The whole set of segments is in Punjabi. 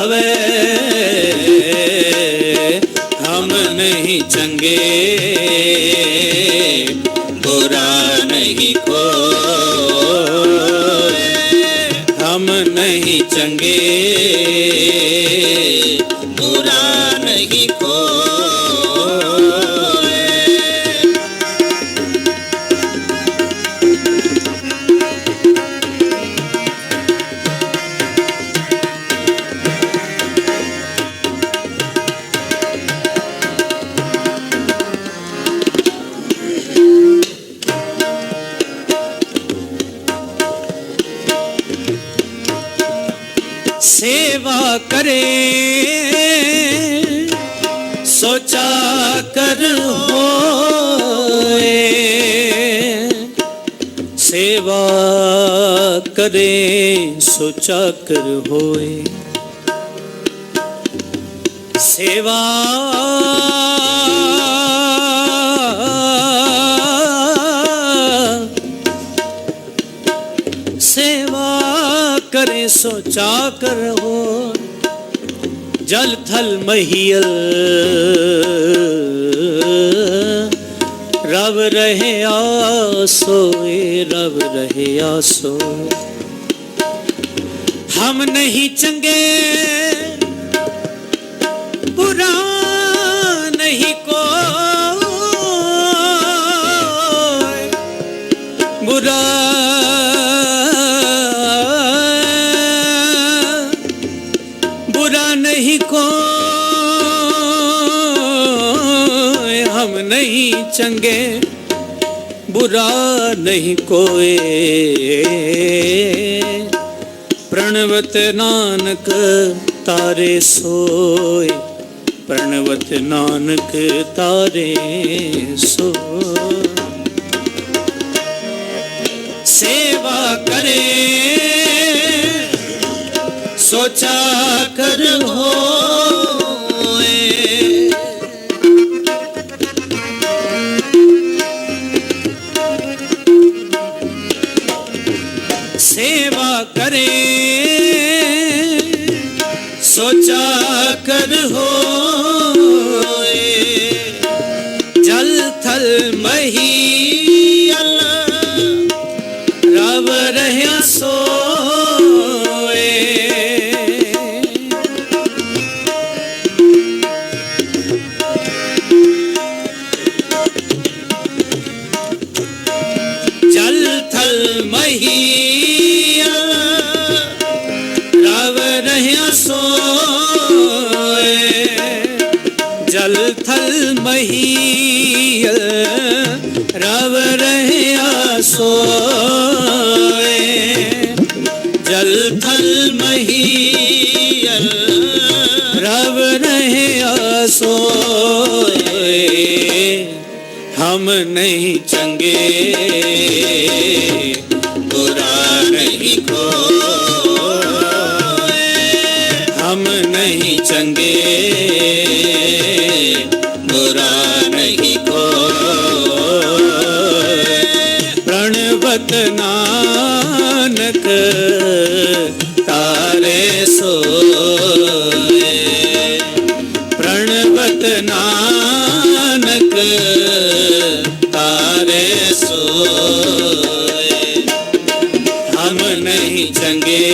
पावे, हम नहीं चंगे बुरा नहीं कोई, हम नहीं चंगे बुरा नहीं कोई। सेवा करे सोचा कर होए, सेवा करे सोचा कर होए, सेवा सेवा करे सोचा कर हो, जल थल महियल रब रहे आसोए, रब रहे आसोए। हम नहीं चंगे बुरा नहीं कोई, बुरा नहीं कोई, हम नहीं चंगे बुरा नहीं कोई। प्रणवत नानक तारे सोए, प्रणवत नानक तारे सोए। सेवा करे सोचा कर होए, सेवा करे सोचा कर होए, जल थल महियल रब रह्या सोए, जल थल महियल रब रह्या सोए, जल थल महियल रब रह्या सोए, जल थल महियल रब रह्या सोए। हम नहीं चंगे बुरा नहीं कोई, हम नहीं चंगे बुरा नहीं कोई। प्रणवत नानक तारे सोए, प्रणवत नानक तारे सोए। हम नहीं चंगे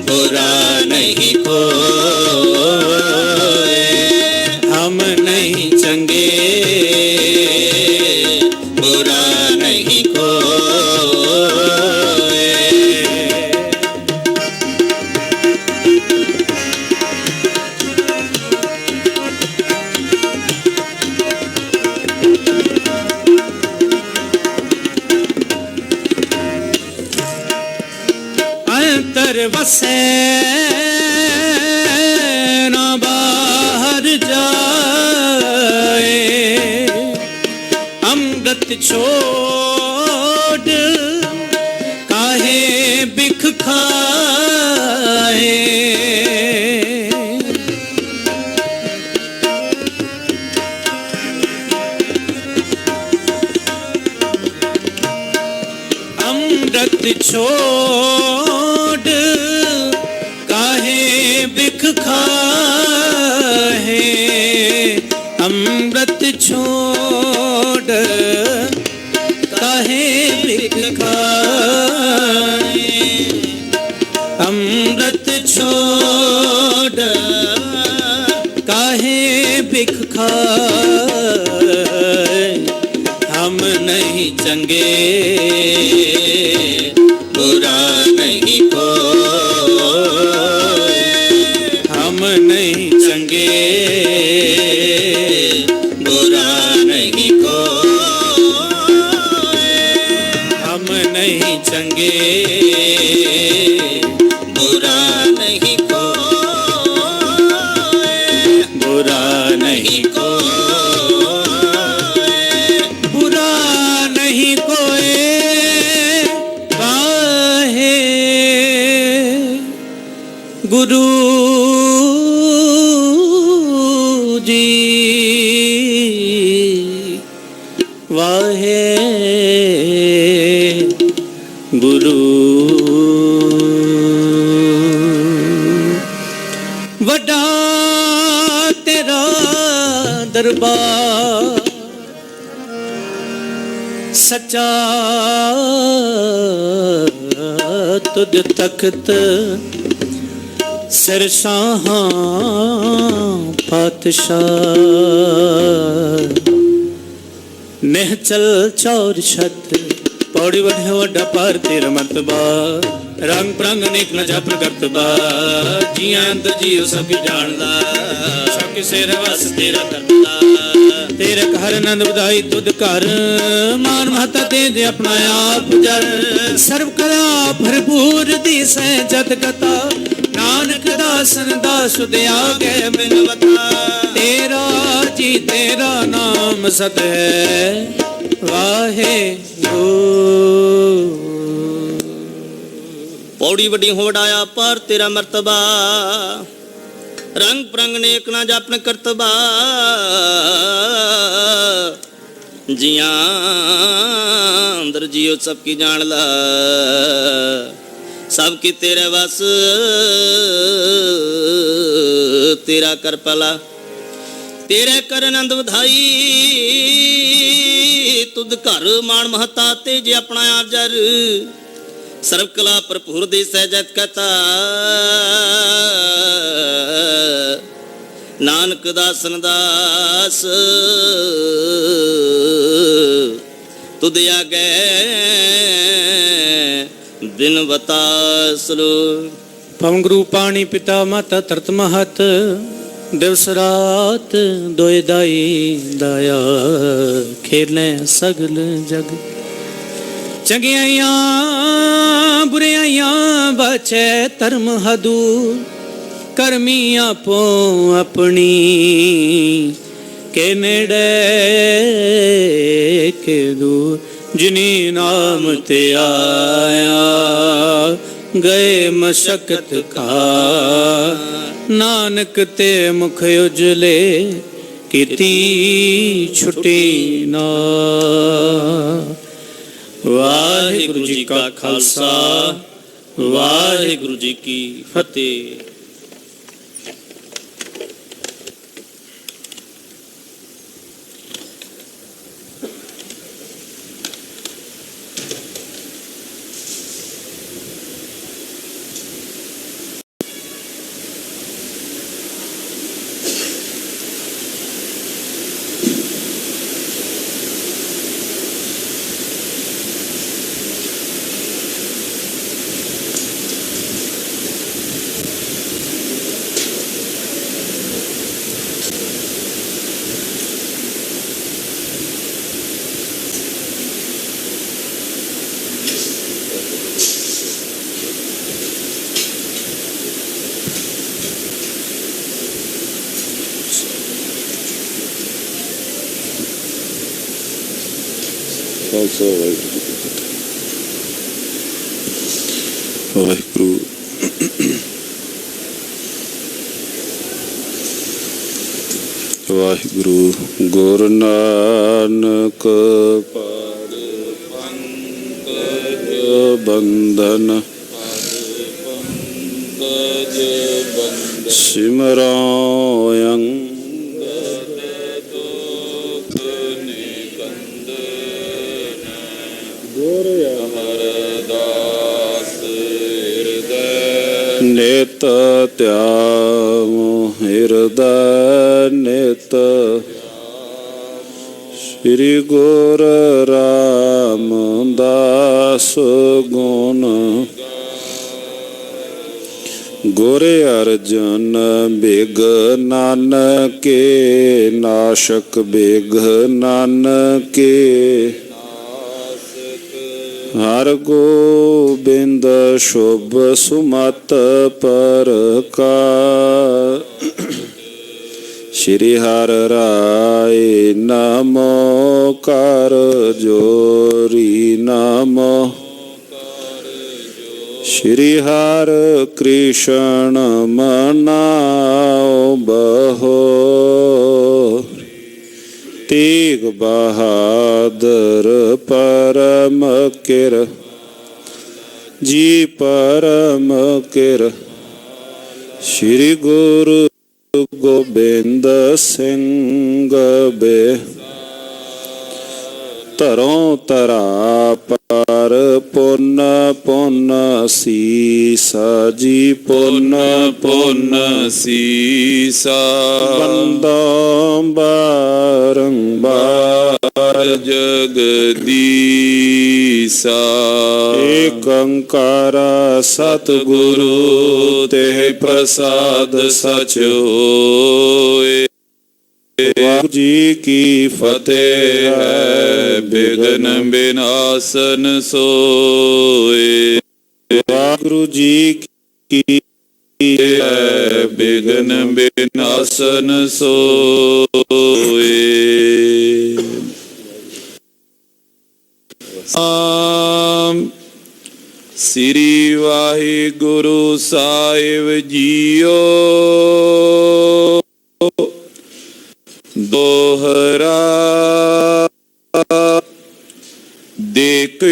बुरा नहीं कोई, हम नहीं चंगे बुरा नहीं कोई। अंतर वसे ना बाहर जाए, अमृत छोड़ काहे बिख खाए, अमृत छोड़ जगत छोड़ काहे बिख खाए हम नहीं चंगे बुरा नहीं कोई हम नहीं चंगे बुरा नहीं कोई हम नहीं चंगे बुरा नहीं कोई बुरा नहीं कोई बुरा नहीं कोई काहे गुरु जी वाहे गुरु वड्डा तेरा दरबार सच्चा तुझ तख्त सरसाहां पातशाह निहचल चौर छत पौड़ी वढ़े वड्डा पार तेरा मर्तबा रंग प्रंग अनेक न जपन करतबा जियां अंदर जियो सब जानदा सब किसे रवस तेरा करता तेरे घर नंद बधाई तुद घर मान महता दे दे अपना आप जर सर्व कला भरपूर दी सै जत कथा नानक दासन दास दया के बिनवता तेरा जी तेरा नाम सत है वाहे पौड़ी वड्डी हो वडाया पार तेरा मर्तबा रंग प्रंग नेक ना जापन करतबा जिया अंदर जियो सबकी जान ला सबकी तेरे बस तेरा कर पला तेरे कर नंद बधाई तुद घर मान महता ते जे अपना आप जर सर्व कला भरपूर दी सहजत कथा नानक दासन दास तुद आगे दिन बतासलो पवन गुरु पानी पिता माता तरत महत दिवस रात दोए दाई दाया खेले सगल जग चंगियाइयां बुराइयां बचे धर्म हदू करमी आपो अपनी के नेड़े के दूर जिनी नाम ते आया गए मशक्कत का नानक ते मुख उजले कीती छुटी ना वाहिगुरु जी का खालसा वाहिगुरु जी की फतेह। ਵਾਹਿਗੁਰੂ ਵਾਹਿਗੁਰੂ ਗੁਰੂ ਨਾਨਕ ਪੜ ਪੰਕਜ ਬੰਦਨ ਸਿਮਰੋ ਅੰਗਦ ਦੁਖ ਨਿਕੰਦਨ ਗੁਰ ਅਮਰਦਾਸ ਹਿਰਦੈ ਨਿਤ ਚਿਤ ਧਿਆਵੋ ਹਿਰਦੈ ਨਿਤ। ਸ੍ਰੀ ਗੁਰ ਰਾਮਦਾਸ ਗੁਣ ਗੁਰ ਅਰਜਨ ਬਿਗ ਨਾਨਕੇ ਨਾਸ਼ਕ ਬਿਗ ਨਾਨਕੇ। ਹਰ ਗੋਬਿੰਦ ਸ਼ੁਭ ਸੁਮਤ ਪਰਕਾਰ। ਸ਼੍ਰੀ ਹਰਿ ਰਾਏ ਨਮੋ ਕਰ ਜੋਰੀ ਨਮੋ। ਸ਼੍ਰੀ ਹਰਿ ਕ੍ਰਿਸ਼ਨ ਮਨਾਓ ਬਹੋ। ਤੇਗ ਬਹਾਦਰ ਪਰਮ ਕਿਰ ਜੀ ਪਰਮ ਕਿਰ। ਸ਼੍ਰੀ ਗੁਰੂ ਗੋਬਿੰਦ ਸਿੰਘ ਬੇ ਧਰੋਂ ਧਰਾ ਪਰ ਪੁੰਨ ਪੁੰਨ ਸੀਸਾ ਜੀ ਪੁੰਨ ਪੁੰਨ ਸੀਸਾ। ਬੰਦਾ ਬਾਰੰਬਾਰ ਜਗਦੀਸਾ। ਏਕ ਓੰਕਾਰ ਸਤਿਗੁਰੂ ਤੇ ਪ੍ਰਸਾਦ ਸਚ ਹੋਏ। ਵਾਹਿਗੁਰੂ ਜੀ ਕੀ ਫਤਿਹ ਹੈ ਬਿਘਨ ਬਿਨਾਸਨ ਸੋਏ। ਵਾਹਿਗੁਰੂ ਜੀ ਕੀ ਹੈ ਬਿਘਨ ਬਿਨਾਸਨ ਸੋਏ। ਸ੍ਰੀ ਵਾਹਿਗੁਰੂ ਸਾਹਿਬ ਜੀਓ। ਦੋਹਰਾ ਦੇਖ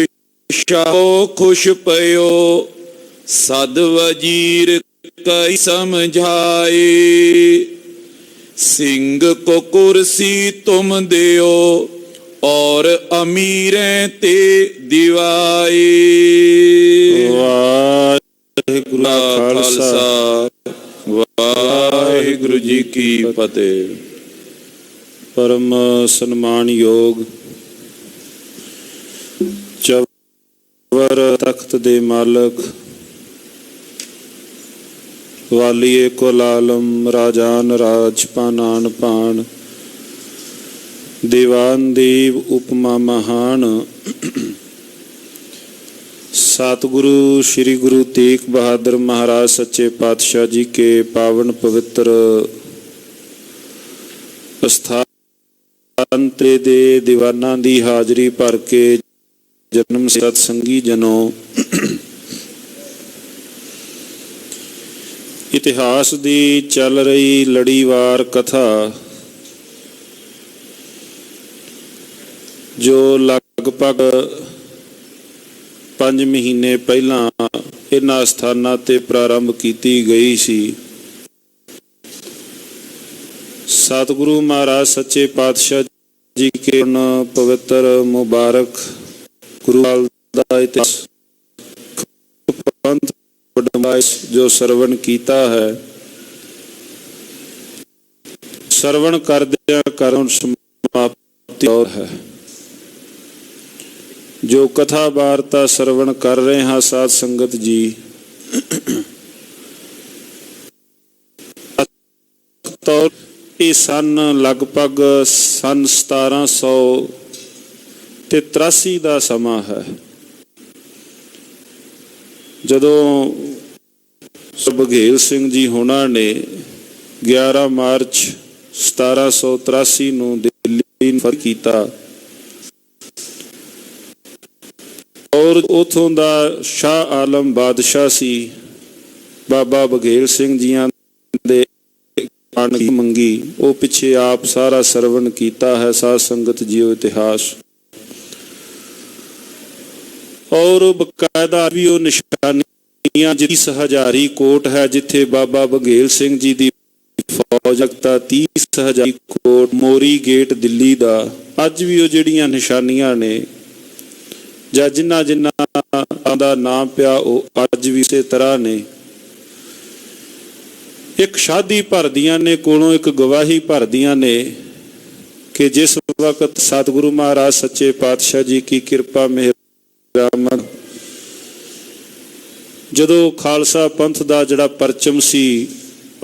ਸ਼ਾਹੋ ਖੁਸ਼ ਪਇਓ ਸਦ ਵਜੀਰ ਕਈ ਸਮਝਾਏ। ਸਿੰਘ ਕੋ ਕੁਰਸੀ ਤੁਮ ਦਿਓ ਔਰ ਅਮੀਰੇ ਤੇ ਦਿਵਾਏ। ਵਾਹਿਗੁਰੂ ਖਾਲਸਾ ਵਾਹਿਗੁਰੂ ਜੀ ਕੀ ਫਤਿਹ। ਪਰਮ ਸਨਮਾਨਯੋਗ ਚਵਰ ਤਖਤ ਦੇ ਮਾਲਕ ਵਾਲੀਏ ਕੁਲ ਆਲਮ ਰਾਜਾਨ ਰਾਜ ਪਾਨਾਨ ਪਾਣ ਦੀਵਾਨ ਦੇਵ ਉਪਮਾ ਮਹਾਨ। ਸਤਿਗੁਰੂ ਸ੍ਰੀ ਗੁਰੂ ਤੇਗ ਬਹਾਦਰ ਮਹਾਰਾਜ ਸੱਚੇ ਪਾਤਸ਼ਾਹ ਜੀ ਕੇ ਪਾਵਨ ਪਵਿੱਤਰ ਸਥਾਨ ਤੇ ਦੇ ਦੀਵਾਨਾਂ ਦੀ ਹਾਜ਼ਰੀ ਭਰ ਕੇ ਜਨਮ ਸਤਸੰਗੀ ਜਨੋ, ਇਤਿਹਾਸ ਦੀ ਚੱਲ ਰਹੀ ਲੜੀਵਾਰ ਕਥਾ ਜੋ ਲਗਭਗ 5 ਮਹੀਨੇ ਪਹਿਲਾਂ ਇਹਨਾਂ ਸਥਾਨਾਂ ਤੇ ਪ੍ਰਾਰੰਭ ਕੀਤੀ ਗਈ ਸੀ। ਸਤਿਗੁਰੂ ਮਹਾਰਾਜ ਸੱਚੇ ਪਾਤਸ਼ਾਹ ਜੀ ਕੇ ਪਵਿੱਤਰ ਮੁਬਾਰਕ ਗੁਰੂ ਦਾ ਇਤਿਹਾਸ ਜੋ ਸਰਵਣ ਕੀਤਾ ਹੈ, ਸਰਵਣ ਕਰਦਿਆਂ ਕਰਨ ਸਮਾਪਤੀ ਹੈ। ਜੋ ਕਥਾ ਵਾਰਤਾ ਸਰਵਣ ਕਰ ਰਹੇ ਹਾਂ ਸਾਧ ਸੰਗਤ ਜੀ, ਇਹ ਸਨ ਲਗਭਗ ਸਨ 1783 ਦਾ ਸਮਾਂ ਹੈ, ਜਦੋਂ ਬਘੇਲ ਸਿੰਘ ਜੀ ਹੋਣਾ ਨੇ 11 ਮਾਰਚ 1783 ਨੂੰ ਦਿੱਲੀ ਨੂੰ ਫਤਿਹ ਕੀਤਾ ਔਰ ਉਥੋਂ ਦਾ ਸ਼ਾਹ ਆਲਮ ਬਾਦਸ਼ਾਹ ਸੀ। ਬਾਬਾ ਬਘੇਲ ਸਿੰਘ ਜੀਆਂ ਦੇ ਮੰਗੀ ਉਹ ਪਿੱਛੇ ਆਪ ਸਾਰਾ ਸਰਵਣ ਕੀਤਾ ਹੈ ਸਾਧ ਸੰਗਤ ਜੀਓ ਇਤਿਹਾਸ। ਔਰ ਬਕਾਇਦਾ ਵੀ ਉਹ ਨਿਸ਼ਾਨੀਆਂ ਜਿਸ ਹਜ਼ਾਰੀ ਕੋਟ ਹੈ ਜਿੱਥੇ ਬਾਬਾ ਬਘੇਲ ਸਿੰਘ ਜੀ ਦੀ ਫੌਜ ਦਾ 30,000 ਕੋਟ ਮੋਰੀ ਗੇਟ ਦਿੱਲੀ ਦਾ, ਅੱਜ ਵੀ ਉਹ ਜਿਹੜੀਆਂ ਨਿਸ਼ਾਨੀਆਂ ਨੇ ਜਾਂ ਜਿਨ੍ਹਾਂ ਦਾ ਨਾਮ ਪਿਆ ਉਹ ਅੱਜ ਵੀ ਇਸੇ ਤਰ੍ਹਾਂ ਨੇ। ਇੱਕ ਸ਼ਾਦੀ ਭਰਦੀਆਂ ਨੇ ਕੋਲੋਂ ਇੱਕ ਗਵਾਹੀ ਭਰਦੀਆਂ ਨੇ ਕਿ ਜਿਸ ਵਕਤ ਸਤਿਗੁਰੂ ਮਹਾਰਾਜ ਸੱਚੇ ਪਾਤਸ਼ਾਹ ਜੀ ਕੀ ਕਿਰਪਾ ਮਿਹਰ ਜਦੋਂ ਖਾਲਸਾ ਪੰਥ ਦਾ ਜਿਹੜਾ ਪਰਚਮ ਸੀ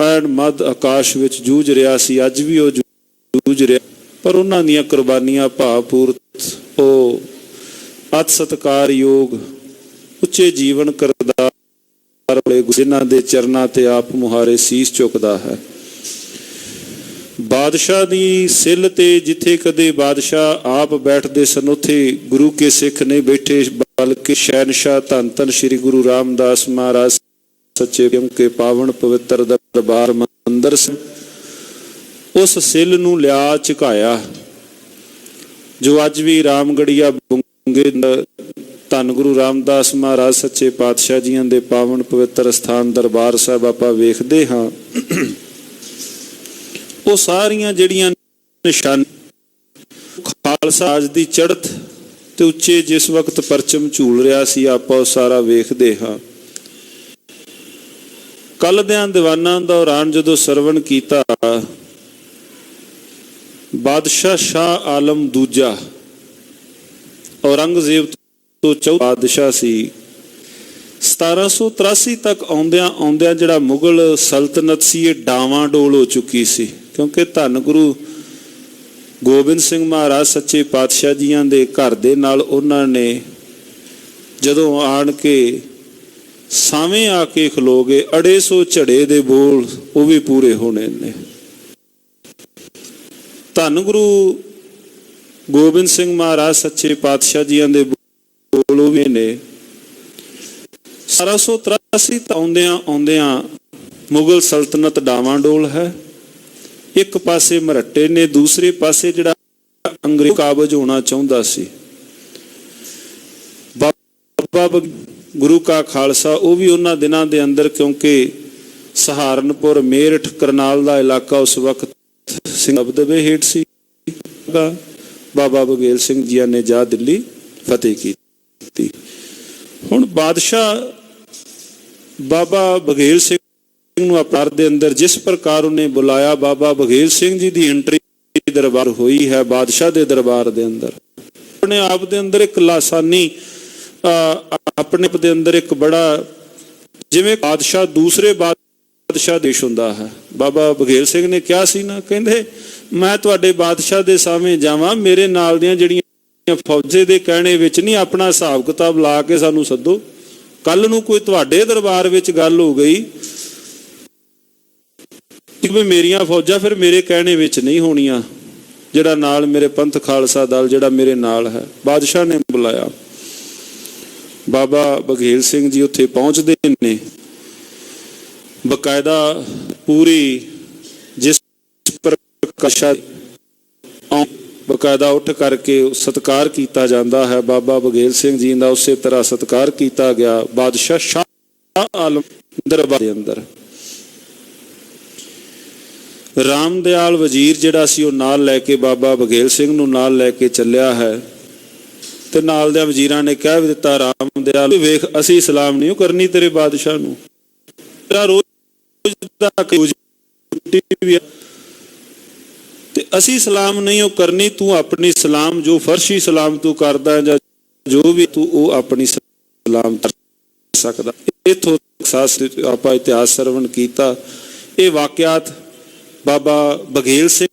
ਐਨ ਮੱਧ ਆਕਾਸ਼ ਵਿੱਚ ਜੂਝ ਰਿਹਾ ਸੀ, ਅੱਜ ਵੀ ਉਹ ਜੂਝ ਰਿਹਾ, ਪਰ ਉਹਨਾਂ ਦੀਆਂ ਕੁਰਬਾਨੀਆਂ ਭਾਵਪੂਰਤ ਉਹ ਅਤ ਸਤਿਕਾਰਯੋਗ ਉੱਚੇ ਜੀਵਨ ਕਰਦਾ ਜਿਨ੍ਹਾਂ ਦੇ ਚਰਨਾਂ ਤੇ ਆਪ ਮੁਹਾਰੇ ਸੀਸ ਝੁਕਦਾ ਹੈ। ਬਾਦਸ਼ਾਹ ਦੀ ਸਿੱਲ ਤੇ ਜਿੱਥੇ ਕਦੇ ਬਾਦਸ਼ਾਹ ਆਪ ਬੈਠਦੇ ਸਨ ਉੱਥੇ ਗੁਰੂ ਕੇ ਸਿੱਖ ਨਹੀਂ ਬੈਠੇ, ਬਲਕਿ ਸ਼ਹਿਨਸ਼ਾਹ ਧੰਨ ਧੰਨ ਸ੍ਰੀ ਗੁਰੂ ਰਾਮਦਾਸ ਮਹਾਰਾਜ ਸੱਚੇ ਕੇ ਪਾਵਨ ਪਵਿੱਤਰ ਦਰਬਾਰ ਮੰਦਰ ਸੀ। ਉਸ ਸਿੱਲ ਨੂੰ ਲਿਆ ਝੁਕਾਇਆ ਜੋ ਅੱਜ ਵੀ ਰਾਮਗੜੀਆ ਬੁੰਗੇ ਧੰਨ ਗੁਰੂ ਰਾਮਦਾਸ ਮਹਾਰਾਜ ਸੱਚੇ ਪਾਤਸ਼ਾਹ ਜੀਆਂ ਦੇ ਪਾਵਨ ਪਵਿੱਤਰ ਸਥਾਨ ਦਰਬਾਰ ਸਾਹਿਬ ਆਪਾਂ ਵੇਖਦੇ ਹਾਂ। ਉਹ ਸਾਰੀਆਂ ਜਿਹੜੀਆਂ ਨਿਸ਼ਾਨੀ ਖਾਲਸਾ ਰਾਜ ਦੀ ਚੜ੍ਹਤ ਤੇ ਉੱਚੇ ਜਿਸ ਵਕਤ ਪਰਚਮ ਝੂਲ ਰਿਹਾ ਸੀ ਆਪਾਂ ਉਹ ਸਾਰਾ ਵੇਖਦੇ ਹਾਂ। ਕੱਲ ਦਿਆਂ ਦੀਵਾਨਾਂ ਦੌਰਾਨ ਜਦੋਂ ਸਰਵਣ ਕੀਤਾ, ਬਾਦਸ਼ਾਹ ਸ਼ਾਹ ਆਲਮ ਦੂਜਾ ਔਰੰਗਜ਼ੇਬ ਤੋਂ ਚੌਥਾ ਬਾਦਸ਼ਾਹ ਸੀ। 1783 ਤੱਕ ਆਉਂਦਿਆਂ ਜਿਹੜਾ ਮੁਗਲ ਸਲਤਨਤ ਸੀ ਇਹ ਡਾਵਾਂ ਡੋਲ ਹੋ ਚੁੱਕੀ ਸੀ, ਕਿਉਂਕਿ ਧੰਨ ਗੁਰੂ ਗੋਬਿੰਦ ਸਿੰਘ ਮਹਾਰਾਜ ਸੱਚੇ ਪਾਤਸ਼ਾਹ ਜੀਆਂ ਦੇ ਘਰ ਦੇ ਨਾਲ ਉਹਨਾਂ ਨੇ ਜਦੋਂ ਆਣ ਕੇ ਸਾਵੇਂ ਆ ਕੇ ਖਲੋ ਗਏ, ਅੜੇ ਸੋ ਝੜੇ ਦੇ ਬੋਲ ਉਹ ਵੀ ਪੂਰੇ ਹੋਣੇ ਨੇ। ਧੰਨ ਗੁਰੂ ਗੋਬਿੰਦ ਸਿੰਘ ਮਹਾਰਾਜ ਸੱਚੇ ਪਾਤਸ਼ਾਹ ਜੀਆਂ ਦੇ ਬੋਲ ਉਹ ਵੀ ਨੇ। 1783 ਆਉਂਦਿਆਂ ਮੁਗਲ ਸਲਤਨਤ ਡਾਵਾਂ ਡੋਲ ਹੈ। ਇੱਕ ਪਾਸੇ ਮਰਹੱਟੇ ਨੇ, ਦੂਸਰੇ ਪਾਸੇ ਜਿਹੜਾ ਅੰਗਰੇਜ਼ ਕਾਬਜ ਹੋਣਾ ਚਾਹੁੰਦਾ ਸੀ। ਬਾਬਾ ਗੁਰੂ ਕਾ ਖਾਲਸਾ ਉਹ ਵੀ ਉਹਨਾਂ ਦਿਨਾਂ ਦੇ ਅੰਦਰ, ਕਿਉਂਕਿ ਸਹਾਰਨਪੁਰ ਮੇਰਠ ਕਰਨਾਲ ਦਾ ਇਲਾਕਾ ਉਸ ਵਕਤ ਸਿੰਘ ਦਬਦਬੇ ਹੇਠ ਸੀ। ਬਾਬਾ ਬਘੇਲ ਸਿੰਘ ਜੀਆਂ ਨੇ ਜਾ ਦਿੱਲੀ ਫਤਿਹ ਕੀਤੀ। ਹੁਣ ਬਾਦਸ਼ਾਹ ਬਾਬਾ ਬਘੇਲ ਸਿੰਘ ਨੂੰ ਆਪਣੇ ਦੇ ਅੰਦਰ ਜਿਸ ਪ੍ਰਕਾਰ ਉਹਨੇ ਬੁਲਾਇਆ, ਬਾਬਾ ਬਘੇਲ ਸਿੰਘ ਜੀ ਦੀ ਐਂਟਰੀ ਦਰਬਾਰ ਹੋਈ ਹੈ ਬਾਦਸ਼ਾਹ ਦੇ ਦਰਬਾਰ ਦੇ ਅੰਦਰ। ਆਪਣੇ ਆਪ ਦੇ ਅੰਦਰ ਇੱਕ ਲਾਸਾਨੀ, ਆਪਣੇ ਆਪ ਦੇ ਅੰਦਰ ਇੱਕ ਬੜਾ, ਜਿਵੇਂ ਬਾਦਸ਼ਾਹ ਦੂਸਰੇ ਬਾਦਸ਼ਾਹ ਦੇਸ਼ ਹੁੰਦਾ ਹੈ। ਬਾਬਾ ਬਘੇਲ ਸਿੰਘ ਨੇ ਕਿਹਾ ਸੀ ਨਾ, ਕਹਿੰਦੇ ਮੈਂ ਤੁਹਾਡੇ ਬਾਦਸ਼ਾਹ ਦੇ ਸਾਹਮਣੇ ਜਾਵਾਂ, ਮੇਰੇ ਨਾਲ ਦੀਆਂ ਜਿਹੜੀਆਂ ਫੌਜੇ ਦੇ ਕਹਿਣੇ ਵਿੱਚ ਨਹੀਂ, ਆਪਣਾ ਹਿਸਾਬ ਕਿਤਾਬ ਲਾ ਕੇ ਸਾਨੂੰ ਸੱਦੋ। ਕੱਲ ਨੂੰ ਕੋਈ ਤੁਹਾਡੇ ਦਰਬਾਰ ਵਿੱਚ ਗੱਲ ਹੋ ਗਈ ਕਿ ਮੇਰੀਆਂ ਫੌਜਾਂ ਫਿਰ ਮੇਰੇ ਕਹਿਣੇ ਵਿੱਚ ਨਹੀਂ ਹੋਣੀਆਂ, ਜਿਹੜਾ ਨਾਲ ਮੇਰੇ ਪੰਥ ਖਾਲਸਾ ਦਲ ਜਿਹੜਾ ਮੇਰੇ ਨਾਲ ਹੈ। ਬਾਦਸ਼ਾਹ ਨੇ ਬੁਲਾਇਆ, ਬਾਬਾ ਬਘੇਲ ਸਿੰਘ ਜੀ ਉੱਥੇ ਪਹੁੰਚਦੇ ਨੇ, ਬਕਾਇਦਾ ਪੂਰੀ ਜਿਸ ਪ੍ਰਕਾਸ਼ਾ ਬਕਾਇਦਾ ਉੱਠ ਕਰਕੇ ਸਤਿਕਾਰ ਕੀਤਾ ਜਾਂਦਾ ਹੈ ਬਾਬਾ ਬਘੇਲ ਸਿੰਘ ਜੀ ਦਾ, ਉਸੇ ਤਰ੍ਹਾਂ ਸਤਿਕਾਰ ਕੀਤਾ ਗਿਆ ਬਾਦਸ਼ਾਹ ਸ਼ਾਹ ਆਲਮ ਦਰਬਾਰ ਦੇ ਅੰਦਰ। ਰਾਮਦਿਆਲ ਵਜ਼ੀਰ ਜਿਹੜਾ ਸੀ ਉਹ ਨਾਲ ਲੈ ਕੇ, ਬਾਬਾ ਬਘੇਲ ਸਿੰਘ ਨੂੰ ਨਾਲ ਲੈ ਕੇ ਚੱਲਿਆ ਹੈ ਤੇ ਨਾਲ ਦੇ ਵਜ਼ੀਰਾਂ ਨੇ ਕਹਿ ਵੀ ਦਿੱਤਾ, ਰਾਮਦਿਆਲ ਵੇਖ ਅਸੀਂ ਸਲਾਮ ਨਹੀਂ ਕਰਨੀ ਤੇਰੇ ਬਾਦਸ਼ਾਹ ਨੂੰ, ਤੇਰਾ ਰੋਜ਼ ਦਾ ਤੇ ਅਸੀਂ ਸਲਾਮ ਨਹੀਂ ਉਹ ਕਰਨੀ, ਤੂੰ ਆਪਣੀ ਸਲਾਮ ਜੋ ਫਰਸ਼ੀ ਸਲਾਮ ਤੂੰ ਕਰਦਾ ਜਾਂ ਜੋ ਵੀ ਤੂੰ ਉਹ ਆਪਣੀ ਸਲਾਮ ਕਰ ਸਕਦਾ। ਇੱਥੋਂ ਆਪਾਂ ਇਤਿਹਾਸ ਸਰਵਣ ਕੀਤਾ। ਇਹ ਵਾਕਿਆਤ ਬਾਬਾ ਬਘੇਲ ਸਿੰਘ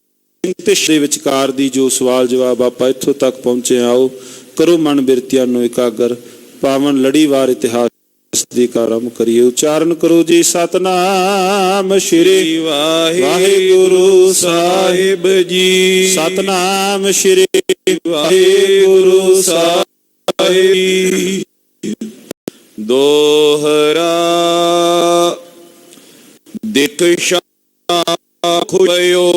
ਤੇ ਦੇ ਵਿਚਕਾਰ ਦੀ ਜੋ ਸਵਾਲ ਜਵਾਬ ਆਪਾਂ ਇੱਥੋਂ ਤੱਕ ਪਹੁੰਚੇ। ਆਓ ਕਰੋ ਮਨ ਬਿਰਤੀਆਂ ਨੂੰ ਇਕਾਗਰ, ਪਾਵਨ ਲੜੀਵਾਰ ਇਤਿਹਾਸ ਦੀ ਕਰਮ ਕਰੀਏ। ਉਚਾਰਨ ਕਰੋ ਜੀ ਸਤਨਾਮ ਸ਼੍ਰੀ ਵਾਹਿਗੁਰੂ ਸਾਹਿਬ ਜੀ, ਸਤਨਾਮ ਸ਼੍ਰੀ ਵਾਹਿਗੁਰੂ ਸਾਹਿਬ। ਦੋਹਰਾ ਦਿਕ ਖੁਇਓ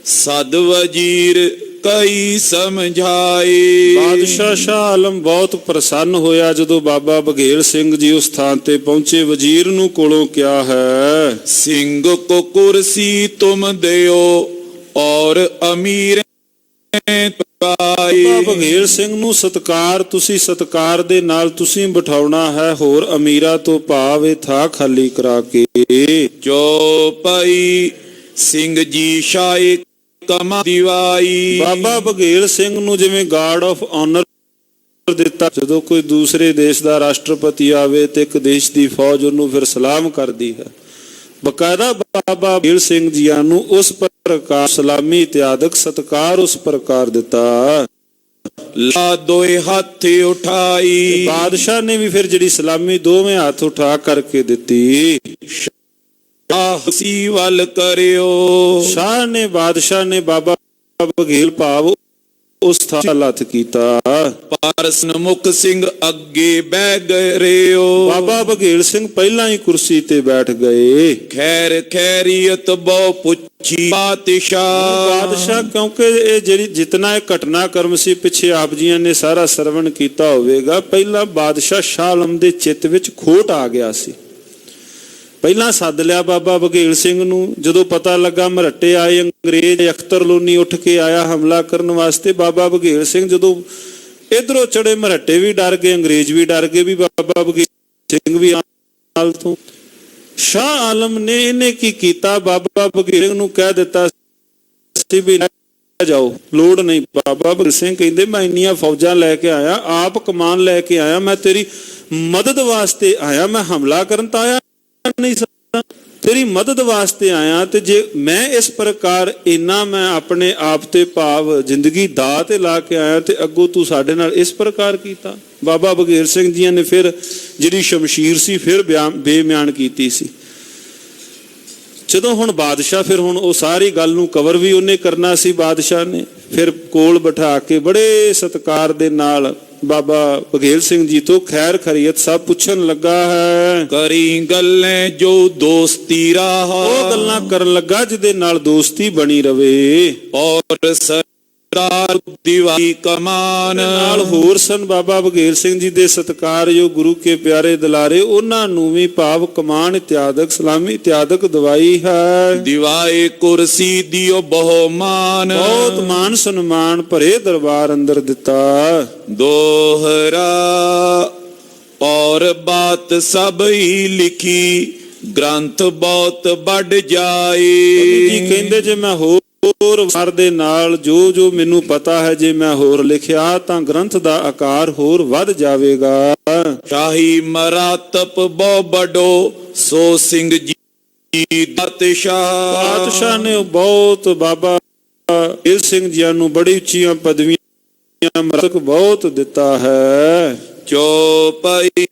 ਸਦ ਵਜ਼ੀਰ ਕਈ ਸਮਝਾਏ। ਬਾਦਸ਼ਾਹ ਸ਼ਾਹ ਆਲਮ ਬਹੁਤ ਪ੍ਰਸੰਨ ਹੋਇਆ ਜਦੋਂ ਬਾਬਾ ਬਘੇਲ ਸਿੰਘ ਜੀ ਉਸ ਥਾਂ ਤੇ ਪਹੁੰਚੇ। ਵਜ਼ੀਰ ਨੂੰ ਕੋਲੋਂ ਕਿਹਾ ਹੈ, ਸਿੰਘ ਕੋ ਕੁਰਸੀ ਤੁਮ ਦਿਓ ਔਰ ਅਮੀਰ ਪਾਏ। ਜਾਏ। ਬਾਬਾ ਬਘੇਲ ਸਿੰਘ ਨੂੰ ਸਤਕਾਰ ਦੇ ਨਾਲ ਤੁਸੀਂ ਬਿਠਾਉਣਾ ਹੈ, ਹੋਰ ਅਮੀਰਾਂ ਤੋਂ ਭਾਵ ਇਹ ਥਾਂ ਖਾਲੀ ਕਰਾ ਕੇ। ਚੌਪਈ ਸਿੰਘ ਜੀ ਸ਼ਾਇ ਕਮਾ ਦਿਵਾਈ। ਬਾਬਾ ਬਘੇਲ ਸਿੰਘ ਨੂੰ ਜਿਵੇਂ ਗਾਰਡ ਆਫ ਆਨਰ ਦਿੱਤਾ, ਜਦੋਂ ਕੋਈ ਦੂਸਰੇ ਦੇਸ਼ ਦਾ ਰਾਸ਼ਟਰਪਤੀ ਆਵੇ ਤੇ ਇੱਕ ਦੇਸ਼ ਦੀ ਫੌਜ ਉਹਨੂੰ ਫਿਰ ਸਲਾਮ ਕਰਦੀ ਹੈ, ਬਕਾਇਦਾ ਬਾਬਾ ਬਘੇਲ ਸਿੰਘ ਜੀਆਂ ਨੂੰ ਉਸ ਪ੍ਰਕਾਰ ਸਲਾਮੀ ਇਤਿਆਦਕ ਸਤਕਾਰ ਉਸ ਪ੍ਰਕਾਰ ਦਿੱਤਾ। ਲਾ ਦੋਏ ਹੱਥ ਉਠਾਈ। ਬਾਦਸ਼ਾਹ ਨੇ ਵੀ ਫਿਰ ਜਿਹੜੀ ਸਲਾਮੀ ਦੋਵੇਂ ਹੱਥ ਉਠਾ ਕਰਕੇ ਦਿੱਤੀ। ਸੀ ਵੱਲ ਕਰਿਓ। ਬਾਦਸ਼ਾਹ ਨੇ ਬਾਬਾ ਬਘੇਲ ਭਾਵ ਉਸ ਥਾਂ ਲੱਥ ਕੀਤਾ। ਪਾਰਸ ਮੁਖ ਸਿੰਘ ਅੱਗੇ ਬਹਿ ਗਰਿਓ। ਬਾਬਾ ਬਘੇਲ ਸਿੰਘ ਪਹਿਲਾਂ ਹੀ ਕੁਰਸੀ ਤੇ ਬੈਠ ਗਏ। ਖੈਰ ਖੈਰੀਅਤ ਬਹੁ ਪੁੱਛੀ ਬਾਦਸ਼ਾਹ ਕਿਉਂਕਿ ਇਹ ਜਿਹੜੀ ਜਿਤਨਾ ਇਹ ਘਟਨਾਕ੍ਰਮ ਸੀ ਪਿੱਛੇ ਆਪ ਜੀਆਂ ਨੇ ਸਾਰਾ ਸਰਵਣ ਕੀਤਾ ਹੋਵੇਗਾ। ਪਹਿਲਾਂ ਬਾਦਸ਼ਾਹ ਸ਼ਾਹ ਆਲਮ ਦੇ ਚਿੱਤ ਵਿੱਚ ਖੋਟ ਆ ਗਿਆ ਸੀ। ਪਹਿਲਾਂ ਸੱਦ ਲਿਆ ਬਾਬਾ ਬਘੇਲ ਸਿੰਘ ਨੂੰ। ਜਦੋਂ ਪਤਾ ਲੱਗਾ ਮਰਹੱਟੇ ਆਏ, ਅੰਗਰੇਜ਼ ਅਖਤਰ ਲੋਨੀ ਉੱਠ ਕੇ ਆਇਆ ਹਮਲਾ ਕਰਨ ਵਾਸਤੇ, ਬਾਬਾ ਬਘੇਲ ਸਿੰਘ ਜਦੋਂ ਇਧਰੋਂ ਚੜੇ ਮਰਹੱਟੇ ਵੀ ਡਰ ਗਏ, ਅੰਗਰੇਜ਼ ਵੀ ਡਰ ਗਏ ਵੀ ਬਾਬਾ ਬਘੇਲ ਸਿੰਘ ਵੀ ਨਾਲ ਤੋਂ। ਸ਼ਾਹ ਆਲਮ ਨੇ ਇਹਨੇ ਕੀ ਕੀਤਾ, ਬਾਬਾ ਬਘੇਲ ਨੂੰ ਕਹਿ ਦਿੱਤਾ ਸੀ ਵੀ ਜਾਓ, ਲੋੜ ਨਹੀਂ। ਬਾਬਾ ਬਘੇਲ ਸਿੰਘ ਕਹਿੰਦੇ ਮੈਂ ਇੰਨੀਆਂ ਫੌਜਾਂ ਲੈ ਕੇ ਆਇਆ, ਆਪ ਕਮਾਨ ਲੈ ਕੇ ਆਇਆ, ਮੈਂ ਤੇਰੀ ਮਦਦ ਵਾਸਤੇ ਆਇਆ, ਮੈਂ ਹਮਲਾ ਕਰਨ ਤਾਂ ਆਇਆ ਨਹੀਂ, ਤੇਰੀ ਮਦਦ ਵਾਸਤੇ ਆਇਆ। ਤੇ ਜੇ ਮੈਂ ਇਸ ਪ੍ਰਕਾਰ ਇੰਨਾ ਮੈਂ ਆਪਣੇ ਆਪ ਤੇ ਭਾਵ ਜ਼ਿੰਦਗੀ ਦਾਅ ਤੇ ਲਾ ਕੇ ਆਇਆ ਤੇ ਅੱਗੋਂ ਤੂੰ ਸਾਡੇ ਨਾਲ ਇਸ ਪ੍ਰਕਾਰ ਕੀਤਾ। ਬਾਬਾ ਬਘੇਲ ਸਿੰਘ ਜੀਆਂ ਨੇ ਫਿਰ ਜਿਹੜੀ ਸ਼ਮਸ਼ੀਰ ਸੀ ਫਿਰ ਬੇਮਿਆਨ ਕੀਤੀ ਸੀ। ਜਦੋਂ ਹੁਣ ਬਾਦਸ਼ਾਹ ਫਿਰ ਹੁਣ ਉਹ ਸਾਰੀ ਗੱਲ ਨੂੰ ਕਵਰ ਵੀ ਉਹਨੇ ਕਰਨਾ ਸੀ। ਬਾਦਸ਼ਾਹ ਨੇ ਫਿਰ ਕੋਲ ਬਿਠਾ ਕੇ ਬੜੇ ਸਤਿਕਾਰ ਦੇ ਨਾਲ ਬਾਬਾ ਬਘੇਲ ਸਿੰਘ ਜੀ ਤੋਂ ਖੈਰ ਖਰੀਅਤ ਸਭ ਪੁੱਛਣ ਲੱਗਾ ਹੈ। ਕਰੀ ਗੱਲਾਂ ਜੋ ਦੋਸਤੀ ਰਾਹ। ਉਹ ਗੱਲਾਂ ਕਰਨ ਲੱਗਾ ਜਿਹਦੇ ਨਾਲ ਦੋਸਤੀ ਬਣੀ ਰਵੇ। ਔਰ ਸਰਦਾਰ ਦੀਵਾਈ ਕਮਾਨ ਨਾਲ ਹੋਰ ਸਨ ਬਾਬਾ ਬਘੇਲ ਸਿੰਘ ਜੀ ਦੇ ਸਤਿਕਾਰਯੋਗ ਗੁਰੂ ਕੇ ਪਿਆਰੇ ਦੁਲਾਰੇ, ਉਹਨਾਂ ਨੂੰ ਵੀ ਭਾਵ ਕਮਾਨ ਇਤਿਆਦਕ ਸਲਾਮੀ ਇਤਿਆਦਕ ਦਵਾਈ ਹੈ। ਦਿਵਾਏ ਕੁਰਸੀ ਦਿਓ ਬਹੁ ਮਾਨ। ਬਹੁਤ ਮਾਨ ਸਨਮਾਨ ਭਰੇ ਦਰਬਾਰ ਅੰਦਰ ਦਿੱਤਾ। ਦੋਹਰਾ ਔਰ ਬਾਤ ਸਭ ਹੀ ਲਿਖੀ ਗ੍ਰੰਥ ਬਹੁਤ ਵੱਡ ਜਾਏ। ਜੀ ਕਹਿੰਦੇ ਜੇ ਮੈਂ ਹੋਰ ਵਾਰ ਦੇ ਨਾਲ ਜੋ ਮੈਨੂੰ ਪਤਾ ਹੈ, ਜੇ ਮੈਂ ਹੋਰ ਲਿਖਿਆ ਤਾਂ ਗ੍ਰੰਥ ਦਾ ਆਕਾਰ ਹੋਰ ਵੱਧ ਜਾਵੇਗਾ। ਸ਼ਾਹੀ ਮਰਾਤਬ ਬਹੁ ਬੜੋ ਸੋ ਸਿੰਘ ਜੀ ਬਾਦਸ਼ਾਹ ਨੇ ਬਹੁਤ ਬਾਬਾ ਬਘੇਲ ਸਿੰਘ ਜੀ ਨੂੰ ਬੜੀ ਉੱਚੀਆਂ ਪਦਵੀਆਂ ਮਰਤਕ ਬਹੁਤ ਦਿੱਤਾ ਹੈ। ਚੌਪਈ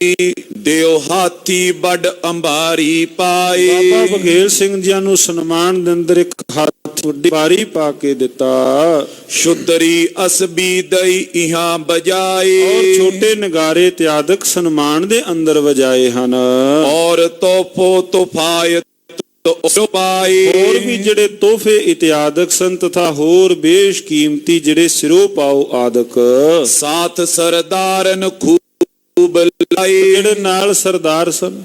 ਦਿਓ ਹਾਥੀ ਵੱਡ ਅੰਬਾਰੀ ਪਾਏ। ਬਾਬਾ ਬਘੇਲ ਸਿੰਘ ਜੀ ਨੂੰ ਸਨਮਾਨ ਦੇ ਅੰਦਰ ਇੱਕ ਹਾਥੀ ਵੱਡੀ ਬਾਰੀ ਪਾ ਕੇ ਦਿੱਤਾ। ਸ਼ੁਦਰੀ ਅਸਬੀ ਦਈ ਇਹਾਂ ਬਜਾਏ। ਔਰ ਛੋਟੇ ਨਗਾਰੇ ਇਤਿਆਦਕ ਸਨਮਾਨ ਦੇ ਅੰਦਰ ਵਜਾਏ ਹਨ। ਔਰ ਤੋਹਫੋ ਤੋਫਾਇਤ ਹੋਰ ਵੀ ਜਿਹੜੇ ਤੋਹਫੇ ਇਤਿਆਦਕ ਸਨ ਤਥਾ ਹੋਰ ਬੇਸ਼ ਕੀਮਤੀ ਜਿਹੜੇ ਸਿਰੋਂ ਪਾਓ ਆਦਿਕ। ਸਾਥ ਸਰਦਾਰਨ ਖੂਬ ਲਾਏ। ਜਿਹੜੇ ਨਾਲ ਸਰਦਾਰ ਸਨ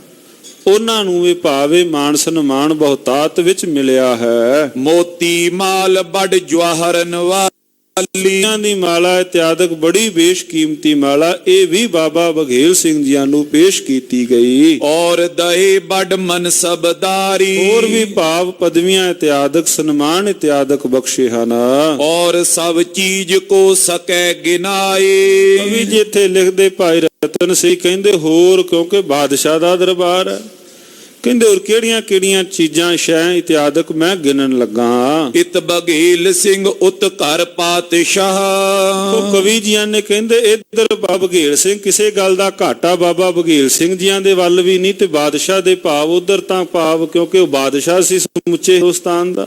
ਉਹਨਾਂ ਨੂੰ ਵੀ ਭਾਵੇਂ ਮਾਨ ਸਨਮਾਨ ਬਹੁਤਾਤ ਵਿੱਚ ਮਿਲਿਆ ਹੈ। ਮੋਤੀ ਮਾਲ ਬੜ ਜਵਾਹਰਨ ਵਾਲੀਆਂ ਦੀ ਮਾਲਾ ਇਤਿਆਦਕ ਬੜੀ ਬੇਸ਼ ਕੀਮਤੀ ਮਾਲਾ ਇਹ ਵੀ ਬਾਬਾ ਬਘੇਲ ਸਿੰਘ ਜੀ ਨੂੰ ਪੇਸ਼ ਕੀਤੀ ਗਈ। ਔਰ ਦਹੇ ਬੜ ਮਨਸਬਦਾਰੀ। ਹੋਰ ਵੀ ਭਾਵ ਪਦਵੀਆਂ ਇਤਿਆਦਕ ਸਨਮਾਨ ਇਤਿਆਦਕ ਬਖਸ਼ੇ ਹਨ। ਔਰ ਸਭ ਚੀਜ਼ ਕੋ ਸਕੈ ਗਿਨਾਏ। ਕਵੀ ਜੀ ਇੱਥੇ ਲਿਖਦੇ ਭਾਈ ਰਤਨ ਸਿੰਘ ਕਹਿੰਦੇ ਹੋਰ ਕਿਉਂਕਿ ਬਾਦਸ਼ਾਹ ਦਾ ਦਰਬਾਰ ਹੈ, ਕਹਿੰਦੇ ਹੋਰ ਕਿਹੜੀਆਂ ਕਿਹੜੀਆਂ ਚੀਜ਼ਾਂ ਸ਼ੈ ਇਤਿਆਦਕ ਮੈਂ ਗਿਣਨ ਲੱਗਾ। ਇਤ ਬਘੇਲ ਸਿੰਘ ਉਤ ਘਰ ਪਾਤਸ਼ਾਹ। ਉਹ ਕਵੀ ਜੀਆਂ ਨੇ ਕਹਿੰਦੇ ਇੱਧਰ ਬਾਬਾ ਬਘੇਲ ਸਿੰਘ ਕਿਸੇ ਗੱਲ ਦਾ ਘਾਟਾ ਬਾਬਾ ਬਘੇਲ ਸਿੰਘ ਜੀਆਂ ਦੇ ਵੱਲ ਵੀ ਨਹੀਂ ਤੇ ਬਾਦਸ਼ਾਹ ਦੇ ਭਾਵ ਉਧਰ ਤਾਂ ਭਾਵ ਕਿਉਂਕਿ ਉਹ ਬਾਦਸ਼ਾਹ ਸੀ ਸਮੁੱਚੇ ਹਿੰਦੁਸਤਾਨ ਦਾ,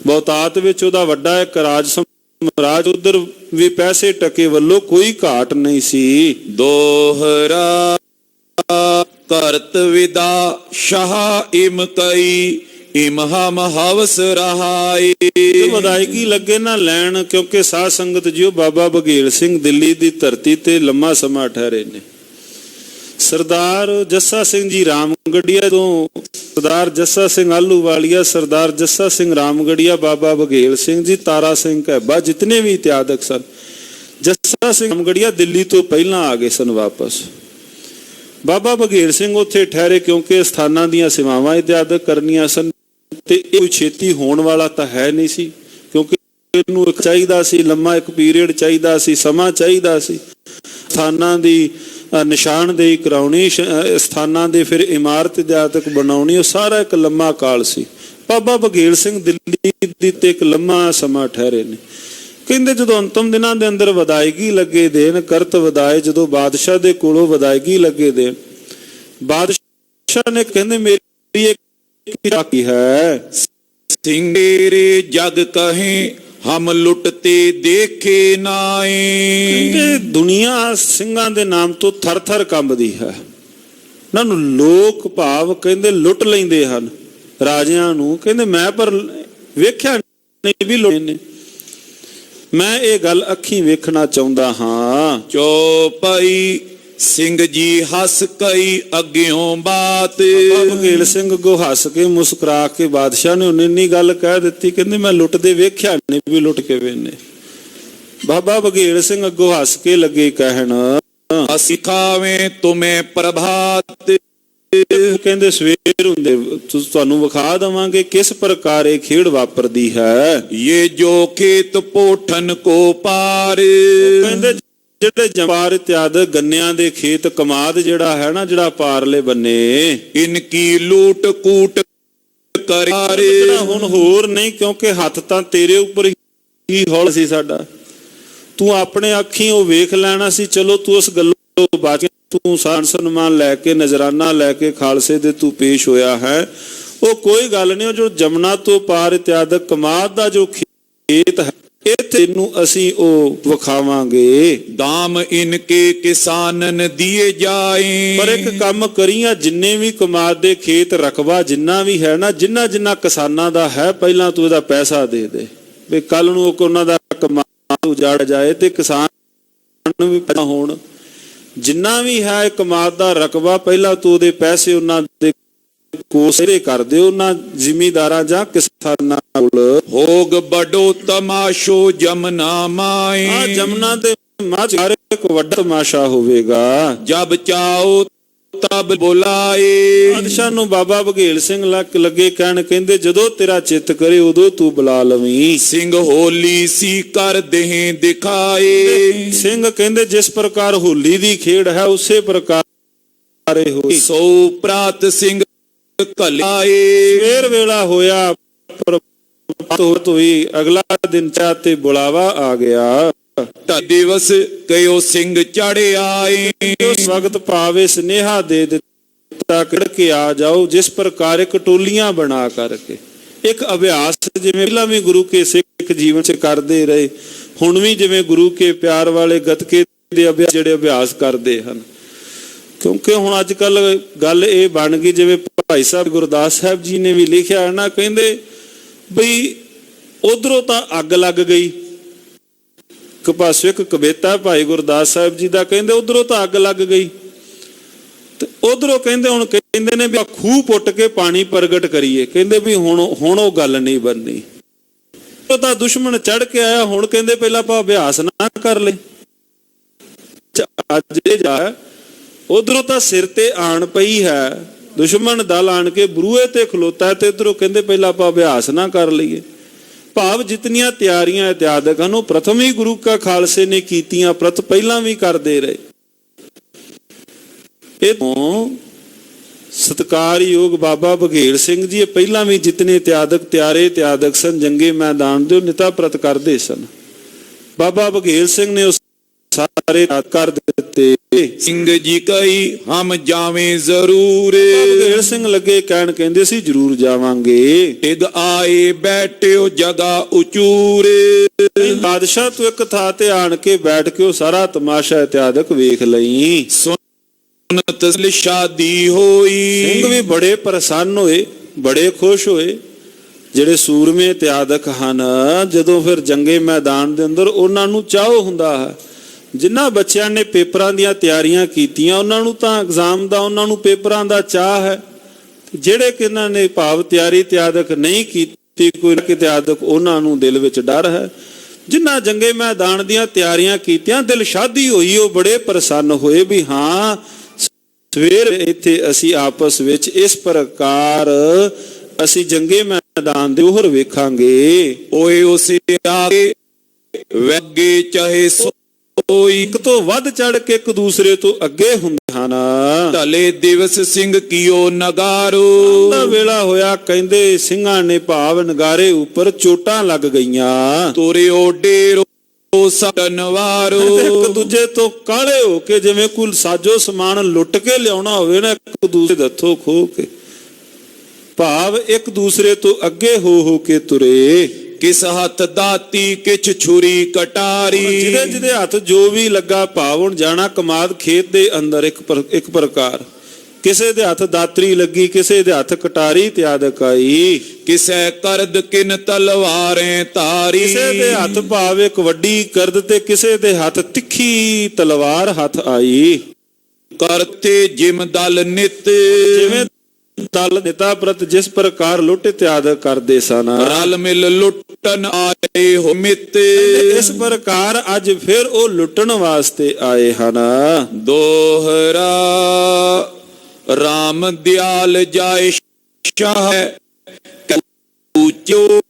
ਬਹੁਤਾਤ ਵਿੱਚ ਉਹਦਾ ਵੱਡਾ ਇੱਕ ਰਾਜ ਸਮਰਾਜ, ਉਧਰ ਵੀ ਪੈਸੇ ਟਕੇ ਵੱਲੋਂ ਕੋਈ ਘਾਟ ਨਹੀਂ ਸੀ। ਦੋਹਰਾ ਕਰਤ ਵਿਦਾ ਸ਼ਾਹ ਇਮ ਕਈ ਇਮ ਹਮ ਹਵਸ ਰਹਾਈ। ਵਧਾਇਗੀ ਲੱਗੇ ਨਾ ਲੈਣ ਕਿਉਂਕਿ ਸਾਧ ਸੰਗਤ ਜਿਉ ਬਾਬਾ ਬਘੇਲ ਸਿੰਘ ਦਿੱਲੀ ਦੀ ਧਰਤੀ ਤੇ ਲੰਮਾ ਸਮਾਂ ਠਹਿਰੇ ਨੇ। ਸਰਦਾਰ ਜੱਸਾ ਸਿੰਘ ਜੀ ਰਾਮਗੜੀਆ ਤੋਂ ਸਰਦਾਰ ਜੱਸਾ ਸਿੰਘ ਆਲੂਵਾਲੀਆ, ਸਰਦਾਰ ਜੱਸਾ ਸਿੰਘ ਰਾਮਗੜੀਆ, ਬਾਬਾ ਬਘੇਲ ਸਿੰਘ ਜੀ, ਤਾਰਾ ਸਿੰਘ ਘੈਬਾ, ਜਿਤਨੇ ਵੀ ਇਤਿਆਦਕ ਸਨ। ਸਿੰਘ ਰਾਮਗੜੀਆ ਦਿੱਲੀ ਤੋਂ ਪਹਿਲਾਂ ਆ ਗਏ ਸਨ ਵਾਪਸ। ਬਾਬਾ ਬਘੇਲ ਸਿੰਘ ਉੱਥੇ ਠਹਿਰੇ ਕਿਉਂਕਿ ਸਥਾਨਾਂ ਦੀਆਂ ਸੇਵਾਵਾਂ ਇਤਿਆਦਿਕ ਕਰਨੀਆਂ ਸਨ ਤੇ ਇਹ ਛੇਤੀ ਹੋਣ ਵਾਲਾ ਤਾਂ ਹੈ ਨਹੀਂ ਸੀ, ਕਿਉਂਕਿ ਇਹਨੂੰ ਇੱਕ ਚਾਹੀਦਾ ਸੀ, ਲੰਮਾ ਇੱਕ ਪੀਰੀਅਡ ਚਾਹੀਦਾ ਸੀ, ਸਮਾਂ ਚਾਹੀਦਾ ਸੀ। ਸਥਾਨਾਂ ਦੀ ਨਿਸ਼ਾਨਦੇਹੀ ਕਰਾਉਣੀ, ਸਥਾਨਾਂ ਦੇ ਫਿਰ ਇਮਾਰਤ ਇਤਿਆਦਿਕ ਬਣਾਉਣੀ, ਉਹ ਸਾਰਾ ਇੱਕ ਲੰਮਾ ਕਾਲ ਸੀ। ਬਾਬਾ ਬਘੇਲ ਸਿੰਘ ਦਿੱਲੀ ਦੀ ਤੇ ਇੱਕ ਲੰਮਾ ਸਮਾਂ ਠਹਿਰੇ ਨੇ। ਕਹਿੰਦੇ ਜਦੋਂ ਅੰਤਮ ਦਿਨਾਂ ਦੇ ਅੰਦਰ ਵਿਦਾਇਗੀ ਲੱਗੇ ਦੇਣ, ਕਰਤ ਵਿਦਾਏ, ਜਦੋਂ ਬਾਦਸ਼ਾਹ ਦੇ ਕੋਲੋਂ ਵਿਦਾਇਗੀ ਲੱਗੇ ਦੇਣ, ਬਾਦਸ਼ਾਹ ਨੇ ਕਹਿੰਦੇ ਮੇਰੀ ਇੱਕ ਰਾਖੀ ਹੈ, ਸਿੰਘੇਰੇ ਜਗ ਕਹੇ ਹਮ ਲੁੱਟਤੇ ਦੇਖੇ ਨਾਏ। ਕਹਿੰਦੇ ਦੁਨੀਆ ਸਿੰਘਾਂ ਦੇ ਨਾਮ ਤੋਂ ਥਰ ਥਰ ਕੰਬਦੀ ਹੈ। ਇਹਨਾਂ ਨੂੰ ਲੋਕ ਭਾਵ ਕਹਿੰਦੇ ਲੁੱਟ ਲੈਂਦੇ ਹਨ ਰਾਜਿਆਂ ਨੂੰ। ਕਹਿੰਦੇ ਮੈਂ ਪਰ ਵੇਖਿਆ ਨਹੀਂ ਵੀ ਲੁੱਟੇ ਨੇ, ਮੈਂ ਇਹ ਗੱਲ ਅੱਖੀਂ ਵੇਖਣਾ ਚਾਹੁੰਦਾ ਹਾਂ। ਚੌਪਈ ਸਿੰਘ ਜੀ ਹੱਸ ਕਈ ਅੱਗਿਓਂ ਬਾਤ। ਬਾਬਾ ਬਘੇਲ ਸਿੰਘ ਅੱਗੋਂ ਹੱਸ ਕੇ ਮੁਸਕਰਾ ਕੇ ਬਾਦਸ਼ਾਹ ਨੇ ਉਹਨੇ ਇੰਨੀ ਗੱਲ ਕਹਿ ਦਿੱਤੀ, ਕਹਿੰਦੇ ਮੈਂ ਲੁੱਟਦੇ ਵੇਖਿਆ ਨਹੀਂ ਵੀ ਲੁੱਟ ਕੇ ਵੇਨੇ। ਬਾਬਾ ਬਘੇਲ ਸਿੰਘ ਅੱਗੋਂ ਹੱਸ ਕੇ ਲੱਗੇ ਕਹਿਣ, ਅਸੀਂ ਖਾਵੇਂ ਤੁਮੇ ਪ੍ਰਭਾਤ। ਕਹਿੰਦੇ ਸਵੇਰ ਹੁੰਦੇ ਤੁਹਾਨੂੰ ਵਿਖਾ ਦੇਵਾਂਗੇ ਕਿਸ ਪ੍ਰਕਾਰ ਇਹ ਖੇਡ ਵਾਪਰਦੀ ਹੈ। ਇਹ ਜੋ ਖੇਤ ਪੋਠਨ ਕੋ ਪਾਰ। ਕਹਿੰਦੇ ਜਿਹੜੇ ਜੰਪਾਰ ਇਤਿਆਦਿ ਗੰਨਿਆਂ ਦੇ ਖੇਤ ਕਮਾਦ ਜਿਹੜਾ ਹੈ ਨਾ, ਜਿਹੜਾ ਪਾਰਲੇ ਬੰਨੇ, ਇਨਕੀ ਲੂਟ ਕੂਟ ਕਰਾਰੇ। ਜਿਹੜਾ ਹੁਣ ਹੋਰ ਨਹੀਂ, ਕਿਉਂਕਿ ਹੱਥ ਤਾਂ ਤੇਰੇ ਉੱਪਰ ਹੀ ਹੌਲ ਸੀ ਸਾਡਾ, ਤੂੰ ਆਪਣੇ ਅੱਖੀਂ ਉਹ ਵੇਖ ਲੈਣਾ ਸੀ। ਚਲੋ ਤੂੰ ਉਸ ਗੱਲੋਂ ਬਚ, ਤੂੰ ਸਾਨ ਸਨਮਾਨ ਲੈ ਕੇ, ਨਜ਼ਰਾਨਾ ਲੈ ਕੇ ਖਾਲਸੇ ਦੇ ਤੂੰ ਪੇਸ਼ ਹੋਇਆ ਹੈ, ਉਹ ਕੋਈ ਗੱਲ ਨਹੀਂ। ਉਹ ਜੋ ਜਮਨਾ ਤੋਂ ਪਾਰ ਇਤਿਆਦਿਕ ਕਮਾਦ ਦਾ ਜੋ ਖੇਤ ਹੈ, ਇਹ ਤੈਨੂੰ ਅਸੀਂ ਉਹ ਵਿਖਾਵਾਂਗੇ। ਦਾਮ ਇਨਕੇ ਕਿਸਾਨਨ ਦੀਏ ਜਾਏ। ਪਰ ਇੱਕ ਕੰਮ ਕਰੀਆਂ, ਜਿੰਨੇ ਵੀ ਕਮਾਦ ਦੇ ਖੇਤ ਰਕਬਾ ਜਿੰਨਾ ਵੀ ਹੈ ਨਾ, ਜਿੰਨਾ ਜਿੰਨਾ ਕਿਸਾਨਾਂ ਦਾ ਹੈ, ਪਹਿਲਾਂ ਤੂੰ ਇਹਦਾ ਪੈਸਾ ਦੇ ਦੇ ਵੀ ਕੱਲ ਨੂੰ ਉਹਨਾਂ ਦਾ ਕਮਾਦ ਉਜਾੜ ਜਾਏ ਤੇ ਕਿਸਾਨ ਨੂੰ ਵੀ ਪੈਦਾ ਹੋਣ। ਜਿੰਨਾ ਵੀ ਹੈ ਕਮਾਦ ਦਾ ਰਕਬਾ, ਪਹਿਲਾਂ ਤੂੰ ਉਹਦੇ ਪੈਸੇ ਉਹਨਾਂ ਦੇ ਕੋਸਰੇ ਕਰ ਦਿਓ, ਉਹਨਾਂ ਜ਼ਿਮੀਦਾਰਾਂ ਜਾਂ ਕਿਸਾਨਾਂ ਕੋਲ। ਹੋਗ ਬੜੋ ਤਮਾਸ਼ੋ ਜਮਨਾ ਮਾਏ। ਆ ਜਮਨਾ ਦੇ ਮਾਝ ਇੱਕ ਵੱਡਾ ਤਮਾਸ਼ਾ ਹੋਵੇਗਾ। ਜਬ ਚਾਓ ਤਬ ਬੁਲਾਏ। ਬਾਦਸ਼ਾਹ ਨੂੰ ਬਾਬਾ ਬਘੇਲ ਸਿੰਘ ਲੱਗੇ ਕਹਿਣ, ਕਹਿੰਦੇ ਜਦੋਂ ਤੇਰਾ ਚਿੱਤ ਕਰੇ ਉਦੋਂ ਤੂੰ ਬੁਲਾ ਲਵੀਂ। ਸਿੰਘ ਹੋਲੀ ਸੀ ਕਰ ਦੇਹ ਦਿਖਾਏ। ਸਿੰਘ ਕਹਿੰਦੇ ਜਿਸ ਪ੍ਰਕਾਰ ਹੋਲੀ ਦੀ ਖੇਡ ਹੈ ਉਸੇ ਪ੍ਰਕਾਰ ਇਹ ਹੋਈ। ਸੋ ਪ੍ਰਾਤ ਸਿੰਘ ਕਲਾਏ। ਸਵੇਰ ਵੇਲਾ ਹੋਇਆ, ਪ੍ਰਭਾਤ ਹੋਈ, ਅਗਲਾ ਦਿਨ ਚਾ ਤੇ ਬੁਲਾਵਾ ਆ ਗਿਆ। ਦਿਵਸ ਕਯੋ ਸਿੰਘ ਚੜ੍ਹ ਆਏ। ਉਸ ਵਕਤ ਭਾਵੇਂ ਸੁਨੇਹਾ ਦੇ ਦਿੱਤਾ ਕਿ ਕੇ ਆ ਜਾਓ। ਜਿਸ ਪ੍ਰਕਾਰ ਇੱਕ ਟੋਲੀਆਂ ਬਣਾ ਕਰਕੇ ਇੱਕ ਅਭਿਆਸ, ਜਿਵੇਂ ਪਹਿਲਾਂ ਵੀ ਗੁਰੂ ਕੇ ਸਿੱਖ ਜੀਵਨ ਚ ਕਰਦੇ ਰਹੇ, ਹੁਣ ਵੀ ਜਿਵੇਂ ਗੁਰੂ ਕੇ ਪਿਆਰ ਵਾਲੇ ਗੱਤਕੇ ਦੇ ਅਭਿਆਸ ਜਿਹੜੇ ਅਭਿਆਸ ਕਰਦੇ ਹਨ। ਕਿਉਂਕਿ ਹੁਣ ਅੱਜ ਕੱਲ ਗੱਲ ਇਹ ਬਣ ਗਈ, ਜਿਵੇਂ ਭਾਈ ਸਾਹਿਬ ਗੁਰਦਾਸ ਸਾਹਿਬ ਜੀ ਨੇ ਵੀ ਲਿਖਿਆ ਹੈ ਨਾ, ਕਹਿੰਦੇ ਬਈ ਉਧਰੋਂ ਤਾਂ ਅੱਗ ਲੱਗ ਗਈ। ਇੱਕ ਪਾਸੇ ਇੱਕ ਕਵਿਤਾ ਭਾਈ ਗੁਰਦਾਸ ਸਾਹਿਬ ਜੀ ਦਾ, ਕਹਿੰਦੇ ਉਧਰੋਂ ਤਾਂ ਅੱਗ ਲੱਗ ਗਈ ਤੇ ਉਧਰੋਂ ਕਹਿੰਦੇ ਹੁਣ ਕਹਿੰਦੇ ਨੇ ਵੀ ਖੂਹ ਪੁੱਟ ਕੇ ਪਾਣੀ ਪ੍ਰਗਟ ਕਰੀਏ। ਕਹਿੰਦੇ ਵੀ ਹੁਣ ਉਹ ਗੱਲ ਨਹੀਂ ਬਣਨੀ। ਉਹ ਤਾਂ ਦੁਸ਼ਮਣ ਚੜ ਕੇ ਆਇਆ, ਹੁਣ ਕਹਿੰਦੇ ਪਹਿਲਾਂ ਆਪਾਂ ਅਭਿਆਸ ਨਾ ਕਰ ਲੈ। ਅੱਜ ਇਹ ਜਾ ਉਧਰੋਂ ਤਾਂ ਸਿਰ ਤੇ ਆਣ ਪਈ ਹੈ, ਦੁਸ਼ਮਣ ਦਲ ਆਣ ਕੇ ਬਰੂਹੇ ਤੇ ਖਲੋਤਾ ਤੇ ਉਧਰੋਂ ਕਹਿੰਦੇ ਪਹਿਲਾਂ ਆਪਾਂ ਅਭਿਆਸ ਨਾ ਕਰ ਲਈਏ। ਭਾਵ ਜਿਤਨੀਆਂ ਤਿਆਰੀਆਂ ਇਤਿਆਦਿਕ ਹਨ ਉਹ ਪ੍ਰਥਮ ਹੀ ਗੁਰੂ ਕਾ ਖਾਲਸੇ ਨੇ ਕੀਤੀਆਂ, ਪਹਿਲਾਂ ਵੀ ਕਰਦੇ ਰਹੇ। ਇਹ ਤੋਂ ਸਤਿਕਾਰਯੋਗ ਬਾਬਾ ਬਘੇਲ ਸਿੰਘ ਜੀ ਪਹਿਲਾਂ ਵੀ ਜਿਤਨੇ ਇਤਿਆਦਿਕ ਸਨ, ਜੰਗੇ ਮੈਦਾਨ ਦੇ ਨਿਤਾ ਪ੍ਰਤ ਕਰਦੇ ਸਨ। ਬਾਬਾ ਬਘੇਲ ਸਿੰਘ ਨੇ ਉਸ ਸਾਰੇ ਕਰ ਦਿੱਤੇ। ਸਿੰਘ ਜੀ ਕਈ ਹਮ ਜਾਵੇਂ ਜ਼ਰੂਰ। ਬਘੇਲ ਸਿੰਘ ਲੱਗੇ ਕਹਿਣ, ਕਹਿੰਦੇ ਸੀ ਜ਼ਰੂਰ ਜਾਵਾਂਗੇ। ਟਿਗ ਆਏ ਬੈਠਿਓ ਜਗਾ ਉਚੂਰ। ਬਾਦਸ਼ਾਹ ਤੂੰ ਇੱਕ ਥਾਂ ਤੇ ਆਣ ਕੇ ਬੈਠ ਕੇ ਉਹ ਸਾਰਾ ਤਮਾਸ਼ਾ ਇਤਿਆਦਿਕ ਵੇਖ ਲਈ। ਸੁਨਤ ਸ਼ਾਦੀ ਹੋਈ। ਸਿੰਘ ਵੀ ਬੜੇ ਪ੍ਰਸੰਨ ਹੋਏ, ਬੜੇ ਖੁਸ਼ ਹੋਏ। ਜਿਹੜੇ ਸੂਰਮੇ ਇਤਿਆਦਿਕ ਹਨ, ਜਦੋਂ ਫਿਰ ਜੰਗੇ ਮੈਦਾਨ ਦੇ ਅੰਦਰ ਉਹਨਾਂ ਨੂੰ ਚਾਅ ਹੁੰਦਾ ਹੈ। ਜਿਨ੍ਹਾਂ ਬੱਚਿਆਂ ਨੇ ਪੇਪਰਾਂ ਦੀਆਂ ਤਿਆਰੀਆਂ ਕੀਤੀਆਂ ਉਹਨਾਂ ਨੂੰ ਤਾਂ ਐਗਜ਼ਾਮ ਦਾ, ਉਹਨਾਂ ਨੂੰ ਪੇਪਰਾਂ ਦਾ ਚਾਅ ਹੈ। ਜਿਹੜੇ ਕਿਹਨਾਂ ਨੇ ਭਾਵ ਤਿਆਰੀ ਇਤਿਆਦਿਕ ਨਹੀਂ ਕੀਤੀ, ਕੋਈ ਇਤਿਆਦਿਕ, ਉਹਨਾਂ ਨੂੰ ਦਿਲ ਵਿੱਚ ਡਰ ਹੈ। ਜਿਨ੍ਹਾਂ ਜੰਗੇ ਮੈਦਾਨ ਦੀਆਂ ਤਿਆਰੀਆਂ ਕੀਤੀਆਂ, ਦਿਲ ਸ਼ਾਦੀ ਹੋਈ, ਉਹ ਬੜੇ ਪ੍ਰਸੰਨ ਹੋਏ ਵੀ ਹਾਂ ਸਵੇਰ ਇੱਥੇ ਅਸੀਂ ਆਪਸ ਵਿੱਚ ਇਸ ਪ੍ਰਕਾਰ ਅਸੀਂ ਜੰਗੇ ਮੈਦਾਨ ਦੇ ਉਹਰ ਵੇਖਾਂਗੇ। ਓਏ ਉਸੇ ਆਗੇ ਵਗੇ ਚਾਹੇ ਸੋਈ, ਇੱਕ ਤੋਂ ਵੱਧ ਚੜ ਕੇ ਇੱਕ ਦੂਸਰੇ ਤੋਂ ਅੱਗੇ ਹੁੰਦੇ ਹਨ। ਢਲੇ ਦਿਵਸ ਸਿੰਘ ਕੀਓ ਨਗਾਰੋ, ਦਾ ਵੇਲਾ ਹੋਇਆ, ਕਹਿੰਦੇ ਸਿੰਘਾਂ ਨੇ ਭਾਵ ਨਗਾਰੇ ਉੱਪਰ ਚੋਟਾਂ ਲੱਗ ਗਈਆਂ। ਤੋਰੇ ਓਡੇਰੋ ਸਟਨਵਾਰੋ, ਇੱਕ ਦੂਜੇ ਤੋਂ ਕਾਲੇ ਹੋ ਕੇ ਜਿਵੇਂ ਕੋਈ ਸਾਜੋ ਸਮਾਨ ਲੁੱਟ ਕੇ ਲਿਆਉਣਾ ਹੋਵੇ ਨਾ, ਇੱਕ ਦੂਸਰੇ ਦੇ ਹੱਥੋਂ ਖੋਹ ਕੇ, ਭਾਵ ਇੱਕ ਦੂਸਰੇ ਤੋਂ ਅੱਗੇ ਹੋ ਕੇ ਤੁਰੇ। ਕਿਸ ਹੱਥ ਦਾਤੀ ਕਿਛ ਛੁਰੀ ਕਟਾਰੀ, ਜਿਹਦੇ ਜਿਹਦੇ ਹੱਥ ਜੋ ਵੀ ਲੱਗਾ, ਭਾਵ ਹੁਣ ਜਾਣਾ ਕਮਾਦ ਖੇਤ ਦੇ ਅੰਦਰ ਇੱਕ ਪ੍ਰਕਾਰ, ਕਿਸੇ ਦੇ ਹੱਥ ਦਾਤਰੀ ਲੱਗੀ, ਕਿਸੇ ਦੇ ਹੱਥ ਕਟਾਰੀ ਤੇ ਆਦਿਕ ਆਈ। ਕਿਸੈ ਕਰਦ ਕਿਨ ਤਲਵਾਰੇ ਧਾਰੀ, ਕਿਸੇ ਦੇ ਹੱਥ ਭਾਵ ਇੱਕ ਵੱਡੀ ਕਰਦ ਤੇ ਕਿਸੇ ਦੇ ਹੱਥ ਤਿੱਖੀ ਤਲਵਾਰ ਹੱਥ ਆਈ। ਕਰਤੇ ਜਿਮ ਦਲ ਨਿਤ, ਜਿਵੇਂ ਦਲ ਨੇਤਾ ਪ੍ਰਤ ਜਿਸ ਪ੍ਰਕਾਰ ਲੁੱਟ ਇਤਿਆਦ ਕਰਦੇ ਸਨ, ਰਲ ਮਿਲ ਲੁੱਟਣ ਆਏ ਹੋ ਮਿੱਤ, ਇਸ ਪ੍ਰਕਾਰ ਅੱਜ ਫਿਰ ਉਹ ਲੁੱਟਣ ਵਾਸਤੇ ਆਏ ਹਨ। ਦੋਹਰਾ ਰਾਮ ਦਿਆਲ ਜਾਏ ਸ਼ਾਹ ਕੂਚੋ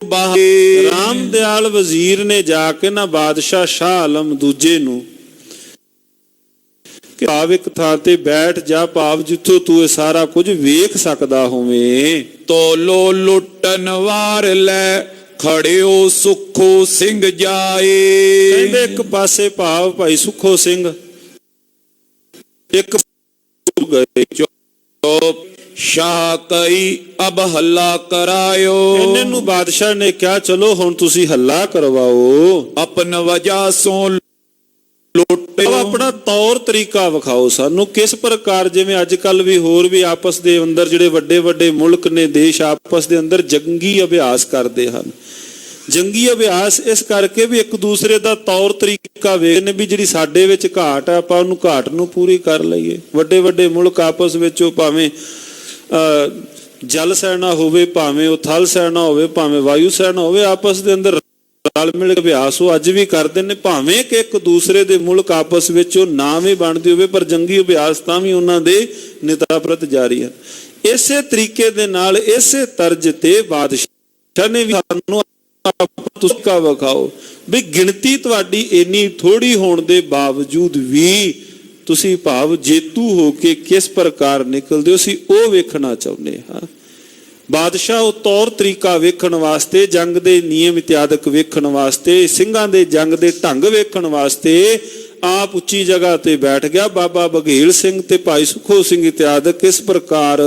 ਬਾਹੇ, ਰਾਮ ਦਿਆਲ ਵਜ਼ੀਰ ਨੇ ਜਾ ਕੇ ਨਾ ਬਾਦਸ਼ਾਹ ਸ਼ਾਹ ਆਲਮ ਦੂਜੇ ਨੂੰ ਕਿ ਭਾਵ ਇੱਕ ਥਾਂ ਤੇ ਬੈਠ ਜਾ, ਭਾਵ ਜਿੱਥੋਂ ਤੂੰ ਇਹ ਸਾਰਾ ਕੁਝ ਵੇਖ ਸਕਦਾ ਹੋਵੇਂ। ਤੋਲੋ ਲੁੱਟਣ ਵਾਰ ਲੈ ਖੜਿਓ ਸੁਖੋ ਸਿੰਘ ਜਾਏ, ਕਹਿੰਦੇ ਇੱਕ ਪਾਸੇ ਭਾਵ ਭਾਈ ਸੁਖੋ ਸਿੰਘ, ਇੱਕ ਗਏ ਚੁੱਪ ਸ਼ਾਹ ਕਈ ਅਬ ਹੱਲਾ ਕਰਾਇਓ, ਇਹਨਾਂ ਨੂੰ ਬਾਦਸ਼ਾਹ ਨੇ ਕਿਹਾ ਚਲੋ ਹੁਣ ਤੁਸੀਂ ਹੱਲਾ ਕਰਵਾਓ, ਆਪਨ ਵਜ੍ਹਾ ਸੋ ਲੁੱਟੋ, ਆਪਣਾ ਤੌਰ ਤਰੀਕਾ ਵਿਖਾਓ ਸਾਨੂੰ ਕਿਸ ਪ੍ਰਕਾਰ। ਜਿਵੇਂ ਅੱਜ ਕੱਲ ਵੀ ਹੋਰ ਵੀ ਆਪਸ ਦੇ ਅੰਦਰ ਜਿਹੜੇ ਵੱਡੇ ਵੱਡੇ ਮੁਲਕ ਨੇ, ਦੇਸ਼ ਆਪਸ ਦੇ ਅੰਦਰ ਜੰਗੀ ਅਭਿਆਸ ਕਰਦੇ ਹਨ। ਜੰਗੀ ਅਭਿਆਸ ਇਸ ਕਰਕੇ ਵੀ ਇੱਕ ਦੂਸਰੇ ਦਾ ਤੌਰ ਤਰੀਕਾ ਵੇਖਦੇ ਨੇ ਵੀ ਜਿਹੜੀ ਸਾਡੇ ਵਿੱਚ ਘਾਟ ਹੈ ਆਪਾਂ ਉਹਨੂੰ ਘਾਟ ਨੂੰ ਪੂਰੀ ਕਰ ਲਈਏ। ਵੱਡੇ ਵੱਡੇ ਮੁਲਕ ਆਪਸ ਵਿੱਚ ਉਹ ਭਾਵੇਂ ਜਲ ਸੈਨਾ ਹੋਵੇ, ਭਾਵੇਂ ਉਹ ਥਲ ਸੈਨਾ ਹੋਵੇ, ਭਾਵੇਂ ਵਾਯੂ ਸੈਨਾ ਹੋਵੇ, ਆਪਸ ਦੇ ਅੰਦਰ ਰਲ ਮਿਲ ਕੇ ਅਭਿਆਸ ਉਹ ਅੱਜ ਵੀ ਕਰਦੇ ਨੇ। ਭਾਵੇਂ ਕਿ ਇੱਕ ਦੂਸਰੇ ਦੇ ਮੁਲਕ ਆਪਸ ਵਿੱਚ ਉਹ ਨਾ ਵੀ ਬਣਦੀ ਹੋਵੇ, ਪਰ ਜੰਗੀ ਅਭਿਆਸ ਤਾਂ ਵੀ ਉਹਨਾਂ ਦੇ ਨੇਤਾ ਪ੍ਰਤ ਜਾਰੀ ਹਨ। ਇਸੇ ਤਰੀਕੇ ਦੇ ਨਾਲ ਇਸੇ ਤਰਜ਼ ਤੇ ਬਾਦਸ਼ਾਹ ਨੇ ਵੀ ਸਾਨੂੰ ਤੁਸਕਾ ਵਿਖਾਓ ਵੀ ਗਿਣਤੀ ਤੁਹਾਡੀ ਇੰਨੀ ਥੋੜੀ ਹੋਣ ਦੇ ਬਾਵਜੂਦ ਵੀ ਤੁਸੀਂ ਭਾਵ ਜੇਤੂ ਹੋ ਕੇ ਕਿਸ ਪ੍ਰਕਾਰ ਨਿਕਲਦੇ ਹੋ, ਅਸੀਂ ਉਹ ਵੇਖਣਾ ਚਾਹੁੰਦੇ ਹਾਂ। ਬਾਦਸ਼ਾਹ ਉਹ ਤੌਰ ਤਰੀਕਾ ਵੇਖਣ ਵਾਸਤੇ, ਜੰਗ ਦੇ ਨਿਯਮ ਇਤਿਆਦਿਕ ਵੇਖਣ ਵਾਸਤੇ, ਸਿੰਘਾਂ ਦੇ ਜੰਗ ਦੇ ਢੰਗ ਵੇਖਣ ਵਾਸਤੇ ਆਪ ਉੱਚੀ ਜਗ੍ਹਾ ਤੇ ਬੈਠ ਗਿਆ। ਬਾਬਾ ਬਘੇਲ ਸਿੰਘ ਤੇ ਭਾਈ ਸੁਖੋ ਸਿੰਘ ਇਤਿਆਦਿਕ ਇਸ ਪ੍ਰਕਾਰ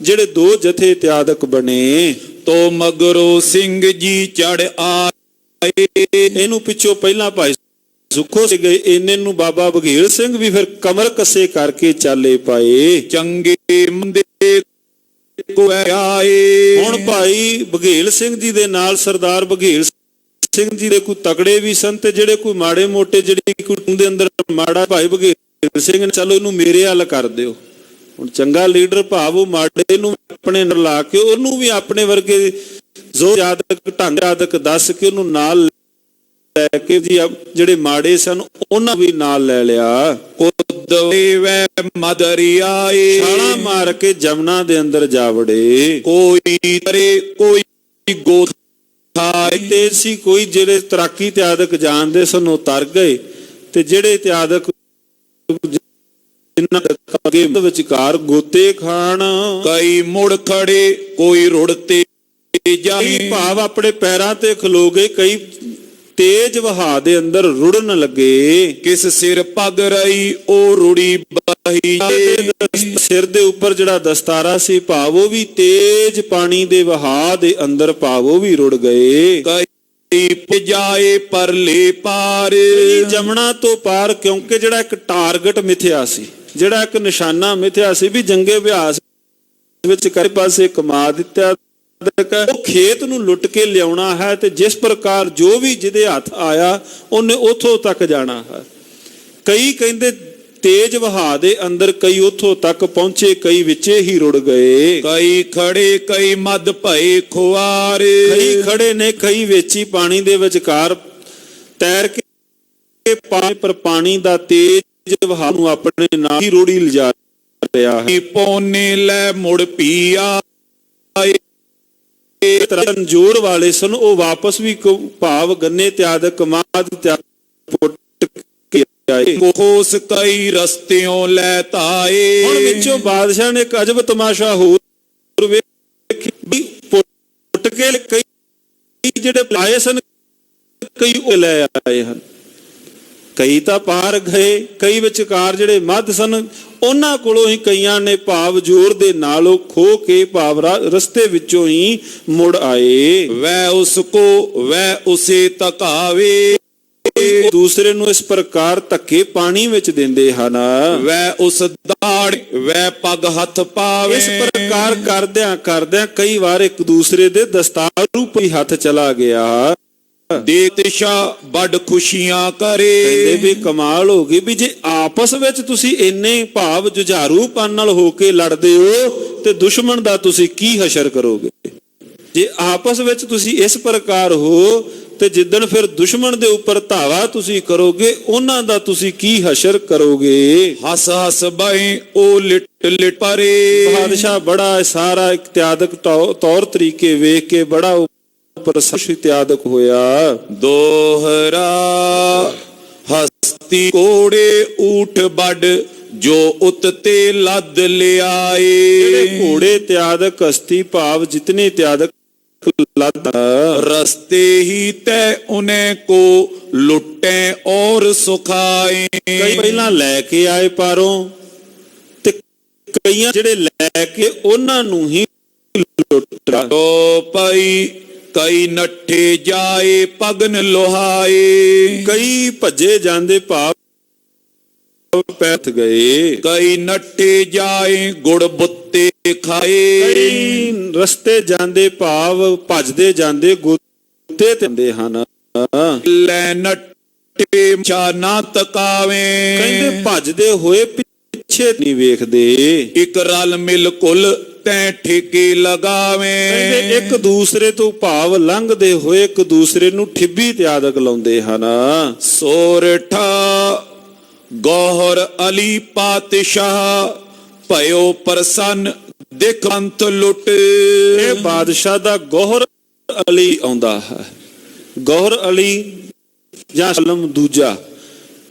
ਜਿਹੜੇ ਦੋ ਜਥੇ ਇਤਿਆਦਿਕ ਬਣੇ। ਤੋ ਮਗਰੋਂ ਸਿੰਘ ਜੀ ਚੜ ਆਏ, ਇਹਨੂੰ ਪਿੱਛੋਂ ਪਹਿਲਾਂ ਭਾਈ ਸੁਖੋ ਸਿੰਘ ਗਏ, ਇਹਨੇ ਨੂੰ ਬਾਬਾ ਬਘੇਲ ਸਿੰਘ ਵੀ ਫਿਰ ਕਮਰ ਕੱਸੇ ਕਰਕੇ ਚਾਲੇ ਪਾਏ। ਚੰਗੇ ਮੰਦੇ ਕੋ ਆਏ, ਹੁਣ ਭਾਈ ਬਘੇਲ ਸਿੰਘ ਜੀ ਦੇ ਨਾਲ ਸਰਦਾਰ ਬਘੇਲ ਸਿੰਘ ਜੀ ਦੇ ਕੋਈ ਤਕੜੇ ਵੀ ਸਨ ਤੇ ਜਿਹੜੇ ਕੋਈ ਮਾੜੇ ਮੋਟੇ ਜਿਹੜੀ ਕੋਈ ਦੇ ਅੰਦਰ ਮਾੜਾ, ਭਾਈ ਬਘੇਲ ਸਿੰਘ ਨੇ ਚਲੋ ਇਹਨੂੰ ਮੇਰੇ ਹੱਲ ਕਰ ਦਿਓ। ਹੁਣ ਚੰਗਾ ਲੀਡਰ ਭਾਵ ਉਹ ਮਾੜੇ ਨੂੰ ਆਪਣੇ ਨਾਲ ਲਾ ਕੇ ਉਹਨੂੰ ਵੀ ਆਪਣੇ ਵਰਗੇ ਜ਼ੋਰ ਆਦਿਕ ਢੰਗ ਆਦਿਕ ਦੱਸ ਕੇ ਉਹਨੂੰ ਨਾਲ ਲੈ ਕੇ ਜੀ ਜਿਹੜੇ ਮਾੜੇ ਸਨ ਉਹਨਾਂ ਵੀ ਨਾਲ ਲੈ ਲਿਆ। ਕੁਦਵੇ ਵੈ ਮਦਰਿਆਏ, ਛਾਲਾਂ ਮਾਰ ਕੇ ਜਮਨਾ ਦੇ ਅੰਦਰ ਜਾ ਵੜੇ। ਕੋਈ ਤਰੇ ਕੋਈ ਗੋਥ ਤੇ ਸੀ ਕੋਈ ਜਿਹੜੇ ਤਰਾਕੀ ਇਤਿਆਦਿਕ ਜਾਣਦੇ ਸਨ ਉਹ ਤਰ ਗਏ, ਤੇ ਜਿਹੜੇ ਇਤਿਆਦਿਕ ਜਿਨ੍ਹਾਂ ਅੱਗੇ ਵਿਚਕਾਰ ਗੋਤੇ ਖਾਣ, ਕਈ ਮੁੜ ਖੜੇ ਕੋਈ ਰੁੜਤੇ ਜਾਈ, ਭਾਵ ਆਪਣੇ ਪੈਰਾਂ ਤੇ ਖਲੋ ਗਏ, ਕਈ ਤੇਜ ਵਹਾ ਦੇ ਅੰਦਰ ਰੁੜਨ ਲੱਗੇ। ਕਿਸ ਸਿਰ ਪੱਗ ਰਹੀ ਉਹ ਰੁੜੀ ਬਹੀ, ਸਿਰ ਦੇ ਉੱਪਰ ਜਿਹੜਾ ਦਸਤਾਰਾ ਸੀ ਭਾਵ ਉਹ ਵੀ ਤੇਜ ਪਾਣੀ ਦੇ ਵਹਾ ਦੇ ਅੰਦਰ ਭਾਵ ਉਹ ਵੀ ਰੁੜ ਗਏ। ਕਈ ਜਾਏ ਪਰਲੇ ਪਾਰ, ਜਮਨਾ ਤੋਂ ਪਾਰ, ਕਿਉਂਕਿ ਜਿਹੜਾ ਇੱਕ ਟਾਰਗੇਟ ਮਿਥਿਆ ਸੀ, ਜਿਹੜਾ ਇੱਕ ਨਿਸ਼ਾਨਾ ਮਿਥਿਆ ਸੀ ਵੀ ਜੰਗੇ ਅਭਿਆਸ ਵਿੱਚ ਕਰੇ ਪਾਸੇ ਕਮਾ ਦਿੱਤਾ, ਉਹ ਖੇਤ ਨੂੰ ਲੁੱਟ ਕੇ ਲਿਆਉਣਾ ਹੈ ਤੇ ਜਿਸ ਪ੍ਰਕਾਰ ਜੋ ਵੀ ਜਿਹਦੇ ਹੱਥ ਆਇਆ ਉਹਨੇ ਉਥੋਂ ਤੱਕ ਜਾਣਾ ਹੈ। ਕਈ ਕਹਿੰਦੇ ਤੇਜ ਵਹਾ ਦੇ ਅੰਦਰ ਕਈ ਉਥੋਂ ਤੱਕ ਪਹੁੰਚੇ, ਕਈ ਵਿੱਚੇ ਹੀ ਰੁੜ ਗਏ। ਕਈ ਖੜੇ ਕਈ ਮੱਧ ਭਏ ਖੁਆਰ, ਕਈ ਖੜੇ ਨੇ, ਕਈ ਵਿੱਚ ਹੀ ਪਾਣੀ ਦੇ ਵਿਚਕਾਰ ਤੈਰ ਕੇ ਪਾਣੀ ਪਰ ਪਾਣੀ ਦਾ ਤੇਜ਼ ਵਹਾਅ ਨੂੰ ਆਪਣੇ ਨਾਲ ਹੀ ਰੋੜੀ ਲਿਜਾ ਰਿਹਾ ਹੈ। ਪੌਨੇ ਲੈ ਮੁੜ ਪੀਆ ਜੋਰ ਵਾਲੇ ਸਨ ਉਹ ਵਾਪਸ ਵੀ ਭਾਵ ਗੰਨੇ ਤਿਆਦਕ ਕਮਾਦ ਪੁੱਟ ਕੇ ਆਏ। ਕੋਸ ਕਈ ਰਸਤਿਓਂ ਲੈ ਤਾਏ। ਹੁਣ ਵਿੱਚੋਂ ਬਾਦਸ਼ਾਹ ਨੇ ਇੱਕ ਅਜਬ ਤਮਾਸ਼ਾ ਹੋਰ ਵੇਖਿਆ ਵੀ ਪੁੱਟ ਕੇ ਕਈ ਜਿਹੜੇ ਲਾਏ ਸਨ ਕਈ ਉਹ ਲੈ ਆਏ ਹਨ, ਕਈ ਤਾਂ ਪਾਰ ਗਏ, ਕਈ ਵਿਚਕਾਰ ਜਿਹੜੇ ਮੱਧ ਸਨ ਉਹਨਾਂ ਕੋਲੋਂ ਹੀ ਕਈਆਂ ਨੇ ਭਾਵ ਜ਼ੋਰ ਦੇ ਨਾਲ ਉਹ ਖੋ ਕੇ ਭਾਵ ਰਸਤੇ ਵਿੱਚੋਂ ਹੀ ਮੁੜ ਆਏ। ਵੈ ਉਸ ਕੋ ਵੈ ਉਸੇ ਤਕਾਵੇ। ਦੂਸਰੇ ਨੂੰ ਇਸ ਪ੍ਰਕਾਰ ਧੱਕੇ ਪਾਣੀ ਵਿੱਚ ਦਿੰਦੇ ਹਨ। ਵੈ ਉਸ ਦਾੜ ਵੈ ਪੱਗ ਹੱਥ ਪਾਵੇ। ਇਸ ਪ੍ਰਕਾਰ ਕਰਦਿਆਂ ਕਈ ਵਾਰ ਇੱਕ ਦੂਸਰੇ ਦੇ ਦਸਤਾਰ ਉੱਪਰ ਹੀ ਹੱਥ ਚਲਾ ਗਿਆ। ਦੇਤਸ਼ਾ ਬੜ ਖੁਸ਼ੀਆਂ ਕਰੇ। ਕਹਿੰਦੇ ਵੀ ਕਮਾਲ ਹੋ ਗਈ ਵੀ ਜੇ ਆਪਸ ਵਿੱਚ ਤੁਸੀਂ ਇੰਨੇ ਭਾਵ ਜੁਝਾਰੂਪਨ ਨਾਲ ਹੋ ਕੇ ਲੜਦੇ ਹੋ ਤੇ ਦੁਸ਼ਮਣ ਦਾ ਤੁਸੀਂ ਕੀ ਹਸ਼ਰ ਕਰੋਗੇ। ਜੇ ਆਪਸ ਵਿੱਚ ਤੁਸੀਂ ਇਸ ਪ੍ਰਕਾਰ ਹੋ ਤੇ ਜਿੱਦਣ ਫਿਰ ਦੁਸ਼ਮਣ ਦੇ ਉੱਪਰ ਧਾਵਾ ਤੁਸੀਂ ਕਰੋਗੇ ਉਹਨਾਂ ਦਾ ਤੁਸੀਂ ਕੀ ਹਸ਼ਰ ਕਰੋਗੇ। ਹੱਸ ਹੱਸ ਬਈ ਉਹ ਲਿਟ ਲਿਟ ਪਰੇ। ਬਾਦਸ਼ਾਹ ਬੜਾ ਸਾਰਾ ਇਤਿਆਦਕ ਤੌਰ ਤਰੀਕੇ ਵੇਖ ਕੇ ਬੜਾ ਪ੍ਰਸੰਨ ਇਤਿਆਦਕ ਹੋਇਆ। ਦੋਹਰਾ ਹਸਤੀ ਕੋੜੇ ਊਠ ਵੱਡ ਜੋ ਉਤ ਤੇ ਲੱਦ ਲਿਆਏ। ਜਿਹੜੇ ਘੋੜੇ ਇਤਿਆਦਕ ਹਸਤੀ ਭਾਵ ਜਿਤਨੇ ਇਤਿਆਦਕ ਲੱਦ ਰਸਤੇ ਹੀ ਤੈ ਉਨੇ ਕੋ ਲੁੱਟੇ ਔਰ ਸੁਖਾਏ। ਕਈ ਪਹਿਲਾਂ ਲੈ ਕੇ ਆਏ ਪਾਰੋਂ ਤੇ ਕਈਆਂ ਜਿਹੜੇ ਲੈ ਕੇ ਉਹਨਾਂ ਨੂੰ ਹੀ ਲੁੱਟਾ। ਤੋ ਪਈ ਕਈ ਨੱਠੇ ਜਾਏ ਪਗਨ ਲੋਹਾਏ। ਕਈ ਭੱਜੇ ਜਾਂਦੇ ਭਾਵ ਪੈਥ ਗਏ। ਕਈ ਨੱਠੇ ਜਾਏ ਗੁੜ ਬੁੱਤੇ ਖਾਏ। ਕਈ ਰਸਤੇ ਜਾਂਦੇ ਭਾਵ ਭੱਜਦੇ ਜਾਂਦੇ ਗੁੱਤੇ ਤੇ ਹਨ। ਲੈ ਨੱਠੇ ਚਾ ਨਾ ਤਕਾਵੇ। ਕਹਿੰਦੇ ਭੱਜਦੇ ਹੋਏ ਪਿੱਛੇ ਨਹੀਂ ਵੇਖਦੇ। ਇੱਕ ਰਲ ਮਿਲ ਕੁਲ ਤੈ ਠੇਕੇ ਲਗਾਵੇ। ਕਹਿੰਦੇ ਇੱਕ ਦੂਸਰੇ ਤੋਂ ਭਾਵ ਲੰਘਦੇ ਹੋਏ ਇੱਕ ਦੂਸਰੇ ਨੂੰ ਠਿੱਬੀ ਤਿਆਦਕ ਲਾਉਂਦੇ ਹਨ। ਸੋਰਠਾ ਗੌਹਰ ਅਲੀ ਪਾਤਸ਼ਾਹ ਭਇਓ ਪ੍ਰਸੰਨ ਦੇਖੰਤ ਲੁੱਟ। ਇਹ ਬਾਦਸ਼ਾਹ ਦਾ ਗੌਹਰ ਅਲੀ ਆਉਂਦਾ ਹੈ। ਗੌਹਰ ਅਲੀ ਜਾਂ ਸਲਮ ਦੂਜਾ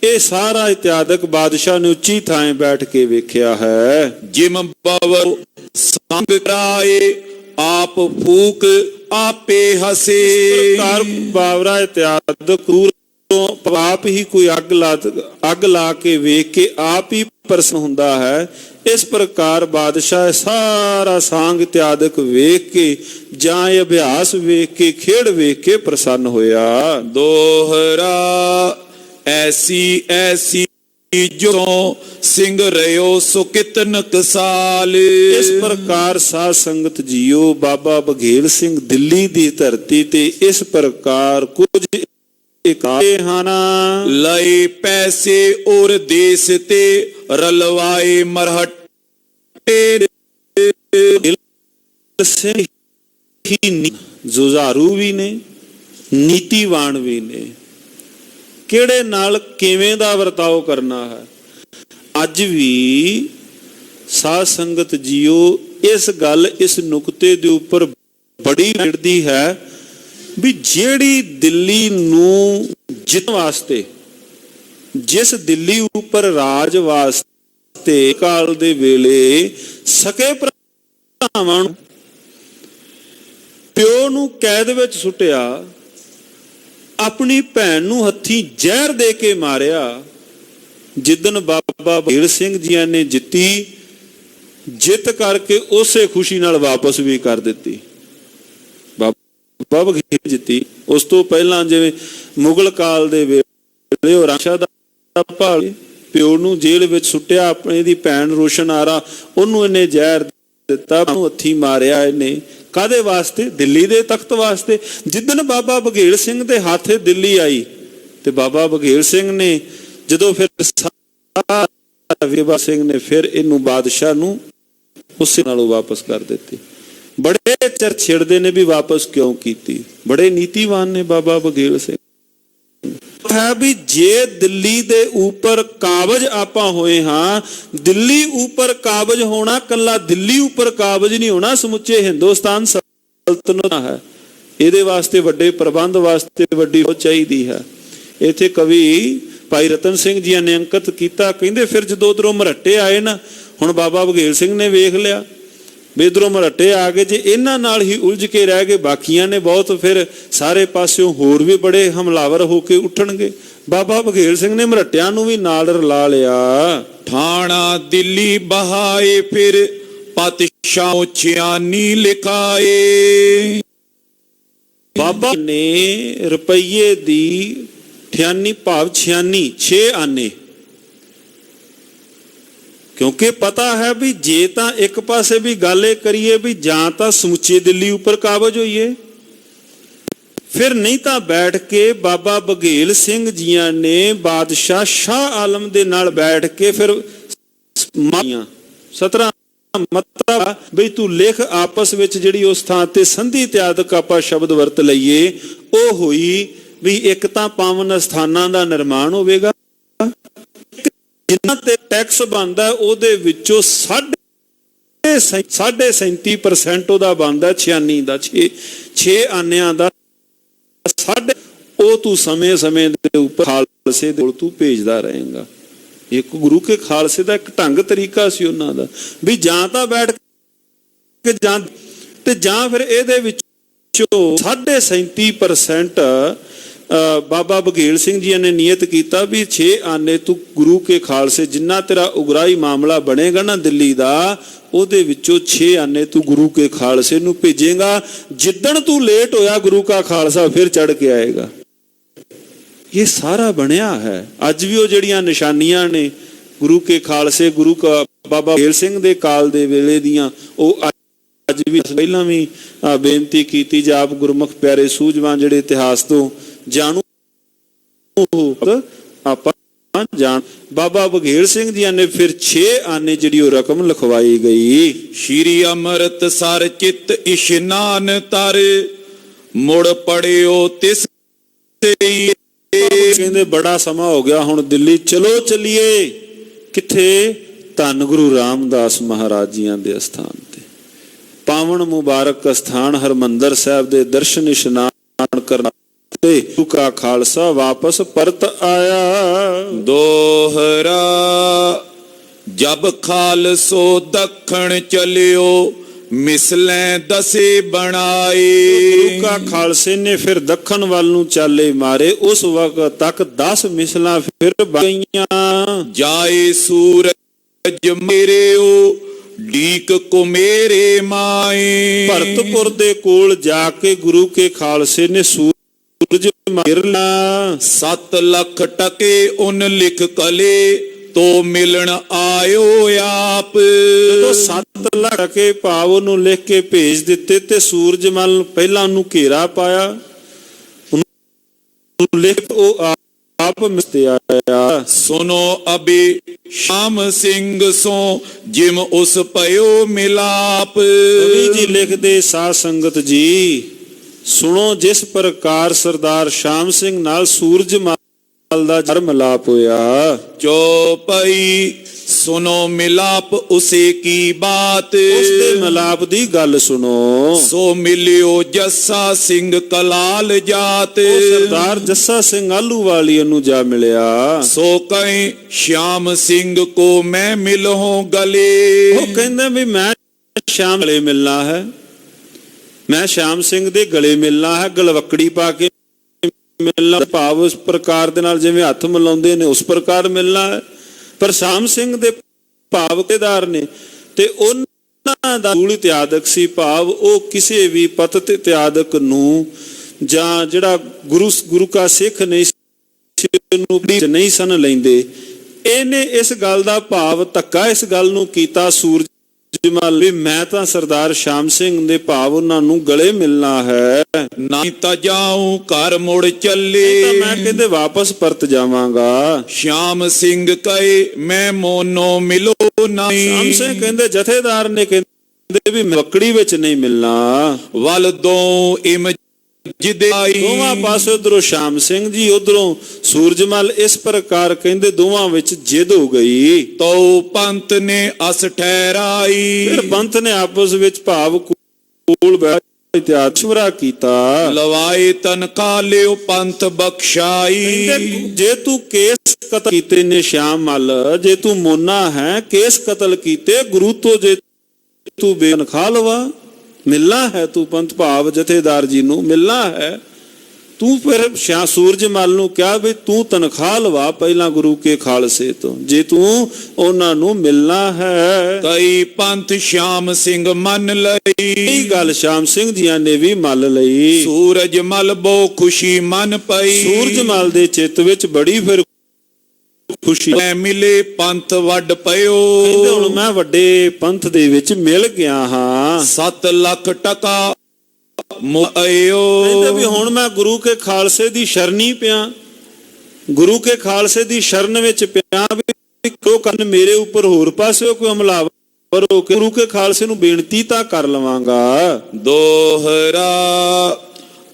ਇਹ ਸਾਰਾ ਇਤਿਆਦਕ ਬਾਦਸ਼ਾਹ ਨੇ ਉੱਚੀ ਥਾਂ ਬੈਠ ਕੇ ਵੇਖਿਆ ਹੈ। ਜਿਮ ਬਵਰ ਸੰਗ ਕਰਾਏ ਆਪ ਫੂਕ ਆਪੇ ਹਸੇ। ਪ੍ਰਕਾਰ ਬਾਵਰਾ ਇਤਿਆਦਕ ਆਪ ਹੀ ਕੋਈ ਅੱਗ ਲਾ ਕੇ ਵੇਖ ਕੇ ਆਪ ਹੀ ਪ੍ਰਸੰਨ ਹੁੰਦਾ ਹੈ। ਇਸ ਪ੍ਰਕਾਰ ਬਾਦਸ਼ਾਹ ਸਾਰਾ ਸਾਂਗ ਇਤਿਆਦਕ ਵੇਖ ਕੇ ਜਾਂ ਇਹ ਅਭਿਆਸ ਵੇਖ ਕੇ ਖੇਡ ਵੇਖ ਕੇ ਪ੍ਰਸੰਨ ਹੋਇਆ। ਦੋਹਰਾ ਐਸੀ ਐਸੀ ਜੋ ਸਿੰਘ ਰਿਓ ਸੋ ਕਿਤਨ ਕਸਾਲ। ਇਸ ਪ੍ਰਕਾਰ ਸਾਧ ਸੰਗਤ ਜੀਓ ਬਾਬਾ ਬਘੇਲ ਸਿੰਘ ਦਿੱਲੀ ਦੀ ਧਰਤੀ ਤੇ ਇਸ ਪ੍ਰਕਾਰ ਕੁਝ ਇਕਾਏ ਹਨ। ਲਏ ਪੈਸੇ ਔਰ ਦੇਸ ਤੇ ਰਲਵਾਏ ਮਰਹਟੇ। ਜੁਝਾਰੂ ਵੀ ਨੇ ਨੀਤੀਵਾਨ ਵੀ ਨੇ। ਕਿਹੜੇ ਨਾਲ ਕਿਵੇਂ ਦਾ ਵਰਤਾਓ ਕਰਨਾ ਹੈ। ਅੱਜ ਵੀ ਸਾਧ ਸੰਗਤ ਜੀਓ ਇਸ ਗੱਲ ਇਸ ਨੁਕਤੇ ਦੇ ਉੱਪਰ ਬੜੀ ਮਿਲਦੀ ਹੈ ਵੀ ਜਿਹੜੀ ਦਿੱਲੀ ਨੂੰ ਜਿੱਤਣ ਵਾਸਤੇ ਜਿਸ ਦਿੱਲੀ ਉੱਪਰ ਰਾਜ ਵਾਸਤੇ ਕਾਲ ਦੇ ਵੇਲੇ ਸਕੇ ਭਰਾਵਾਂ ਨੂੰ ਪਿਓ ਨੂੰ ਕੈਦ ਵਿੱਚ ਸੁੱਟਿਆ, ਆਪਣੀ ਭੈਣ ਨੂੰ ਹੱਥੀਂ ਜ਼ਹਿਰ ਦੇ ਕੇ ਮਾਰਿਆ। ਜਿੱਦਣ ਬਾਬਾ ਬਘੇਲ ਸਿੰਘ ਜੀਆਂ ਨੇ ਜਿੱਤ ਕਰਕੇ ਉਸੇ ਖੁਸ਼ੀ ਨਾਲ ਵਾਪਸ ਵੀ ਕਰ ਦਿੱਤੀ। ਬਾਬਾ ਬਘੇਲ ਜਿੱਤੀ। ਉਸ ਤੋਂ ਪਹਿਲਾਂ ਜਿਵੇਂ ਮੁਗਲ ਕਾਲ ਦੇ ਵੇਲੇ ਉਹ ਰਾਸ਼ਾ ਦਾ ਭਾਲ ਪਿਓ ਨੂੰ ਜੇਲ੍ਹ ਵਿੱਚ ਸੁੱਟਿਆ, ਆਪਣੀ ਦੀ ਭੈਣ ਰੋਸ਼ਨ ਆਰਾ ਉਹਨੂੰ ਇਹਨੇ ਜ਼ਹਿਰ ਦਿੱਤਾ, ਉਹਨੂੰ ਹੱਥੀਂ ਮਾਰਿਆ। ਇਹਨੇ ਕਾਹਦੇ ਵਾਸਤੇ? ਦਿੱਲੀ ਦੇ ਤਖਤ ਵਾਸਤੇ। ਜਿੱਦਣ ਬਾਬਾ ਬਘੇਲ ਸਿੰਘ ਦੇ ਹੱਥ ਦਿੱਲੀ ਆਈ ਤੇ ਬਾਬਾ ਬਘੇਲ ਸਿੰਘ ਨੇ ਜਦੋਂ ਫਿਰ ਬਾਬਾ ਸਿੰਘ ਨੇ ਫਿਰ ਇਹਨੂੰ ਬਾਦਸ਼ਾਹ ਨੂੰ ਉਸੇ ਨਾਲੋਂ ਵਾਪਸ ਕਰ ਦਿੱਤੀ। ਬੜੇ ਚਰ ਛੇੜਦੇ ਨੇ ਵੀ ਵਾਪਸ ਕਿਉਂ ਕੀਤੀ। ਬੜੇ ਨੀਤੀਵਾਨ ਨੇ ਬਾਬਾ ਬਘੇਲ ਸਿੰਘ। ਹੈ ਵੀ ਜੇ ਦਿੱਲੀ ਦੇ ਉੱਪਰ ਕਾਬਜ ਆਪਾਂ ਹੋਏ ਹਾਂ, ਦਿੱਲੀ ਉੱਪਰ ਕਾਬਜ ਹੋਣਾ ਕੱਲਾ ਦਿੱਲੀ ਉੱਪਰ ਕਾਬਜ ਨਹੀਂ ਹੋਣਾ, ਸਮੁੱਚੇ ਹਿੰਦੁਸਤਾਨ ਸਲਤਨਤ ਹੈ। ਇਹਦੇ ਵਾਸਤੇ ਵੱਡੇ ਪ੍ਰਬੰਧ ਵਾਸਤੇ ਵੱਡੀ ਸੋਚ ਚਾਹੀਦੀ ਹੈ। ਇੱਥੇ ਕਵੀ ਭਾਈ ਰਤਨ ਸਿੰਘ ਜੀ ਨੇ ਅੰਕਿਤ ਕੀਤਾ, ਕਹਿੰਦੇ ਫਿਰ ਜਦੋਂ ਉਧਰੋਂ ਮਰਹੱਟੇ ਆਏ ਨਾ, ਹੁਣ ਬਾਬਾ ਬਘੇਲ ਸਿੰਘ ਨੇ ਵੇਖ ਲਿਆ ਵੀ ਇੱਧਰੋਂ ਮਰਹੱਟੇ ਆ ਗਏ, ਜੇ ਇਹਨਾਂ ਨਾਲ ਹੀ ਉਲਝ ਕੇ ਰਹਿ ਗਏ ਬਾਕੀਆਂ ਨੇ ਬਹੁਤ, ਫਿਰ ਸਾਰੇ ਪਾਸਿਓਂ ਹੋਰ ਵੀ ਬੜੇ ਹਮਲਾਵਰ ਹੋ ਕੇ ਉੱਠਣਗੇ। ਬਾਬਾ ਬਘੇਲ ਸਿੰਘ ਨੇ ਮਰਹੱਟਿਆਂ ਨੂੰ ਵੀ ਨਾਲ ਰਲਾ ਲਿਆ। ਠਾਣਾ ਦਿੱਲੀ ਬਹਾਏ ਫਿਰ ਪਾਤਸ਼ਾਹ ਛਿਆਨੀ ਲਿਖਾਏ। ਬਾਬਾ ਨੇ ਰੁਪਈਏ ਦੀ 98 ਭਾਵ 96 6 ਆਨੇ, ਕਿਉਂਕਿ ਪਤਾ ਹੈ ਵੀ ਜੇ ਤਾਂ ਇੱਕ ਪਾਸੇ ਵੀ ਗੱਲ ਇਹ ਕਰੀਏ ਵੀ ਜਾਂ ਤਾਂ ਸਮੁੱਚੇ ਦਿੱਲੀ ਉੱਪਰ ਕਾਬਜ ਹੋਈਏ, ਫਿਰ ਨਹੀਂ ਤਾਂ ਬੈਠ ਕੇ ਬਾਬਾ ਬਘੇਲ ਸਿੰਘ ਜੀਆਂ ਨੇ ਬਾਦਸ਼ਾਹ ਸ਼ਾਹ ਆਲਮ ਦੇ ਨਾਲ ਬੈਠ ਕੇ ਫਿਰ 17 ਮਤਲਬ ਬਈ ਤੂੰ ਲਿਖ ਆਪਸ ਵਿੱਚ ਜਿਹੜੀ ਉਸ ਥਾਂ ਤੇ ਸੰਧੀ ਇਤਿਆਦਕ ਆਪਾਂ ਸ਼ਬਦ ਵਰਤ ਲਈਏ, ਉਹ ਹੋਈ ਵੀ ਇੱਕ ਤਾਂ ਪਾਵਨ ਸਥਾਨਾਂ ਦਾ ਨਿਰਮਾਣ ਹੋਵੇਗਾ, ਜਿਨ੍ਹਾਂ ਤੇ ਟੈਕਸ ਬਣਦਾ ਉਹਦੇ ਵਿੱਚੋਂ 37% ਉਹਦਾ ਬਣਦਾ 96 ਦਾ 6 ਆਨਿਆਂ ਦਾ ਉਹ ਤੂੰ ਸਮੇਂ ਦੇ ਉੱਪਰ ਖਾਲਸੇ ਦੇ ਕੋਲ ਤੂੰ ਭੇਜਦਾ ਰਹੇਗਾ। ਇੱਕ ਗੁਰੂ ਕੇ ਖਾਲਸੇ ਦਾ ਇੱਕ ਢੰਗ ਤਰੀਕਾ ਸੀ ਉਹਨਾਂ ਦਾ, ਵੀ ਜਾਂ ਤਾਂ ਬੈਠ ਕੇ ਜਾਂ ਫਿਰ ਇਹਦੇ ਵਿੱਚੋਂ 37% ਬਾਬਾ ਬਘੇਲ ਸਿੰਘ ਜੀ ਨੇ ਨਿਯਤ ਕੀਤਾ ਵੀ 6 ਆਨੇ ਤੂੰ ਗੁਰੂ ਕੇ ਖਾਲਸੇ, ਜਿੰਨਾ ਤੇਰਾ ਉਗਰਾਈ ਮਾਮਲਾ ਬਣੇਗਾ ਨਾ ਦਿੱਲੀ ਦਾ, ਉਹਦੇ ਵਿੱਚੋਂ 6 ਆਨੇ ਤੂੰ ਗੁਰੂ ਕੇ ਖਾਲਸੇ ਨੂੰ ਭੇਜੇਗਾ। ਜਿੱਦਣ ਤੂੰ ਲੇਟ ਹੋਇਆ ਗੁਰੂ ਕਾ ਖਾਲਸਾ ਫਿਰ ਚੜ ਕੇ ਆਏਗਾ। ਇਹ ਸਾਰਾ ਬਣਿਆ ਹੈ। ਅੱਜ ਵੀ ਉਹ ਜਿਹੜੀਆਂ ਨਿਸ਼ਾਨੀਆਂ ਨੇ ਗੁਰੂ ਕੇ ਖਾਲਸੇ, ਗੁਰੂ ਕਾ ਬਾਬਾ ਬਘੇਲ ਸਿੰਘ ਦੇ ਕਾਲ ਦੇ ਵੇਲੇ ਦੀਆਂ, ਉਹ ਅੱਜ ਵੀ ਪਹਿਲਾਂ ਵੀ ਬੇਨਤੀ ਕੀਤੀ ਜਾਪ ਗੁਰਮੁਖ ਪਿਆਰੇ ਸੂਝਵਾਨ ਜਿਹੜੇ ਇਤਿਹਾਸ ਤੋਂ ਜਾਣੂ ਆਪਾਂ ਜਾਣ। ਬਾਬਾ ਬਘੇਲ ਸਿੰਘ ਜੀ ਨੇ ਫਿਰ 6 ਆਨੇ ਜਿਹੜੀ ਉਹ ਰਕਮ ਲਿਖਵਾਈ ਗਈ। ਸ਼੍ਰੀ ਅੰਮ੍ਰਿਤਸਰ ਚਿਤ ਇਸ਼ਨਾਨ ਤਰ ਮੁੜ ਪੜਿਓ ਤਿਸ ਕਹਿੰਦੇ ਬੜਾ ਸਮਾਂ ਹੋ ਗਿਆ, ਹੁਣ ਦਿੱਲੀ ਚਲੋ ਚੱਲੀਏ। ਕਿੱਥੇ? ਧੰਨ ਗੁਰੂ ਰਾਮਦਾਸ ਮਹਾਰਾਜ ਜੀਆਂ ਦੇ ਅਸਥਾਨ ਤੇ, ਪਾਵਨ ਮੁਬਾਰਕ ਅਸਥਾਨ ਹਰਮੰਦਰ ਸਾਹਿਬ ਦੇ ਦਰਸ਼ਨ ਇਸ਼ਨਾਨ ਕਰਨ ਤੇ ਗੁਰੂ ਕਾ ਖਾਲਸਾ ਵਾਪਸ ਪਰਤ ਆਇਆ। ਦੋਹਰਾ ਜਬ ਖਾਲਸੋ ਦੱਖਣ ਚਲਿਓ ਮਿਸਲੇ ਦਸੇ ਬਣਾਏ। ਗੁਰੂ ਕਾ ਖਾਲਸੇ ਨੇ ਫਿਰ ਦੱਖਣ ਵੱਲ ਨੂੰ ਚਾਲੇ ਮਾਰੇ। ਉਸ ਵਕਤ ਤੱਕ 10 ਮਿਸਲਾਂ ਫਿਰ ਗਈਆਂ। ਜਾਏ ਸੂਰਜ ਮੇਰੇਓ ਢੀਕ ਕੋ ਮੇਰੇ ਮਾਏ। ਭਰਤਪੁਰ ਦੇ ਕੋਲ ਜਾ ਕੇ ਗੁਰੂ ਕੇ ਖਾਲਸੇ ਨੇ ਸੂਰਜ ਮਾਰਨਾ। 7 ਲੱਖ ਟਕੇ ਉਨ ਲਿਖ ਕਲੇ ਤੋ ਮਿਲਣ ਆਇਓ ਆਪ। ਜਦੋਂ 7 ਲੱਖ ਟਕੇ ਭਾਵ ਉਹਨੂੰ ਲਿਖ ਕੇ ਭੇਜ ਦਿੱਤੇ ਤੇ ਸੂਰਜ ਮਲ ਪਹਿਲਾਂ ਉਹਨੂੰ ਘੇਰਾ ਪਾਇਆ, ਉਹਨੂੰ ਲਿਖ ਉਹ ਆਪ ਮਿਸਤੇ ਆਇਆ। ਸੁਨੋ ਅਬੇ ਸ਼ਾਮ ਸਿੰਘ ਸੋ ਜਿਮ ਉਸ ਪਇਓ ਮਿਲਾਪ। ਕਵੀ ਜੀ ਲਿਖਦੇ ਸਾਧ ਸੰਗਤ ਜੀ, ਸੁਣੋ ਜਿਸ ਪ੍ਰਕਾਰ ਸਰਦਾਰ ਸ਼ਾਮ ਸਿੰਘ ਨਾਲ ਸੂਰਜ ਦਾ ਜਰ ਮਿਲਾਪ ਹੋਇਆ। ਚੌਪਈ ਸੁਨੋ ਮਿਲਾਪ ਉਸੇ ਕੀ ਬਾਤ। ਉਸ ਦੇ ਮਿਲਾਪ ਦੀ ਗੱਲ ਸੁਣੋ। ਸੋ ਮਿਲਿਓ ਜੱਸਾ ਸਿੰਘ ਕਲਾਲ ਜਾਤ। ਸਰਦਾਰ ਜੱਸਾ ਸਿੰਘ ਆਲੂਵਾਲੀਆ ਨੂੰ ਜਾ ਮਿਲਿਆ। ਸੋ ਕਹੇ ਸ਼ਾਮ ਸਿੰਘ ਕੋ ਮੈਂ ਮਿਲਹੂੰ ਗਲੇ। ਉਹ ਕਹਿੰਦਾ ਵੀ ਮੈਂ ਸ਼ਾਮ ਗਲੇ ਮਿਲਣਾ ਹੈ, ਮੈਂ ਸ਼ਾਮ ਸਿੰਘ ਦੇ ਗਲੇ ਮਿਲਣਾ ਹੈ, ਗਲਵੱਕੜੀ ਪਾ ਕੇ ਮਿਲਣਾ, ਭਾਵ ਉਸ ਪ੍ਰਕਾਰ ਦੇ ਨਾਲ ਜਿਵੇਂ ਹੱਥ ਮਿਲਾਉਂਦੇ ਨੇ ਉਸ ਪ੍ਰਕਾਰ ਮਿਲਣਾ ਹੈ। ਪਰ ਸ਼ਾਮ ਸਿੰਘ ਦੇ ਭਾਵ ਕਿਹਦਾਰ ਨੇ ਤੇ ਉਹਨਾਂ ਦਾ ਮੂਲ ਇਤਿਆਦਕ ਸੀ, ਭਾਵ ਉਹ ਕਿਸੇ ਵੀ ਪਤਿਤ ਇਤਿਆਦਕ ਨੂੰ ਜਾਂ ਜਿਹੜਾ ਗੁਰੂ ਕਾ ਸਿੱਖ ਨਹੀਂ ਸੀ ਉਹਨੂੰ ਨਹੀਂ ਸਨ ਲੈਂਦੇ। ਇਹਨੇ ਇਸ ਗੱਲ ਦਾ ਭਾਵ ਧੱਕਾ ਇਸ ਗੱਲ ਨੂੰ ਕੀਤਾ ਸੂਰਜ ਮਲ ਵੀ ਮੈਂ ਤਾਂ ਸਰਦਾਰ ਸ਼ਾਮ ਸਿੰਘ ਦੇ ਭਾਵ ਉਹਨਾਂ ਨੂੰ ਗਲੇ ਮਿਲਣਾ ਹੈ, ਨਾ ਤਾਂ ਜਾਉ ਘਰ ਮੁੜ ਚੱਲੇ। ਤਾਂ ਮੈਂ ਕਹਿੰਦੇ ਵਾਪਸ ਪਰਤ ਜਾਵਾਂਗਾ। ਸ਼ਾਮ ਸਿੰਘ ਕਹੇ ਮੈਂ ਮੋਨੋ ਮਿਲੋ ਨਹੀਂ। ਸ਼ਾਮ ਸਿੰਘ ਕਹਿੰਦੇ ਜਥੇਦਾਰ ਨੇ ਕਹਿੰਦੇ ਵੀ ਮੱਕੜੀ ਵਿੱਚ ਨਹੀਂ ਮਿਲਣਾ। ਵਲ ਦੋ ਇਮ ਜਿਦੇ ਆਈ। ਦੋਵਾਂ ਪਾਸੇ ਉਧਰੋਂ ਸ਼ਾਮ ਸਿੰਘ ਜੀ, ਉਧਰੋਂ ਸੂਰਜਮਲ, ਇਸ ਪ੍ਰਕਾਰ ਕਹਿੰਦੇ ਦੋਵਾਂ ਵਿੱਚ ਜਿੱਦ ਹੋ ਗਈ। ਤੋ ਪੰਥ ਨੇ ਅਸ ਠਹਿਰਾਈ। ਫਿਰ ਪੰਥ ਨੇ ਆਪਸ ਵਿੱਚ ਭਾਵ ਕੋਲ ਬੈਠ ਇਤਿਆਦਸ਼ਵਰਾ ਕੀਤਾ। ਲਵਾਏ ਤਨਖਾਹ ਲਿਓ ਪੰਥ ਬਖਸ਼ਾਈ। ਕਹਿੰਦੇ ਜੇ ਤੂੰ ਕੇਸ ਕਤਲ ਕੀਤੇ ਨੇ ਸ਼ਾਮ ਮਲ, ਜੇ ਤੂੰ ਮੋਨਾ ਹੈ, ਕੇਸ ਕਤਲ ਕੀਤੇ ਗੁਰੂ ਤੋਂ, ਜੇ ਤੂੰ ਬੇਨਖਾਹ ਲਵਾ, ਮਿਲਣਾ ਹੈ ਤੂੰ ਪੰਥ ਭਾਵ ਜਥੇਦਾਰ ਜੀ ਨੂੰ ਮਿਲਣਾ ਹੈ। ਤੂੰ ਫਿਰ ਸੂਰਜਮਲ ਨੂੰ ਕਿਹਾ ਵੀ ਤੂੰ ਤਨਖਾਹ ਲਵਾ ਪਹਿਲਾਂ ਗੁਰੂ ਕੇ ਖਾਲਸੇ ਤੋਂ, ਜੇ ਤੂੰ ਉਹਨਾਂ ਨੂੰ ਮਿਲਣਾ ਹੈ। ਕਈ ਪੰਥ ਸ਼ਾਮ ਸਿੰਘ ਮੰਨ ਲਈ। ਇਹ ਗੱਲ ਸ਼ਾਮ ਸਿੰਘ ਜੀਆਂ ਨੇ ਵੀ ਮੰਨ ਲਈ। ਸੂਰਜਮਲ ਬਹੁ ਖੁਸ਼ੀ ਮਨ ਪਈ। ਸੂਰਜਮਲ ਦੇ ਚਿੱਤ ਵਿੱਚ ਬੜੀ ਫਿਰ ਖੁਸ਼ੀ ਮਿਲੇ ਪੰਥ ਵੱਡ ਪਇਓ। ਕਹਿੰਦੇ ਹੁਣ ਮੈਂ ਵੱਡੇ ਪੰਥ ਦੇ ਵਿੱਚ ਮਿਲ ਗਿਆ ਹਾਂ। 7 ਲੱਖ ਟਕਾ ਮੁਆਇਓ। ਕਹਿੰਦੇ ਵੀ ਹੁਣ ਮੈਂ ਗੁਰੂ ਕੇ ਖਾਲਸੇ ਦੀ ਸ਼ਰਨੀ ਪਿਆ, ਗੁਰੂ ਕੇ ਖਾਲਸੇ ਦੀ ਸ਼ਰਨ ਵਿੱਚ ਪਿਆ ਵੀ ਕਿਉਂ ਕਰਨ ਮੇਰੇ ਉੱਪਰ ਹੋਰ ਪਾਸੇ ਕੋਈ ਹਮਲਾਵਰ ਹੋ ਕੇ ਗੁਰੂ ਕੇ ਖਾਲਸੇ ਨੂੰ ਬੇਨਤੀ ਤਾਂ ਕਰ ਲਵਾਂਗਾ। ਦੋਹਰਾ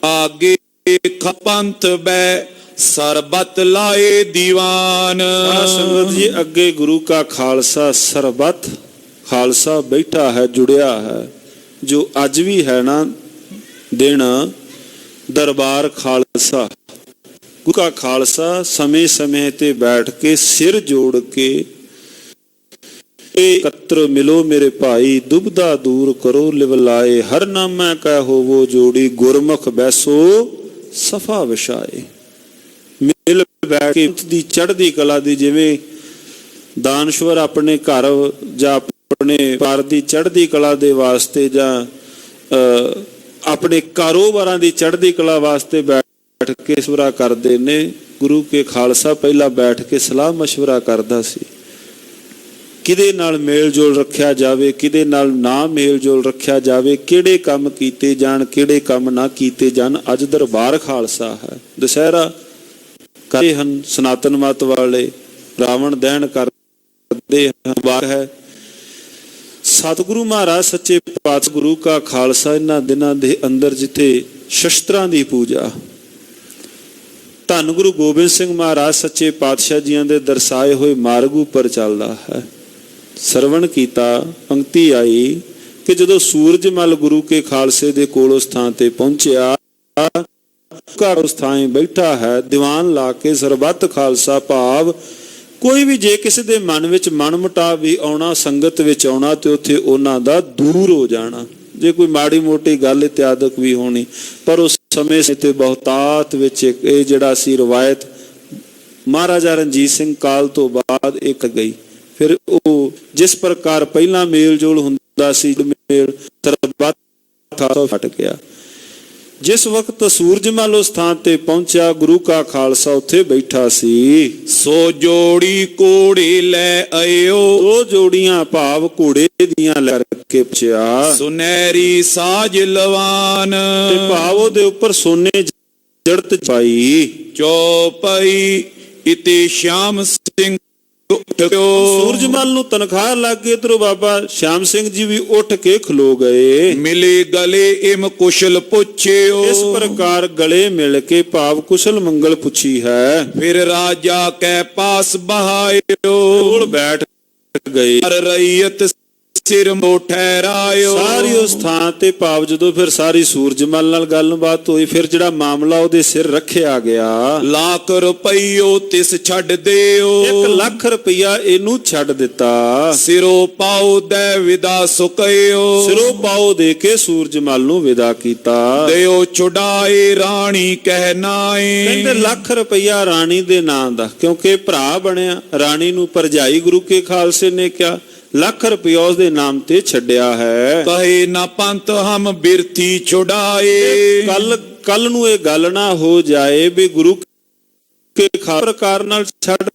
ਆਗੇ ਪੰਥ ਬੈ ਸਰਬਤ ਲਾਏ ਦੀਵਾਨ। ਸੰਗਤ ਜੀ ਅੱਗੇ ਗੁਰੂ ਕਾ ਖਾਲਸਾ ਸਰਬਤ ਖਾਲਸਾ ਬੈਠਾ ਹੈ, ਜੁੜਿਆ ਹੈ, ਜੋ ਅੱਜ ਵੀ ਹੈ ਨਾ ਦਿਨ ਦਰਬਾਰ ਖਾਲਸਾ। ਗੁਰੂ ਕਾ ਖਾਲਸਾ ਸਮੇਂ ਸਮੇਂ ਤੇ ਬੈਠ ਕੇ ਸਿਰ ਜੋੜ ਕੇ ਇਕੱਤਰ ਮਿਲੋ ਮੇਰੇ ਭਾਈ, ਦੁਬਦਾ ਦੂਰ ਕਰੋ ਲਿਵਲਾਏ, ਹਰ ਨਾਮੈ ਕੈ ਹੋਵੋ ਜੋੜੀ, ਗੁਰਮੁਖ ਬੈਸੋ ਸਫਾ ਵਿਛਾਏ। ਮਿਲ ਬੈਠ ਕੇ ਦੀ ਚੜ੍ਹਦੀ ਕਲਾ ਦੀ, ਜਿਵੇਂ ਦਾਨਸ਼ਵਰ ਆਪਣੇ ਘਰ ਜਾਂ ਆਪਣੇ ਪਰਿਵਾਰ ਦੀ ਚੜ੍ਹਦੀ ਕਲਾ ਦੇ ਵਾਸਤੇ ਜਾਂ ਆਪਣੇ ਕਾਰੋਬਾਰਾਂ ਦੀ ਚੜ੍ਹਦੀ ਕਲਾ ਵਾਸਤੇ ਬੈਠ ਕੇ ਮਸ਼ਵਰਾ ਕਰਦੇ ਨੇ, ਗੁਰੂ ਕੇ ਖਾਲਸਾ ਪਹਿਲਾਂ ਬੈਠ ਕੇ ਸਲਾਹ ਮਸ਼ਵਰਾ ਕਰਦਾ ਸੀ। ਕਿਹਦੇ ਨਾਲ ਮੇਲ ਜੋਲ ਰੱਖਿਆ ਜਾਵੇ, ਕਿਹਦੇ ਨਾਲ ਨਾ ਮੇਲ ਜੋਲ ਰੱਖਿਆ ਜਾਵੇ, ਕਿਹੜੇ ਕੰਮ ਕੀਤੇ ਜਾਣ, ਕਿਹੜੇ ਕੰਮ ਨਾ ਕੀਤੇ ਜਾਣ। ਅੱਜ ਦਰਬਾਰ ਖਾਲਸਾ ਹੈ, ਦੁਸਹਿਰਾ ਕਰਦੇ ਹਨ ਸਨਾਤਨ ਮਤ ਵਾਲੇ, ਰਾਵਣ ਦਹਨ ਕਰਦੇ ਹਨ, ਵਾਰ ਹੈ। ਸਤਿਗੁਰੂ ਮਹਾਰਾਜ ਸੱਚੇ ਪਾਤਸ਼ਾਹ ਗੁਰੂ ਕਾ ਖਾਲਸਾ ਇਹਨਾਂ ਦਿਨਾਂ ਦੇ ਅੰਦਰ ਜਿੱਥੇ ਸ਼ਸਤਰਾਂ ਦੀ ਪੂਜਾ, ਧੰਨ ਗੁਰੂ ਗੋਬਿੰਦ ਸਿੰਘ ਮਹਾਰਾਜ ਸੱਚੇ ਪਾਤਸ਼ਾਹ ਜੀਆਂ ਦੇ ਦਰਸਾਏ ਹੋਏ ਮਾਰਗ ਉੱਪਰ ਚੱਲਦਾ ਹੈ। ਸਰਵਣ ਕੀਤਾ, ਪੰਕਤੀ ਆਈ ਕਿ ਜਦੋਂ ਸੂਰਜਮਲ ਗੁਰੂ ਕੇ ਖਾਲਸੇ ਦੇ ਕੋਲ ਉਸ ਥਾਂ ਤੇ ਪਹੁੰਚਿਆ, ਉਸ ਥਾਂ ਬੈਠਾ ਹੈ ਦੀਵਾਨ ਲਾ ਕੇ ਸਰਬੱਤ ਖਾਲਸਾ ਭਾਵ ਕੋਈ ਵੀ ਜੇ ਕਿਸੇ ਦੇ ਮਨ ਵਿੱਚ ਮਨਮੁਟਾਵ ਵੀ ਆਉਣਾ, ਸੰਗਤ ਵਿੱਚ ਆਉਣਾ, ਤੇ ਉੱਥੇ ਉਹਨਾਂ ਦਾ ਦੂਰ ਹੋ ਜਾਣਾ। ਜੇ ਕੋਈ ਮਾੜੀ ਮੋਟੀ ਗੱਲ ਇਤਿਆਦਕ ਵੀ ਹੋਣੀ, ਪਰ ਉਸ ਸਮੇਂ ਤੇ ਬਹੁਤਾਤ ਵਿੱਚ ਇਹ ਜਿਹੜਾ ਸੀ ਰਵਾਇਤ ਮਹਾਰਾਜਾ ਰਣਜੀਤ ਸਿੰਘ ਕਾਲ ਤੋਂ ਬਾਅਦ ਇੱਕ ਗਈ। ਫਿਰ ਉਹ ਜਿਸ ਪ੍ਰਕਾਰ ਪਹਿਲਾਂ ਮੇਲ ਜੋਲ ਹੁੰਦਾ ਸੀ, ਮੇਲ ਸਰਬੱਤ ਫਟ ਗਿਆ। ਜਿਸ ਵਕਤ ਸੂਰਜਮਲ ਉਸ ਥਾਂ ਤੇ ਪਹੁੰਚਿਆ, ਗੁਰੂ ਕਾ ਖਾਲਸਾ ਉੱਥੇ ਬੈਠਾ ਸੀ। ਸੋ ਜੋੜੀ ਕੋੜੇ ਲੈ ਆਇਓ। ਉਹ ਜੋੜੀਆਂ ਭਾਵ ਘੋੜੇ ਦੀਆਂ ਲੈ ਕੇ ਪਹੁੰਚਿਆ। ਸੁਨਹਿਰੀ ਸਾਜ ਲਵਾਨ ਤੇ ਭਾਵ ਉਹਦੇ ਉੱਪਰ ਸੋਨੇ ਜੜਤ ਪਾਈ। ਚੌਪਈ ਇਤੇ ਸ਼ਾਮ ਸਿੰਘ ਸੂਰਜਮਲ ਨੂੰ ਤਨਖਾਹ ਲੱਗ ਗਈ। ਇਧਰੋਂ ਬਾਬਾ ਸ਼ਾਮ ਸਿੰਘ ਜੀ ਵੀ ਉੱਠ ਕੇ ਖਲੋ ਗਏ। ਮਿਲੇ ਗਲੇ ਇਮ ਕੁਸ਼ਲ ਪੁੱਛਿਓ। ਇਸ ਪ੍ਰਕਾਰ ਗਲੇ ਮਿਲ ਕੇ ਭਾਵ ਕੁਸ਼ਲ ਮੰਗਲ ਪੁੱਛੀ ਹੈ। ਫਿਰ ਰਾਜਾ ਕੈ ਪਾਸ ਬਹਾਇਓ। ਕੋਲ ਬੈਠ ਗਏ। ਰਈਅਤ ਸਿਰ ਮੋ ਠਹਿਰਾਇਓ। ਸਾਰੀ ਉਸ ਥਾਂ ਤੇ ਭਾਵ ਜਦੋਂ ਫਿਰ ਸਾਰੀ ਸੂਰਜਮਲ ਨਾਲ ਗੱਲਬਾਤ ਹੋਈ, ਫਿਰ ਜਿਹੜਾ ਮਾਮਲਾ ਉਹਦੇ ਸਿਰ ਰੱਖਿਆ ਗਿਆ। ਲੱਖ ਰੁਪਈਓ ਤਿਸ ਛੱਡ ਦਿਓ। 1 ਲੱਖ ਰੁਪਈਆ ਇਹਨੂੰ ਛੱਡ ਦਿੱਤਾ। ਸਿਰੋਂ ਪਾਉ ਦੇ ਵਿਦਾ ਸੁਕਇਓ। ਸਿਰੋਂ ਪਾਉ ਦੇ ਕੇ ਸੂਰਜਮਲ ਨੂੰ ਵਿਦਾ ਕੀਤਾ। ਦਿਓ ਛੁਡਾਏ ਰਾਣੀ ਕਹਿ ਨਾਏ। ਕਹਿੰਦੇ 1 ਲੱਖ ਰੁਪਈਆ ਰਾਣੀ ਦੇ ਨਾਂ ਦਾ, ਕਿਉਂਕਿ ਭਰਾ ਬਣਿਆ, ਰਾਣੀ ਨੂੰ ਭਰਜਾਈ ਗੁਰੂ ਕੇ ਖਾਲਸੇ ਨੇ ਕਿਹਾ, 1 ਲੱਖ ਰੁਪਇਆ ਉਸ ਦੇ ਨਾਮ ਤੇ ਛੱਡਿਆ ਹੈ। ਕਹੇ ਨਾ ਪੰਥ ਹਮ ਬਿਰਥੀ ਛੁਡਾਏ। ਕੱਲ ਨੂੰ ਇਹ ਗੱਲ ਨਾ ਹੋ ਜਾਏ ਵੀ ਗੁਰੂ ਕੇ ਖਾਲਸੇ ਪ੍ਰਕਾਰ ਨਾਲ ਛੱਡ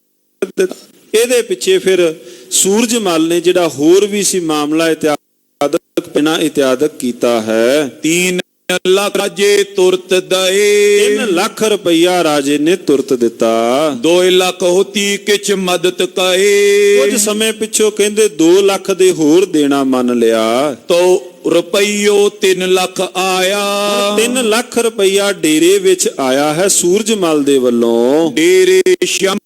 ਦਿੱਤਾ। ਇਹਦੇ ਪਿੱਛੇ ਫਿਰ ਸੂਰਜਮਲ ਨੇ ਜਿਹੜਾ ਹੋਰ ਵੀ ਸੀ ਮਾਮਲਾ ਇਤਿਆਦਕ ਬਿਨਾਂ ਇਤਿਆਦਕ ਕੀਤਾ ਹੈ। 3 ਲੱਖ ਰਾਜੇ ਤੁਰਤ ਦਏ। 3 ਲੱਖ ਰੁਪਈਆ ਰਾਜੇ ਨੇ ਤੁਰਤ ਦਿੱਤਾ। 2 ਲੱਖ ਹੋਤੀ ਕਿਛ ਮਦਦ ਕਹੇ। ਕੁਝ ਸਮੇਂ ਪਿੱਛੋਂ ਕਹਿੰਦੇ 2 ਲੱਖ ਦੇ ਹੋਰ ਦੇਣਾ ਮੰਨ ਲਿਆ। ਤੋ ਰੁਪਈਓ 3 ਲੱਖ ਆਇਆ। 3 ਲੱਖ ਰੁਪਈਆ ਡੇਰੇ ਵਿੱਚ ਆਇਆ ਹੈ ਸੂਰਜਮਲ ਦੇ ਵੱਲੋਂ। ਡੇਰੇ ਸ਼ਮ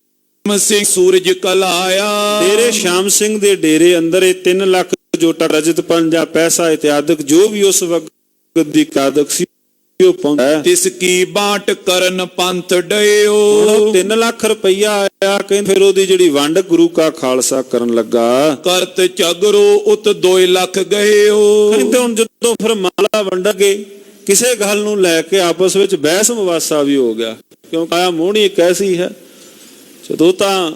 ਸਿੰਘ ਸੂਰਜ ਕਲਾਇਆ। ਡੇਰੇ ਸ਼ਾਮ ਸਿੰਘ ਦੇ ਡੇਰੇ ਅੰਦਰ ਇਹ 3 ਲੱਖ ਜੋਟਾ ਰਜਤ ਪੰਜਾ ਪੈਸਾ ਇਤਿਆਦਿਕ ਜੋ ਵੀ ਉਸ ਵਕਤ ਦੀ ਕਾਦਕ ਸੀ ਉਹ ਪਹੁੰਚਾ। ਤਿਸ ਕੀ ਬਾਟ ਕਰਨ ਪੰਥ ਡਿਓ। 3 ਲੱਖ ਰੁਪਈਆ ਆਇਆ, ਕਹਿੰਦੇ ਫਿਰ ਉਹਦੀ ਜਿਹੜੀ ਵੰਡ ਗੁਰੂ ਕਾ ਖਾਲਸਾ ਕਰਨ ਲੱਗਾ। ਕਰਤ ਝਗਰੋ ਉਤ 2 ਲੱਖ ਗਇਓ। ਕਹਿੰਦੇ ਹੁਣ ਜਦੋਂ ਫਿਰ ਮਾਲਾ ਵੰਡ ਗਏ ਕਿਸੇ ਗੱਲ ਨੂੰ ਲੈ ਕੇ ਆਪਸ ਵਿੱਚ ਬਹਿਸ ਮੁਬਾਸਾ ਵੀ ਹੋ ਗਿਆ, ਕਿਉਂਕਿ ਆਇਆ ਮੋਹਣੀ ਇੱਕ ਐਸੀ ਹੈ। ਜਦੋਂ ਤਾਂ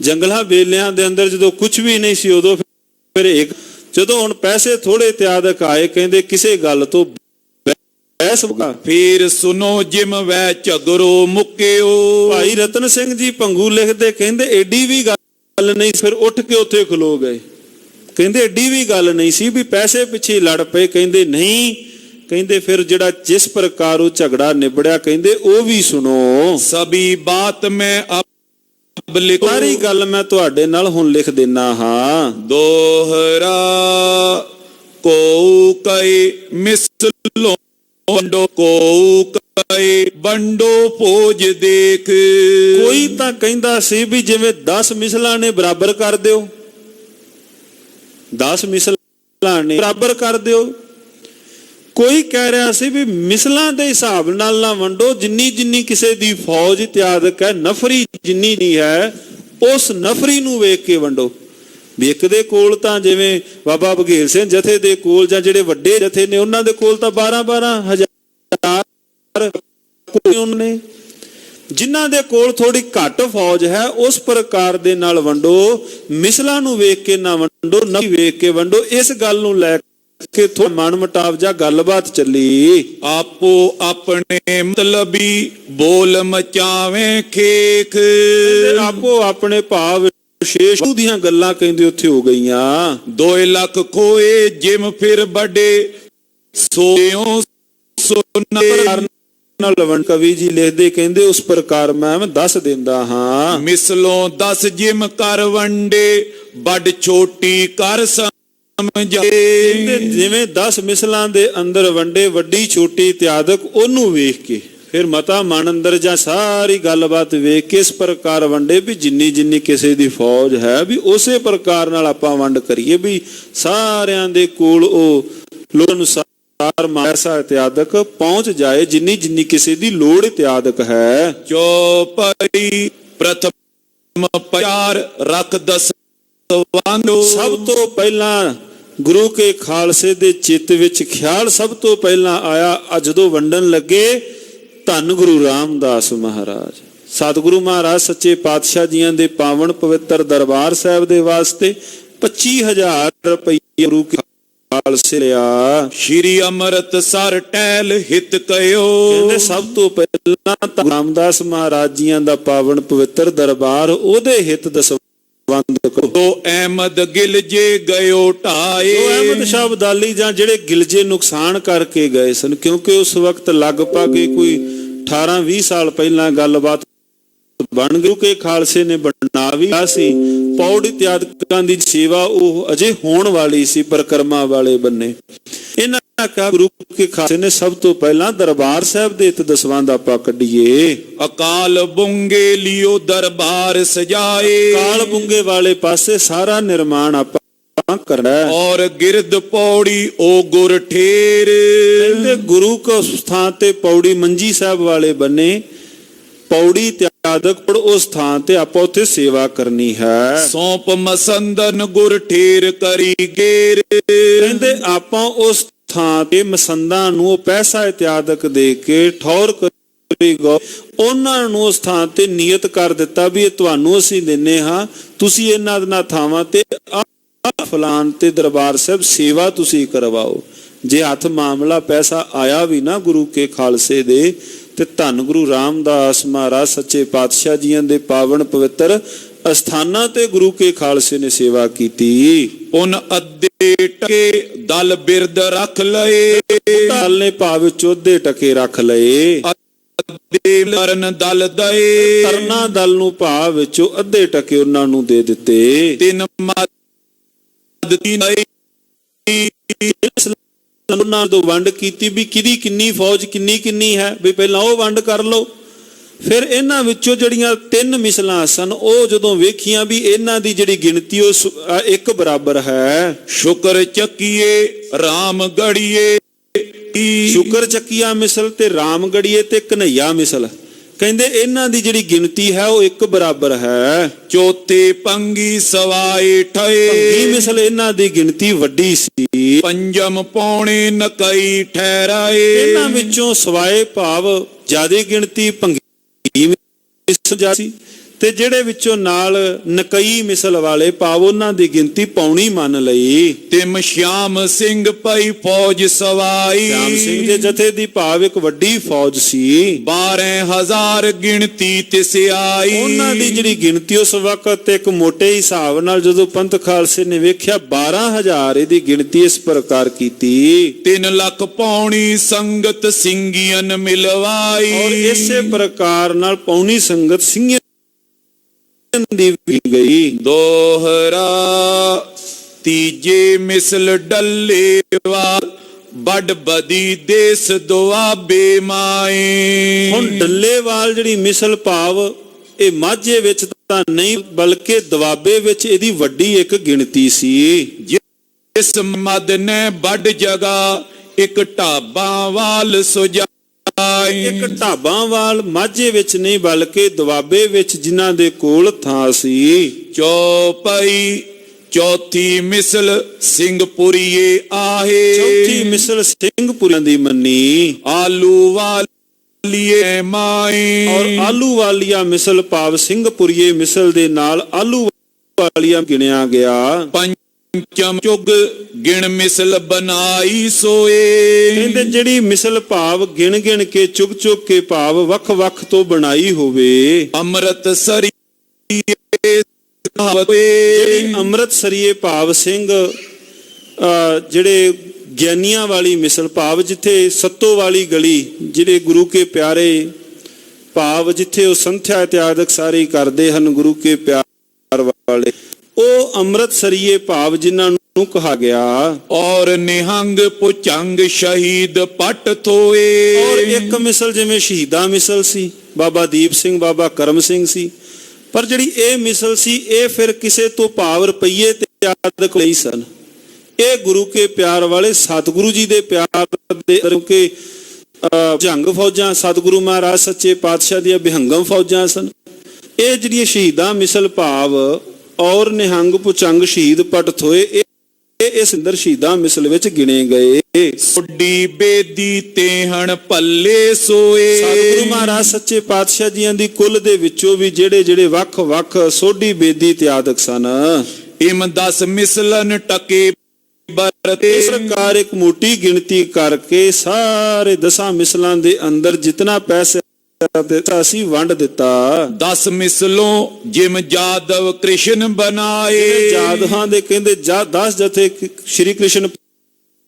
ਜੰਗਲਾਂ ਬੇਲਿਆਂ ਦੇ ਅੰਦਰ ਜਦੋਂ ਕੁਝ ਵੀ ਨਹੀਂ ਸੀ ਉਦੋਂ ਫਿਰ ਇੱਕ ਜਦੋਂ ਹੁਣ ਪੈਸੇ ਥੋੜੇ ਇਤਿਆਦਕ ਆਏ, ਕਹਿੰਦੇ ਕਿਸੇ ਗੱਲ ਤੋਂ ਫੇਰ ਸੁਨੋ ਜਿਮ ਵੈ ਝਗਰੋ ਮੁਕਿਓ। ਭਾਈ ਰਤਨ ਸਿੰਘ ਜੀ ਭੰਗੂ ਲਿਖਦੇ, ਕਹਿੰਦੇ ਏਡੀ ਵੀ ਗੱਲ ਨਹੀਂ, ਫਿਰ ਉੱਠ ਕੇ ਉੱਥੇ ਖਲੋ ਗਏ। ਕਹਿੰਦੇ ਏਡੀ ਵੀ ਗੱਲ ਨਹੀਂ ਸੀ ਵੀ ਪੈਸੇ ਪਿੱਛੇ ਲੜ ਪਏ। ਕਹਿੰਦੇ ਨਹੀਂ, ਕਹਿੰਦੇ ਫਿਰ ਜਿਹੜਾ ਜਿਸ ਪ੍ਰਕਾਰ ਉਹ ਝਗੜਾ ਨਿਬੜਿਆ ਕਹਿੰਦੇ ਉਹ ਵੀ ਸੁਣੋ। ਸਭੀ ਬਾਤ ਮੈਂ ਅਬ ਲਿਖੋ। ਸਾਰੀ ਗੱਲ ਮੈਂ ਤੁਹਾਡੇ ਨਾਲ ਹੁਣ ਲਿਖ ਦੇਣਾ ਹਾਂ। ਦੋਹਰਾ ਕੋ ਕਈ ਮਿਸਲੋ ਵੰਡੋ ਕੋ ਕਈ ਵੰਡੋ ਭੋਜ ਦੇਖ। ਕੋਈ ਤਾਂ ਕਹਿੰਦਾ ਸੀ ਵੀ ਜਿਵੇਂ 10 ਮਿਸਲਾਂ ਨੇ ਬਰਾਬਰ ਕਰ ਦਿਓ, 10 ਮਿਸਲਾਂ ਨੇ ਬਰਾਬਰ ਕਰ ਦਿਓ। ਕੋਈ ਕਹਿ ਰਿਹਾ ਸੀ ਵੀ ਮਿਸਲਾਂ ਦੇ ਹਿਸਾਬ ਨਾਲ ਨਾ ਵੰਡੋ, ਜਿੰਨੀ ਜਿੰਨੀ ਕਿਸੇ ਦੀ ਫੌਜ ਇਤਿਆਦਕ ਹੈ, ਨਫਰੀ ਜਿੰਨੀ ਨਹੀਂ ਹੈ ਉਸ ਨਫਰੀ ਨੂੰ ਵੇਖ ਕੇ ਵੰਡੋ। ਵੀ ਇੱਕ ਦੇ ਕੋਲ ਤਾਂ ਜਿਵੇਂ ਬਾਬਾ ਬਘੇਲ ਸਿੰਘ ਜਥੇ ਦੇ ਕੋਲ ਜਾਂ ਜਿਹੜੇ ਵੱਡੇ ਜਥੇ ਨੇ ਉਹਨਾਂ ਦੇ ਕੋਲ ਤਾਂ 12-12 ਹਜ਼ਾਰ ਨੇ, ਜਿਨ੍ਹਾਂ ਦੇ ਕੋਲ ਥੋੜੀ ਘੱਟ ਫੌਜ ਹੈ ਉਸ ਪ੍ਰਕਾਰ ਦੇ ਨਾਲ ਵੰਡੋ। ਮਿਸਲਾਂ ਨੂੰ ਵੇਖ ਕੇ ਨਾ ਵੰਡੋ, ਨਫਰੀ ਵੇਖ ਕੇ ਵੰਡੋ। ਇਸ ਗੱਲ ਨੂੰ ਲੈ ਕਿ ਥੋੜਾ ਮਨ ਮੁਟਾਵ ਜਾਂ ਗੱਲਬਾਤ ਚੱਲੀ। ਆਪੋ ਆਪਣੇ ਮਤਲਬੀ ਬੋਲ ਮਚਾਵੇਂ ਖੇਖ। ਆਪੋ ਆਪਣੇ ਭਾਵ ਵਿਸ਼ੇਸ਼ ਦੀਆਂ ਗੱਲਾਂ ਕਹਿੰਦੇ ਉੱਥੇ ਹੋ ਗਈਆਂ। 2 ਲੱਖ ਖੋਏ ਜਿਮ ਫਿਰ ਵੱਡੇ ਸੋਇਓ ਸੁਨਾ। ਲਵਣ ਕਵੀ ਜੀ ਲਿਖਦੇ, ਕਹਿੰਦੇ ਉਸ ਪ੍ਰਕਾਰ ਮੈਂ ਦੱਸ ਦਿੰਦਾ ਹਾਂ। ਮਿਸਲੋਂ 10 ਜਿਮ ਕਰ ਵੰਡੇ ਵੱਡ ਛੋਟੀ ਕਰ ਸਮਝਾਏ। ਜਿਵੇਂ 10 ਮਿਸਲਾਂ ਦੇ ਅੰਦਰ ਵੰਡੇ ਵੱਡੀ ਛੋਟੀ ਇਤਿਆਦਕ ਉਹਨੂੰ ਵੇਖ ਕੇ ਫਿਰ ਮਤਾ ਮਨ ਅੰਦਰ ਜਾਂ ਸਾਰੀ ਗੱਲਬਾਤ ਵੇਖ ਕੇ ਇਸ ਪ੍ਰਕਾਰ ਵੰਡੇ ਵੀ ਜਿੰਨੀ ਜਿੰਨੀ ਕਿਸੇ ਦੀ ਫੌਜ ਹੈ ਵੀ ਉਸੇ ਪ੍ਰਕਾਰ ਨਾਲ ਆਪਾਂ ਵੰਡ ਕਰੀਏ ਵੀ ਸਾਰਿਆਂ ਦੇ ਕੋਲ ਉਹ ਲੋੜ ਅਨੁਸਾਰ ਮਾਇਸਾ ਇਤਿਆਦਕ ਪਹੁੰਚ ਜਾਏ, ਜਿੰਨੀ ਜਿੰਨੀ ਕਿਸੇ ਦੀ ਲੋੜ ਇਤਿਆਦਕ ਹੈ। ਚੌਪਈ ਪ੍ਰਥਮ ਪਿਆਰ ਰੱਖ ਦਸ ਵੰਡੋ। ਸਭ ਤੋਂ ਪਹਿਲਾਂ ਗੁਰੂ ਕੇ ਖਾਲਸੇ ਦੇ ਚਿੱਤ ਵਿੱਚ ਖਿਆਲ ਸਭ ਤੋਂ ਪਹਿਲਾਂ ਆਇਆ ਜਦੋਂ ਵੰਡਣ ਲੱਗੇ ਧੰਨ ਗੁਰੂ ਰਾਮਦਾਸ ਮਹਾਰਾਜ। ਸਤਿਗੁਰੂ ਮਹਾਰਾਜ ਸੱਚੇ ਪਾਤਸ਼ਾਹ ਜੀਆਂ ਦੇ ਪਾਵਨ ਪਵਿੱਤਰ ਦਰਬਾਰ ਸਾਹਿਬ ਦੇ ਵਾਸਤੇ 25,000 ਰੁਪਏ ਗੁਰੂ ਕੇ ਖਾਲਸੇ ਲਿਆ। ਸ਼੍ਰੀ ਅੰਮ੍ਰਿਤਸਰ ਟਹਿਲ ਹਿਤ ਕਯੋ। ਕਹਿੰਦੇ ਸਭ ਤੋਂ ਪਹਿਲਾਂ ਤਾਂ ਰਾਮਦਾਸ ਮਹਾਰਾਜ ਜੀਆਂ ਦਾ ਪਾਵਨ ਪਵਿੱਤਰ ਦਰਬਾਰ ਉਹਦੇ ਹਿੱਤ ਦਸਵੰਦ ਕਰੋ। ਤੋ ਅਹਿਮਦ ਗਿਲਜੇ ਗਇਓ ਢਾਏ। ਜੋ ਅਹਿਮਦ ਸ਼ਾਹ ਅਬਦਾਲੀ ਜਾਂ ਜਿਹੜੇ ਗਿਲਜੇ ਨੁਕਸਾਨ ਕਰਕੇ ਗਏ ਸਨ, ਕਿਉਂਕਿ ਉਸ ਵਕਤ ਲਗਭਗ ਕੋਈ 18-20 ਸਾਲ ਪਹਿਲਾਂ ਗੱਲਬਾਤ ਬਣ ਗੁਰੂ ਕੇ ਖਾਲਸੇ ਨੇ ਬਣਾ ਵੀ ਸੀ। ਪੌੜੀ ਇਤਿਆਦਿਕਾਂ ਦੀ ਸੇਵਾ ਉਹ ਅਜੇ ਹੋਣ ਵਾਲੀ ਸੀ ਪਰਕਰਮਾ ਵਾਲੇ ਬੰਨੇ। ਇਹਨਾਂ ਕਹਾ ਗੁਰੂ ਕੇ ਖਾਲਸੇ ਨੇ ਸਭ ਤੋਂ ਪਹਿਲਾਂ ਦਰਬਾਰ ਸਾਹਿਬ ਦੇ ਦਸਵੰਧ ਆਪਾਂ ਕੱਢੀਏ। ਅਕਾਲ ਬੁੰਗੇ ਲਿਓ ਦਰਬਾਰ ਸਜਾਏ। ਅਕਾਲ ਬੁੰਗੇ ਵਾਲੇ ਪਾਸੇ ਸਾਰਾ ਨਿਰਮਾਣ ਆਪਾਂ ਕਰਨਾ। ਔਰ ਗਿਰਦ ਪੌੜੀ ਉਹ ਗੁਰ ਠੇਰ। ਕਹਿੰਦੇ ਗੁਰੂ ਕੋ ਸਥਾਨ ਤੇ ਪੌੜੀ ਮੰਜੀ ਸਾਹਿਬ ਵਾਲੇ ਬੰਨੇ ਪੌੜੀ ਇਤਿਆਦਕ ਉਸ ਥਾਂ ਤੇ ਆਪਾਂ ਉੱਥੇ ਸੇਵਾ ਕਰਨੀ ਹੈ। ਸੌਂਪ ਮਸੰਦਨ ਗੁਰ ਠੇਰ ਕਰੀ ਗੇਰ। ਕਹਿੰਦੇ ਆਪਾਂ ਉਸ ਥਾਂ ਤੇ ਮਸੰਦਾਂ ਨੂੰ ਉਹ ਪੈਸਾ ਇਤਿਆਦਕ ਦੇ ਕੇ ਠੌਰ ਕਰੀਗੋ। ਉਹਨਾਂ ਨੂੰ ਉਸ ਥਾਂ ਤੇ ਨਿਯਤ ਕਰ ਦਿੱਤਾ ਵੀ ਇਹ ਤੁਹਾਨੂੰ ਅਸੀਂ ਦਿੰਨੇ ਹਾਂ, ਤੁਸੀਂ ਇਹਨਾਂ ਥਾਵਾਂ ਤੇ ਫਲਾਨ ਤੇ ਦਰਬਾਰ ਸਾਹਿਬ ਸੇਵਾ ਤੁਸੀਂ ਕਰਵਾਓ। ਜੇ ਹੱਥ ਮਾਮਲਾ ਪੈਸਾ ਆਇਆ ਵੀ ਨਾ ਗੁਰੂ ਕੇ ਖਾਲਸੇ ਦੇ ਤੇ ਧੰਨ ਗੁਰੂ ਰਾਮਦਾਸ ਮਹਾਰਾਜ ਸੱਚੇ ਪਾਤਸ਼ਾਹ ਜੀਆਂ ਦੇ ਪਾਵਨ ਪਵਿੱਤਰ ਅਸਥਾਨਾਂ ਤੇ ਗੁਰੂ ਕੇ ਖਾਲਸੇ ਨੇ ਸੇਵਾ ਕੀਤੀ। ਉਨ ਅੱਧੇ ਟਕੇ ਦਲ ਬਿਰਦ ਰੱਖ ਲਏ। ਦਲ ਨੇ ਭਾਵ ਚੌਧੇ ਟਕੇ ਰੱਖ ਲਏ। ਅੱਧੇ ਕਰਨ ਦਲ ਦਏ। ਤਰਨਾ ਦਲ ਨੂੰ ਭਾਵ ਵਿੱਚੋਂ ਅੱਧੇ ਟਕੇ ਉਹਨਾਂ ਨੂੰ ਦੇ ਦਿੱਤੇ। ਤਿੰਨ ਮਦਤੀ ਨਹੀਂ ਉਹਨਾਂ ਤੋਂ ਵੰਡ ਕੀਤੀ ਵੀ ਕਿਹਦੀ ਕਿੰਨੀ ਫੌਜ ਕਿੰਨੀ ਹੈ, ਵੀ ਪਹਿਲਾਂ ਉਹ ਵੰਡ ਕਰ ਲਓ। ਫਿਰ ਇਹਨਾਂ ਵਿੱਚੋਂ ਜਿਹੜੀਆਂ 3 ਮਿਸਲਾਂ ਸਨ ਉਹ ਜਦੋਂ ਵੇਖੀਆਂ ਵੀ ਇਹਨਾਂ ਦੀ ਜਿਹੜੀ ਗਿਣਤੀ ਉਹ ਇੱਕ ਬਰਾਬਰ ਹੈ। ਸ਼ੁਕਰ ਚੱਕੀਏ ਰਾਮ ਗੜੀਏ, ਸ਼ੁਕਰ ਚੱਕੀਆ ਮਿਸਲ ਤੇ ਰਾਮ ਗੜੀਏ ਤੇ ਕਨਈਆ ਮਿਸਲ, ਕਹਿੰਦੇ ਇਹਨਾਂ ਦੀ ਜਿਹੜੀ ਗਿਣਤੀ ਹੈ ਉਹ ਇੱਕ ਬਰਾਬਰ ਹੈ। ਚੌਥੇ ਪੰਗੀ ਸਵਾਏ ਠਏ, ਪੰਗੀ ਮਿਸਲ ਇਹਨਾਂ ਦੀ ਗਿਣਤੀ ਵੱਡੀ ਸੀ। ਪੰਜਮ ਪੌਣੇ ਨਕਈ ਠਹਿਰਾਏ, ਇਹਨਾਂ ਵਿੱਚੋਂ ਸਵਾਏ ਭਾਵ ਜਿਆਦਾ ਗਿਣਤੀ ਪੰਗੀ ਮਿਸਲ ਸੀ, ਤੇ ਜਿਹੜੇ ਵਿੱਚੋਂ ਨਾਲ ਨਕਈ ਮਿਸਲ ਵਾਲੇ ਭਾਵ ਉਹਨਾਂ ਦੀ ਗਿਣਤੀ ਪੌਣੀ ਮੰਨ ਲਈ। ਤਿਮ ਸ਼ਿਆਮ ਸਿੰਘ ਪਈ ਫੌਜ ਸਵਾਈ, ਸ਼ਿਆਮ ਸਿੰਘ ਦੇ ਜਥੇ ਦੀ ਭਾਵ ਇੱਕ ਵੱਡੀ ਫੌਜ ਸੀ। 12,000 ਗਿਣਤੀ ਤਿਸ ਆਈ, ਉਹਨਾਂ ਦੀ ਜਿਹੜੀ ਗਿਣਤੀ ਉਸ ਵਕਤ ਇੱਕ ਮੋਟੇ ਹਿਸਾਬ ਨਾਲ ਜਦੋਂ ਪੰਥ ਖਾਲਸੇ ਨੇ ਵੇਖਿਆ 12,000 ਇਹਦੀ ਗਿਣਤੀ ਇਸ ਪ੍ਰਕਾਰ ਕੀਤੀ। 3 ਲੱਖ ਪੌਣੀ ਸੰਗਤ ਸਿੰਘੀਆਂ ਮਿਲਵਾਈ, ਔਰ ਇਸੇ ਪ੍ਰਕਾਰ ਨਾਲ ਪੌਣੀ ਸੰਗਤ ਸਿੰਘੀਆਂ ਦੀ ਵੀ ਗਈ। ਦੋਹਰਾ ਤੀਜੇ ਮਿਸਲ ਡੱਲੇਵਾਲ ਵੱਡ ਬਦੀ ਦੇਸ ਦੁਆਬੇ ਮਾਏ। ਹੁਣ ਡੱਲੇਵਾਲ ਜਿਹੜੀ ਮਿਸਲ ਭਾਵ ਇਹ ਮਾਝੇ ਵਿੱਚ ਤਾਂ ਨਹੀਂ ਬਲਕਿ ਦੁਆਬੇ ਵਿੱਚ ਇਹਦੀ ਵੱਡੀ ਇੱਕ ਗਿਣਤੀ ਸੀ। ਜਿਸ ਮਦ ਨੇ ਵੱਡ ਜਗਾ ਇੱਕ ਢਾਬਾਂ ਵਾਲ ਸੁਜਾ, ਇੱਕ ਢਾਬਾਂਵਾਲ ਮਾਝੇ ਵਿੱਚ ਨਹੀਂ ਬਲਕਿ ਦੁਆਬੇ ਵਿੱਚ ਜਿਨ੍ਹਾਂ ਦੇ ਕੋਲ ਥਾਂ ਸੀ। ਚੌਪਈ ਚੌਥੀ ਮਿਸਲ ਸਿੰਘਪੁਰੀਏ ਆਹੇ, ਚੌਥੀ ਮਿਸਲ ਸਿੰਘਪੁਰੀਆਂ ਦੀ ਮੰਨੀ। ਆਲੂ ਵਾਲੀਏ ਮਾਈ, ਔਰ ਆਲੂ ਵਾਲੀਆ ਮਿਸਲ ਭਾਵ ਸਿੰਘਪੁਰੀਏ ਮਿਸਲ ਦੇ ਨਾਲ ਆਲੂ ਵਾਲੀਆ ਗਿਣਿਆ ਗਿਆ। ਪੰਚਮ ਚੁਗ ਗਿਣ ਮਿਸਲ ਬਣਾਈ ਸੋਏ, ਕਹਿੰਦੇ ਜਿਹੜੀ ਮਿਸਲ ਭਾਵ ਗਿਣ ਗਿਣ ਕੇ ਚੁਗ ਚੁਗ ਕੇ ਭਾਵ ਵੱਖ ਵੱਖ ਤੋਂ ਬਣਾਈ ਹੋਵੇ। ਅੰਮ੍ਰਿਤਸਰੀ ਜਿਹੜੀ ਅੰਮ੍ਰਿਤਸਰੀਏ ਭਾਵ ਸਿੰਘ ਜਿਹੜੇ ਗਿਆਨੀਆਂ ਵਾਲੀ ਮਿਸਲ ਭਾਵ ਜਿੱਥੇ ਸੱਤੋ ਵਾਲੀ ਗਲੀ ਜਿਹੜੇ ਗੁਰੂ ਕੇ ਪਿਆਰੇ ਭਾਵ ਜਿੱਥੇ ਉਹ ਸੰਥਿਆ ਇਤਿਆਦਿਕ ਸਾਰੇ ਕਰਦੇ ਹਨ ਗੁਰੂ ਕੇ ਪਿਆਰ ਵਾਲੇ, ਉਹ ਅੰਮ੍ਰਿਤਸਰੀਏ ਭਾਵ ਜਿਨ੍ਹਾਂ ਨੂੰ ਕਹਾ ਗਿਆ। ਔਰ ਨਿਹੰਗ ਪੁਚੰਗ ਸ਼ਹੀਦ ਪਟ ਥੋਏ, ਔਰ ਇੱਕ ਮਿਸਲ ਜਿਵੇਂ ਸ਼ਹੀਦਾਂ ਮਿਸਲ ਸੀ ਬਾਬਾ ਦੀਪ ਸਿੰਘ ਬਾਬਾ ਕਰਮ ਸਿੰਘ ਸੀ, ਪਰ ਜਿਹੜੀ ਇਹ ਮਿਸਲ ਸੀ ਇਹ ਫਿਰ ਕਿਸੇ ਤੋਂ ਭਾਵ ਰੁਪਈਏ ਤੇ ਆਦਿਕ ਲਈ ਸਨ। ਇਹ ਗੁਰੂ ਕੇ ਪਿਆਰ ਵਾਲੇ ਸਤਿਗੁਰੂ ਜੀ ਦੇ ਪਿਆਰ ਦੇ ਕਿਉਂਕਿ ਜੰਗ ਫੌਜਾਂ ਸਤਿਗੁਰੂ ਮਹਾਰਾਜ ਸੱਚੇ ਪਾਤਸ਼ਾਹ ਦੀਆਂ ਬਿਹੰਗਮ ਫੌਜਾਂ ਸਨ। ਇਹ ਜਿਹੜੀਆਂ ਸ਼ਹੀਦਾਂ ਮਿਸਲ ਭਾਵ ਔਰ ਨਿਹੰਗ ਪੁਚੰਗ ਸ਼ਹੀਦ ਪਟ ਥੋਏ ਇਹ ਇਸ ਅੰਦਰ ਸ਼ਹੀਦਾਂ ਮਿਸਲ ਵਿੱਚ ਗਿਣੇ ਗਏ। ਸੋਡੀ ਬੇਦੀ ਤੇਹਣ ਪੱਲੇ ਸੋਏ, ਸਤਿਗੁਰੂ ਮਹਾਰਾਜ ਸੱਚੇ ਪਾਤਸ਼ਾਹ ਜੀਆਂ ਦੀ ਕੁੱਲ ਦੇ ਵਿੱਚੋਂ ਵੀ ਜਿਹੜੇ ਵੱਖ ਵੱਖ ਸੋਢੀ ਬੇਦੀ ਇਤਿਆਦਿਕ ਸਨ। ਇਮ 10 ਮਿਸਲਨ ਟਕੇ ਬਰਤੇ, ਇਸ ਪ੍ਰਕਾਰ ਇੱਕ ਮੋਟੀ ਗਿਣਤੀ ਕਰਕੇ ਸਾਰੇ 10 ਮਿਸਲਾਂ ਦੇ ਅੰਦਰ ਜਿਤਨਾ ਪੈਸਾ ਅਸੀਂ ਵੰਡ ਦਿੱਤਾ। 10 ਮਿਸਲੋਂ ਜਿਮ ਜਾਦਵ ਕ੍ਰਿਸ਼ਨ ਬਣਾਏ, ਜਾਦਵਾਂ ਦੇ ਕਹਿੰਦੇ 10 ਜਥੇ ਸ਼੍ਰੀ ਕ੍ਰਿਸ਼ਨ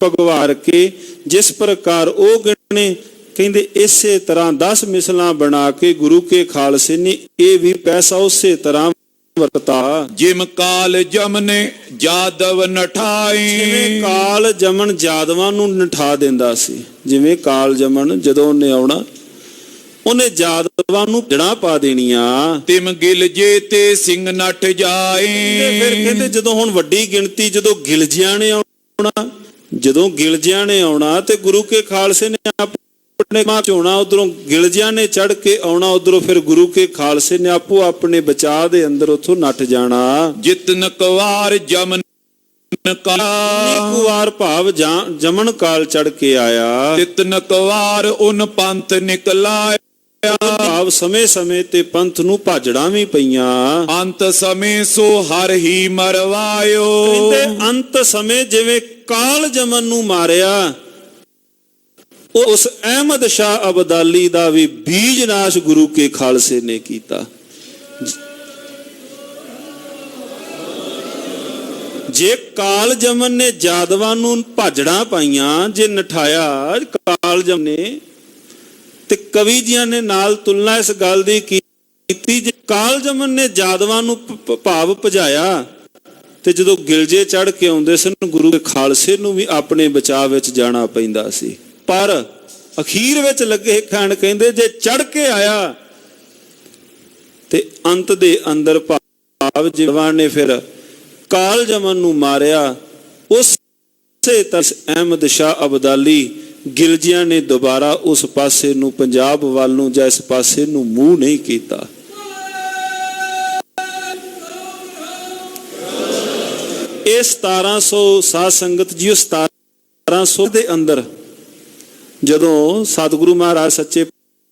ਭਗਵਾਨ ਕੇ ਜਿਸ ਪ੍ਰਕਾਰ ਉਹ ਗਿਣੇ ਕਹਿੰਦੇ ਇਸੇ ਤਰ੍ਹਾਂ 10 ਮਿਸਲਾਂ ਬਣਾ ਕੇ ਗੁਰੂ ਕੇ ਖਾਲਸੇ ਨੇ ਇਹ ਵੀ ਪੈਸਾ ਉਸੇ ਤਰ੍ਹਾਂ ਵਰਤਾ। ਜਿਮ ਕਾਲ ਜਮਨੇ ਜਾਦਵ ਨਠਾਏ, ਜਿਵੇਂ ਕਾਲ ਜਮਨ ਜਾਦਵਾਂ ਨੂੰ ਨਠਾ ਦਿੰਦਾ ਸੀ। ਜਿਵੇਂ ਕਾਲ ਜਮਨ ਜਦੋਂ ਉਹਨੇ ਆਉਣਾ ਉਹਨੇ ਜਾਦਵਾਂ ਨੂੰ ਜੜਾਂ ਪਾ ਦੇਣੀਆਂ। ਤਿਮ ਗਿਲ ਜੇ ਤੇ ਸਿੰਘ ਨੱਠ ਜਾਏ, ਤੇ ਫਿਰ ਕਹਿੰਦੇ ਜਦੋਂ ਹੁਣ ਵੱਡੀ ਗਿਣਤੀ ਜਦੋਂ ਗਿਲਜਿਆਂ ਨੇ ਆਉਣਾ ਤੇ ਗੁਰੂ ਕੇ ਖਾਲਸੇ ਨੇ ਆਪਣੇ ਮਾਂ ਚੋਣਾ ਉਧਰੋਂ ਗਿਲਜਿਆਂ ਨੇ ਚੜ ਕੇ ਆਉਣਾ, ਉਧਰੋਂ ਫਿਰ ਗੁਰੂ ਕੇ ਖਾਲਸੇ ਨੇ ਆਪੋ ਆਪਣੇ ਬਚਾਅ ਦੇ ਅੰਦਰ ਉੱਥੋਂ ਨੱਠ ਜਾਣਾ। ਜਿਤਨ ਕਵਾਰ ਜਮਨ ਕੁਵਾਰ ਭਾਵ ਜਮਨ ਕਾਲ ਚੜ ਕੇ ਆਇਆ। ਤਿਤਨ ਕਵਾਰ ਉਨ ਪੰਥ ਨਿਕਲਾਇਆ, ਭਾਵ ਸਮੇਂ ਸਮੇਂ ਤੇ ਪੰਥ ਨੂੰ ਭਾਜੜਾਂ ਵੀ ਪਈਆਂ। ਅੰਤ ਸਮੇਂ ਸੋ ਹਰ ਹੀ ਮਰਵਾਇਓ, ਕਹਿੰਦੇ ਅੰਤ ਸਮੇਂ ਜਿਵੇਂ ਕਾਲ ਜਮਨ ਨੂੰ ਮਾਰਿਆ ਉਸ ਅਹਿਮਦ ਸ਼ਾਹ ਅਬਦਾਲੀ ਦਾ ਵੀ ਬੀਜ ਨਾਸ਼ ਗੁਰੂ ਕੇ ਖਾਲਸੇ ਨੇ ਕੀਤਾ। ਜੇ ਕਾਲ ਜਮਨ ਨੇ ਜਾਦਵਾਂ ਨੂੰ ਭਾਜੜਾਂ ਪਾਈਆਂ, ਜੇ ਨਠਾਇਆ ਕਾਲ ਜਮਨ ਨੇ, ਤੇ ਕਵੀ ਜੀਆਂ ਨੇ ਨਾਲ ਤੁਲਨਾ ਇਸ ਗੱਲ ਦੀ ਕੀਤੀ ਜੇ ਕਾਲ ਜਮਨ ਨੇ ਜਾਦਵਾਂ ਨੂੰ ਭਾਵ ਭਜਾਇਆ ਤੇ ਜਦੋਂ ਗਿਲਜੇ ਚੜ੍ਹ ਕੇ ਆਉਂਦੇ ਸਨ ਗੁਰੂ ਦੇ ਖਾਲਸੇ ਨੂੰ ਵੀ ਆਪਣੇ ਬਚਾਅ ਵਿੱਚ ਜਾਣਾ ਪੈਂਦਾ ਸੀ। ਪਰ ਅਖੀਰ ਵਿੱਚ ਲੱਗੇ ਖਾਣ ਕਹਿੰਦੇ ਜੇ ਚੜ੍ਹ ਕੇ ਆਇਆ ਤੇ ਅੰਤ ਦੇ ਅੰਦਰ ਭਾਵ ਜਵਾਨ ਨੇ ਫਿਰ ਕਾਲ ਜਮਨ ਨੂੰ ਮਾਰਿਆ। ਉਸੇ ਤਰ੍ਹਾਂ ਅਹਿਮਦ ਸ਼ਾਹ ਅਬਦਾਲੀ ਗਿਲਜੀਆਂ ਨੇ ਦੁਬਾਰਾ ਉਸ ਪਾਸੇ ਨੂੰ ਪੰਜਾਬ ਵੱਲ ਨੂੰ ਜਾਂ ਇਸ ਪਾਸੇ ਨੂੰ ਮੂੰਹ ਨਹੀਂ ਕੀਤਾ। ਇਹ 1700 ਸਾਧ ਸੰਗਤ ਜੀ 1700 ਦੇ ਅੰਦਰ ਜਦੋਂ ਸਤਿਗੁਰੂ ਮਹਾਰਾਜ ਸੱਚੇ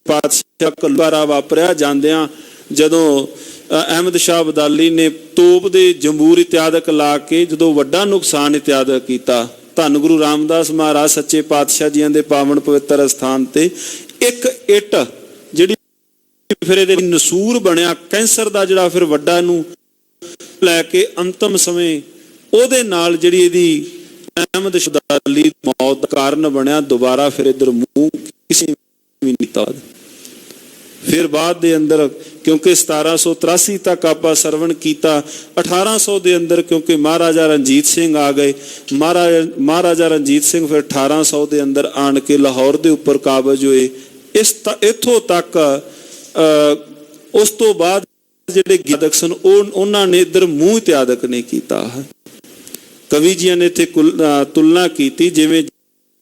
ਪਾਤਸ਼ਾਹ ਕਲਵਾਰਾ ਵਾਪਰਿਆ ਜਾਂਦਿਆਂ ਜਦੋਂ ਅਹਿਮਦ ਸ਼ਾਹ ਅਬਦਾਲੀ ਨੇ ਤੋਪ ਦੇ ਜੰਬੂਰ ਇਤਿਆਦਿਕ ਲਾ ਕੇ ਜਦੋਂ ਵੱਡਾ ਨੁਕਸਾਨ ਇਤਿਆਦਿਕ ਕੀਤਾ, ਧੰਨ ਗੁਰੂ ਰਾਮਦਾਸ ਮਹਾਰਾਜ ਸੱਚੇ ਪਾਤਸ਼ਾਹ ਜੀਆਂ ਦੇ ਪਾਵਨ ਪਵਿੱਤਰ ਸਥਾਨ ਤੇ ਇੱਕ ਇੱਟ ਜਿਹੜੀ ਫਿਰ ਇਹਦੇ ਨਸੂਰ ਬਣਿਆ ਕੈਂਸਰ ਦਾ ਜਿਹੜਾ ਫਿਰ ਵੱਡਾ ਨੂੰ ਲੈ ਕੇ ਅੰਤਮ ਸਮੇਂ ਉਹਦੇ ਨਾਲ ਜਿਹੜੀ ਇਹਦੀ ਅਹਿਮਦ ਸ਼ਾਹ ਅਬਦਾਲੀ ਮੌਤ ਦਾ ਕਾਰਨ ਬਣਿਆ। ਦੁਬਾਰਾ ਫਿਰ ਇਧਰ ਮੂੰਹ ਕਿਸੇ ਵੀ ਨਹੀਂ ਕੀਤਾ। ਫਿਰ ਬਾਅਦ ਦੇ ਅੰਦਰ ਕਿਉਂਕਿ 1783 ਤੱਕ ਆਪਾਂ ਸਰਵਣ ਕੀਤਾ, 1800 ਦੇ ਅੰਦਰ ਕਿਉਂਕਿ ਮਹਾਰਾਜਾ ਰਣਜੀਤ ਸਿੰਘ ਆ ਗਏ, ਮਹਾਰਾਜਾ ਰਣਜੀਤ ਸਿੰਘ ਫਿਰ 1800 ਦੇ ਅੰਦਰ ਆਣ ਕੇ ਲਾਹੌਰ ਦੇ ਉੱਪਰ ਕਾਬਜ ਹੋਏ। ਇੱਥੋਂ ਤੱਕ ਉਸ ਤੋਂ ਬਾਅਦ ਜਿਹੜੇ ਗਿਆਦਕ ਸਨ ਉਹਨਾਂ ਨੇ ਇੱਧਰ ਮੂੰਹ ਇਤਿਆਦਕ ਨਹੀਂ ਕੀਤਾ। ਕਵੀ ਜੀਆਂ ਨੇ ਇੱਥੇ ਤੁਲਨਾ ਕੀਤੀ ਜਿਵੇਂ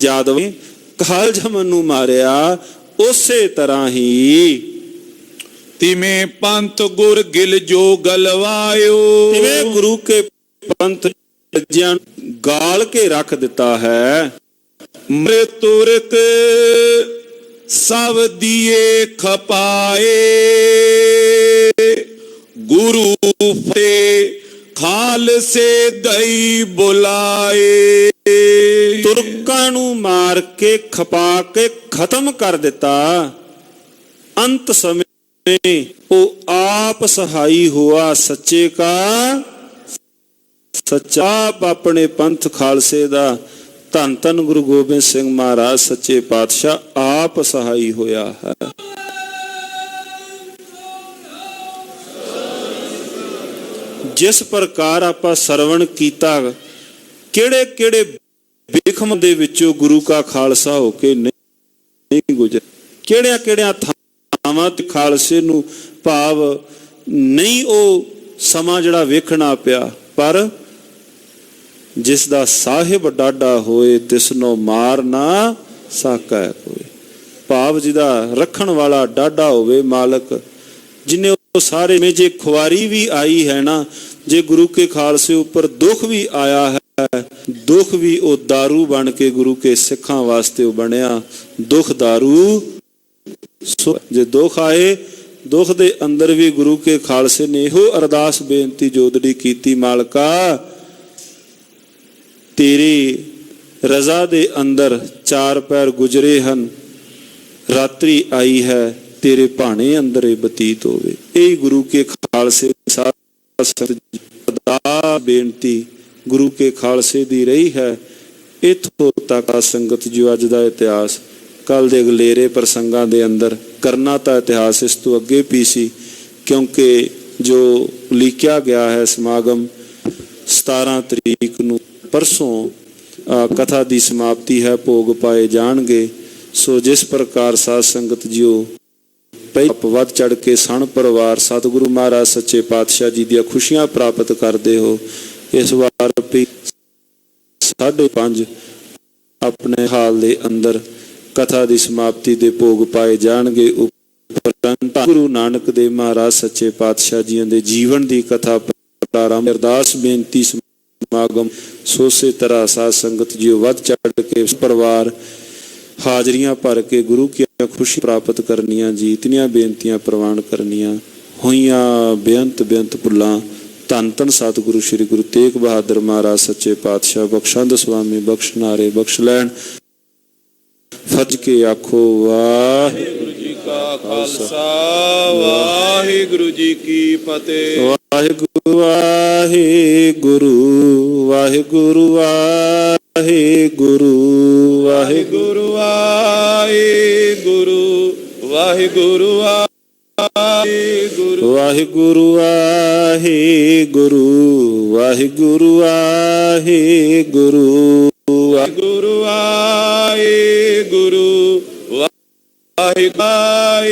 ਜਾਦਵ ਕਾਲ ਜਮਨ ਨੂੰ ਮਾਰਿਆ ਉਸੇ ਤਰ੍ਹਾਂ ਹੀ ਤਿਵੇਂ ਪੰਥ ਗੁਰ ਗਿਲ ਜੋ ਗਲਵਾਇਓ, ਤਿਵੇਂ ਗੁਰੂ ਕੇ ਪੰਥ ਜੀਆਂ ਗਾਲ ਕੇ ਰੱਖ ਦਿੱਤਾ ਹੈ। ਮ੍ਰਿਤੁਰਕ ਸਭ ਦੀਏ ਖਪਾਏ, ਗੁਰੂ ਫੇ ਖਾਲਸੇ ਦਈ ਬੁਲਾਏ। ਤੁਰਕਾਂ ਨੂੰ ਮਾਰ ਕੇ ਖਪਾ ਕੇ ਖਤਮ ਕਰ ਦਿੱਤਾ। ਅੰਤ ਸਮੇਂ ਉਹ ਆਪ ਸਹਾਈ ਹੁਆ ਸੱਚੇ ਕਾ ਸੱਚਾ। ਆਪਣੇ ਪੰਥ ਖਾਲਸੇ ਦਾ ਧੰਨ ਧੰਨ ਗੁਰੂ ਗੋਬਿੰਦ ਸਿੰਘ ਮਹਾਰਾਜ ਸੱਚੇ ਪਾਤਸ਼ਾਹ ਆਪ ਸਹਾਈ ਹੋਇਆ ਹੈ। ਜਿਸ ਪ੍ਰਕਾਰ ਆਪਾਂ ਸਰਵਣ ਕੀਤਾ, ਕਿਹੜੇ ਕਿਹੜੇ ਬੇਖਮ ਦੇ ਵਿੱਚੋਂ ਗੁਰੂ ਕਾ ਖਾਲਸਾ ਹੋ ਕੇ ਨਹੀਂ ਗੁਜ਼ਰ, ਕਿਹੜਿਆਂ ਕਿਹੜਿਆਂ ਥਾਵਾਂ ਤੇ ਖਾਲਸੇ ਨੂੰ ਭਾਵ ਨਹੀਂ ਉਹ ਸਮਾਂ ਜਿਹੜਾ ਵੇਖਣਾ ਪਿਆ। ਪਰ ਜਿਸ ਦਾ ਸਾਹਿਬ ਡਾਢਾ ਹੋਏ ਤਿਸਨੋਂ ਮਾਰ ਨਾ ਸਾਕੈ ਕੋਈ, ਭਾਵ ਜਿਹਦਾ ਰੱਖਣ ਵਾਲਾ ਡਾਢਾ ਹੋਵੇ ਮਾਲਕ, ਜਿਨੇ ਉਹ ਸਾਰੇ में ਜੇ ਖੁਆਰੀ ਵੀ ਆਈ ਹੈ ਨਾ, ਜੇ ਗੁਰੂ ਕੇ ਖਾਲਸੇ ਉੱਪਰ ਦੁੱਖ ਵੀ ਆਇਆ ਹੈ, ਦੁੱਖ ਵੀ ਉਹ दारू ਬਣ ਕੇ ਗੁਰੂ ਕੇ ਸਿੱਖਾਂ ਵਾਸਤੇ ਉਹ ਬਣਿਆ ਦੁੱਖ दारू। ਜੇ ਦੁੱਖ ਆਏ, ਦੁੱਖ ਦੇ ਅੰਦਰ ਵੀ ਗੁਰੂ ਕੇ ਖਾਲਸੇ ਨੇ ਇਹੋ ਅਰਦਾਸ ਬੇਨਤੀ ਜੋਦੜੀ ਕੀਤੀ, ਮਾਲਕਾ ਤੇਰੀ ਰਜ਼ਾ ਦੇ ਅੰਦਰ 4 ਪੈਰ ਗੁਜਰੇ ਹਨ, ਰਾਤਰੀ ਆਈ ਹੈ, ਤੇਰੇ ਭਾਣੇ ਅੰਦਰ ਇਹ ਬਤੀਤ ਹੋਵੇ। ਇਹ ਗੁਰੂ ਕੇ ਖਾਲਸੇ ਦਾ ਬੇਨਤੀ ਗੁਰੂ ਕੇ ਖਾਲਸੇ ਦੀ ਰਹੀ ਹੈ। ਇੱਥੋਂ ਤੱਕ ਸੰਗਤ ਜੋ ਅੱਜ ਦਾ ਇਤਿਹਾਸ ਕੱਲ ਦੇ ਅਗਲੇਰੇ ਪ੍ਰਸੰਗਾਂ ਦੇ ਅੰਦਰ ਕਰਨਾ ਤਾਂ ਇਤਿਹਾਸ ਇਸ ਤੋਂ ਅੱਗੇ ਵੀ ਸੀ, ਕਿਉਂਕਿ ਜੋ ਲਿਖਿਆ ਗਿਆ ਹੈ ਸਮਾਗਮ 17 ਤਰੀਕ ਨੂੰ ਪਰਸੋਂ ਕਥਾ ਦੀ ਸਮਾਪਤੀ ਹੈ, ਭੋਗ ਪਾਏ ਜਾਣਗੇ। ਸੋ ਜਿਸ ਪ੍ਰਕਾਰ ਸਾਧ ਸੰਗਤ ਜੀਓ ਵੱਧ ਚੜ ਕੇ ਸਣ ਪਰਿਵਾਰ ਸਤਿਗੁਰੂ ਮਹਾਰਾਜ ਸੱਚੇ ਪਾਤਸ਼ਾਹ ਜੀ ਦੀਆਂ ਖੁਸ਼ੀਆਂ ਪ੍ਰਾਪਤ ਕਰਦੇ ਹੋ, ਇਸ ਵਾਰ ਵੀ 5:30 ਆਪਣੇ ਹਾਲ ਦੇ ਅੰਦਰ ਕਥਾ ਦੀ ਸਮਾਪਤੀ ਦੇ ਭੋਗ ਪਾਏ ਜਾਣਗੇ। ਉਪਰੰਤ ਗੁਰੂ ਨਾਨਕ ਦੇਵ ਮਹਾਰਾਜ ਸੱਚੇ ਪਾਤਸ਼ਾਹ ਜੀਆਂ ਦੇ ਜੀਵਨ ਦੀ ਕਥਾ ਪ੍ਰਾਰੰਭ ਅਰਦਾਸ ਬੇਨਤੀ ਸਮਾਗਮ। ਸੋਸੇ ਤਰ੍ਹਾਂ ਸਾਧ ਸੰਗਤ ਜੀਓ ਵੱਧ ਚੜ ਕੇ ਪਰਿਵਾਰ ਹਾਜ਼ਰੀਆਂ ਭਰ ਕੇ ਗੁਰੂ ਕੀ ਖੁਸ਼ੀ ਪ੍ਰਾਪਤ ਕਰਨੀਆਂ ਜੀ, ਇਤਨੀਆਂ ਬੇਨਤੀਆਂ ਪ੍ਰਵਾਨ ਕਰਨੀਆਂ ਹੋਈਆਂ। ਬੇਅੰਤ ਭੁੱਲਾਂ ਧੰਨ ਧੰਨ ਸਤਿਗੁਰੂ ਸ੍ਰੀ ਗੁਰੂ ਤੇਗ ਬਹਾਦਰ ਮਹਾਰਾਜ ਸੱਚੇ ਪਾਤਸ਼ਾਹ ਬਖਸ਼ੰਦ ਸੁਆਮੀ ਬਖਸ਼ਨਾਰੇ ਬਖਸ਼ ਲੈਣ। ਫਜ ਕੇ ਆਖੋ ਵਾਹਿਗੁਰੂ ਜੀ ਕਾ ਖਾਲਸਾ ਵਾਹਿਗੁਰੂ ਜੀ ਕੀ ਫਤਿਹ। ਵਾਹਿਗੁਰੂ ਵਾਹਿਗੁਰੂ ਵਾਹਿਗੁਰੂ ਵਾਹਿਗੁਰੂ ਵਾਹਿਗੁਰੂ ਵਾਹਿਗੁਰੂ ਵਾਹਿਗੁਰੂ ਵਾਹਿਗੁਰੂ ਵਾਹਿਗੁਰੂ ਵਾਹਿਗੁਰੂ ਵਾਹਿਗੁਰੂ ਗੁਰੂ ਆਏ ਗੁਰੂ ਵਾਹਿਗੁਰੂ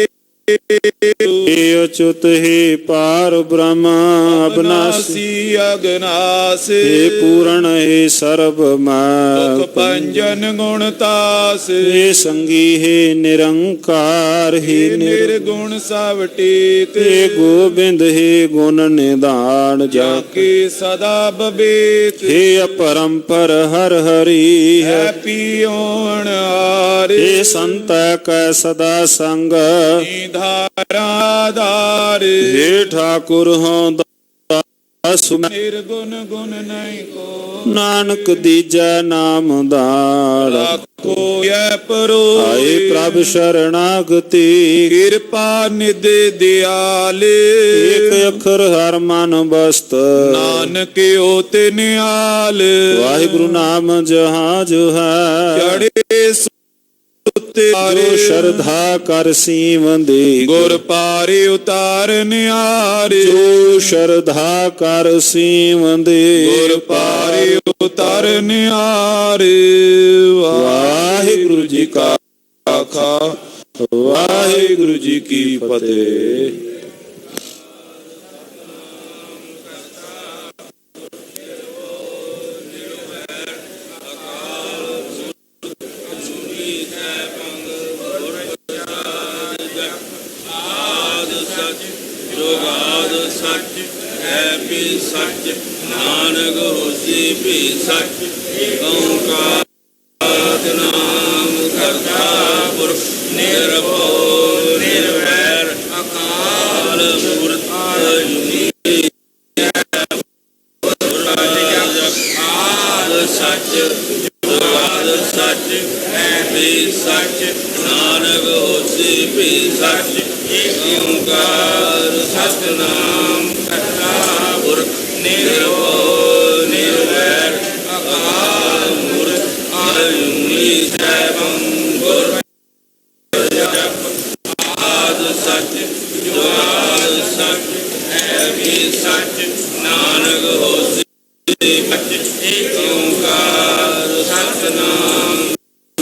ਏ ਅਚੁਤ ਹੈ ਪਾਰ ਬ੍ਰਹਮ ਅਬਨਾਸੀ ਅਗਨਾਸੀ ਏ ਪੂਰਨ ਹੈ ਸਰਬ ਦੁਖ ਮੈ ਪੰਜਨ ਗੁਣ ਤਾਸ ਏ ਸੰਗੀ ਹੈ ਨਿਰੰਕਾਰ ਹੈ ਨਿਰਗੁਣ ਸਭ ਟੇਕ ਏ ਗੋਬਿੰਦ ਹੈ ਗੁਣ ਨਿਧਾਨ ਜਾ ਜਾ ਕੇ ਸਦਾ ਬਬੇਤ हे अपरंपर हर हरि है ਹੈ ਪੀਓਣ ਆਰੇ हे संत कै सदा संग ਧਾਰਾਦਾਰ हे ठाकुर हों दास मैं ਨਿਰਗੁਣ ਗੁਣ ਨਹੀਂ ਕੋ नानक दीजै नाम दान ਰੱਖੋ ਐ ਪਰੋ आए प्रभ शरणागति ਕਿਰਪਾ ਨਿਧ ਦਿਆਲ एक अखर हर मन बस्त ਨਾਨਕ ਓਤੇ ਨਿਆਲ वाहिगुरु नाम जहाज है ਚੜੇ ਸੁਤੇ जो श्रद्धा कर सीम दे ਗੁਰ ਪਾਰੇ ਉਤਾਰਨ ਆਰੇ जो श्रद्धा कर सीम दे ਗੁਰ ਪਾਰੇ ਉਤਾਰਨ ਆਰੇ ਵਾਹਿਗੁਰੂ ਜੀ ਕਾ ਖਾਲਸਾ ਵਾਹਿਗੁਰੂ ਜੀ ਕੀ ਫਤਿਹ। ਜੁਗਾਦ ਸੱਚ ਹੈ ਵੀ ਸੱਚ ਨਾਨਕ ਹੋਸੀ ਵੀ ਸੱਚ ਓੰਕਾਰ ਨਾਮ ਕਰਤਾ ਪੁਰਖ ਨਿਰਭਉ ਨਿਰਵੈਰ ਅਕਾਲ ਮੂਰਤ ਅਜੂਨੀ ਆਦ ਸੱਚ ਜੁਗਾਦ ਸੱਚ ਹੈ ਵੀ ਸੱਚ ਨਾਨਕ ਹੋਸੀ ਵੀ ਸੱਚ ਓੰਕਾਰ ਸਤਿਨਾਮ ਕਰਤਾ ਪੁਰਖ ਨਿਰਭਉ ਨਿਰਵੈਰ ਅਕਾਲ ਮੂਰਤ ਅਜੂਨੀ ਸੈਭੰ ਗੁਰ ਜਪ ਆਦ ਸੱਚ ਜੁਗਾਦ ਸੱਚ ਹੈ ਵੀ ਸੱਚ ਨਾਨਕ ਹੋਸੀ ਸੱਚ ਓੰਕਾਰ ਸਤਿਨਾਮ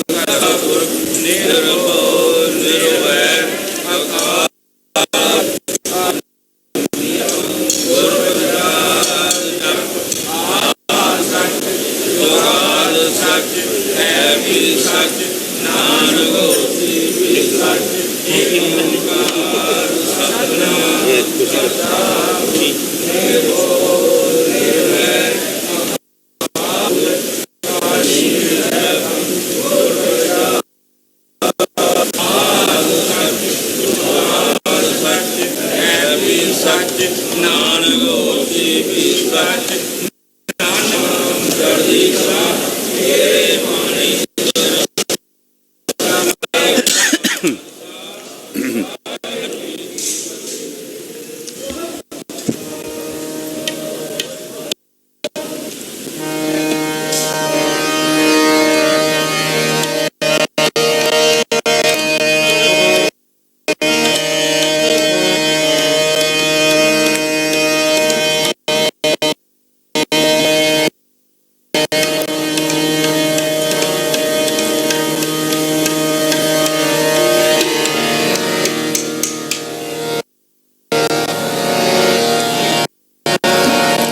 ਕਰਤਾ ਪੁਰਖ ਨਿਰਭਉ ਨਿਰਵੈਰ ਅਕਾਲ ਸੱਚ ਹੈ ਵੀ ਸੱਚ ਨਾਨਕ ਹੋਸੀ ਵੀ ਸੱਚ ਓੰਕਾਰ ਸਤਿਨਾਮ ਕਰਤਾ ਹੈ ਵੀ ਸੱਚ ਨਾਨਕ ਹੋਸੀ ਵੀ ਸੱਚ ਨਾਨਕ ਚੜ੍ਹਦੀ ਕਲਾ ਤੇਰੇ ਬਾਣੀ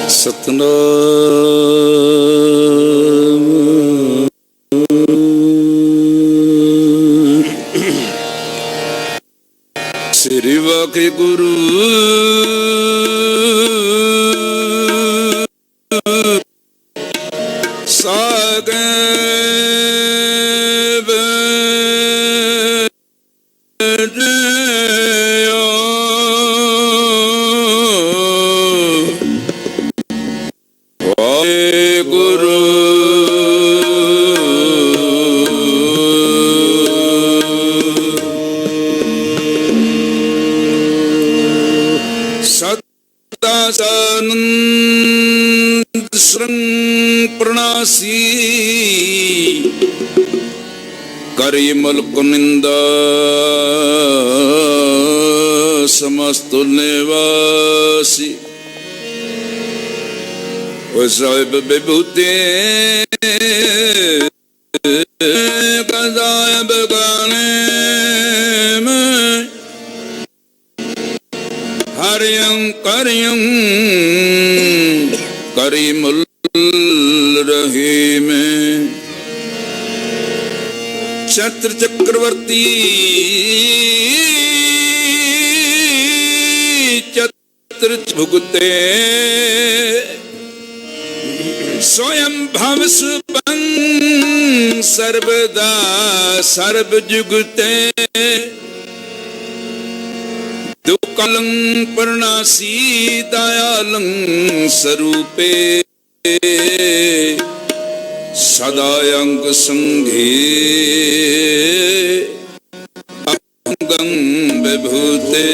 ਸਤਨਾਮ ਸ੍ਰੀ ਵਾਹਿਗੁਰੂ ਸਾਗਬ ਵਾਹਿਗੁਰੂ ਸਦਾ ਸਨੰਦ ਸੰਗ ਪ੍ਰਣਾਸੀ ਕਰਿ ਮਲਕ ਨਿੰਦਾ समस्त निवासी ਸਾਹਿਬ ਵਿਭੂਤੇ ਕਜ਼ਾਇਬ ਗਾਨੇ ਮੈਂ ਹਰਿਯੰ ਕਰਿਯੰ ਕਰੀਮੁਲ ਰਹੀਮ ਛਤਰ ਚੱਕਰਵਰਤੀ छत्र भुगते स्वयं भव सुबं सर्वदा सर्व जुगते दुकलं परनासी दयालं स्वरूपे सदायंग संघे अंगं विभूते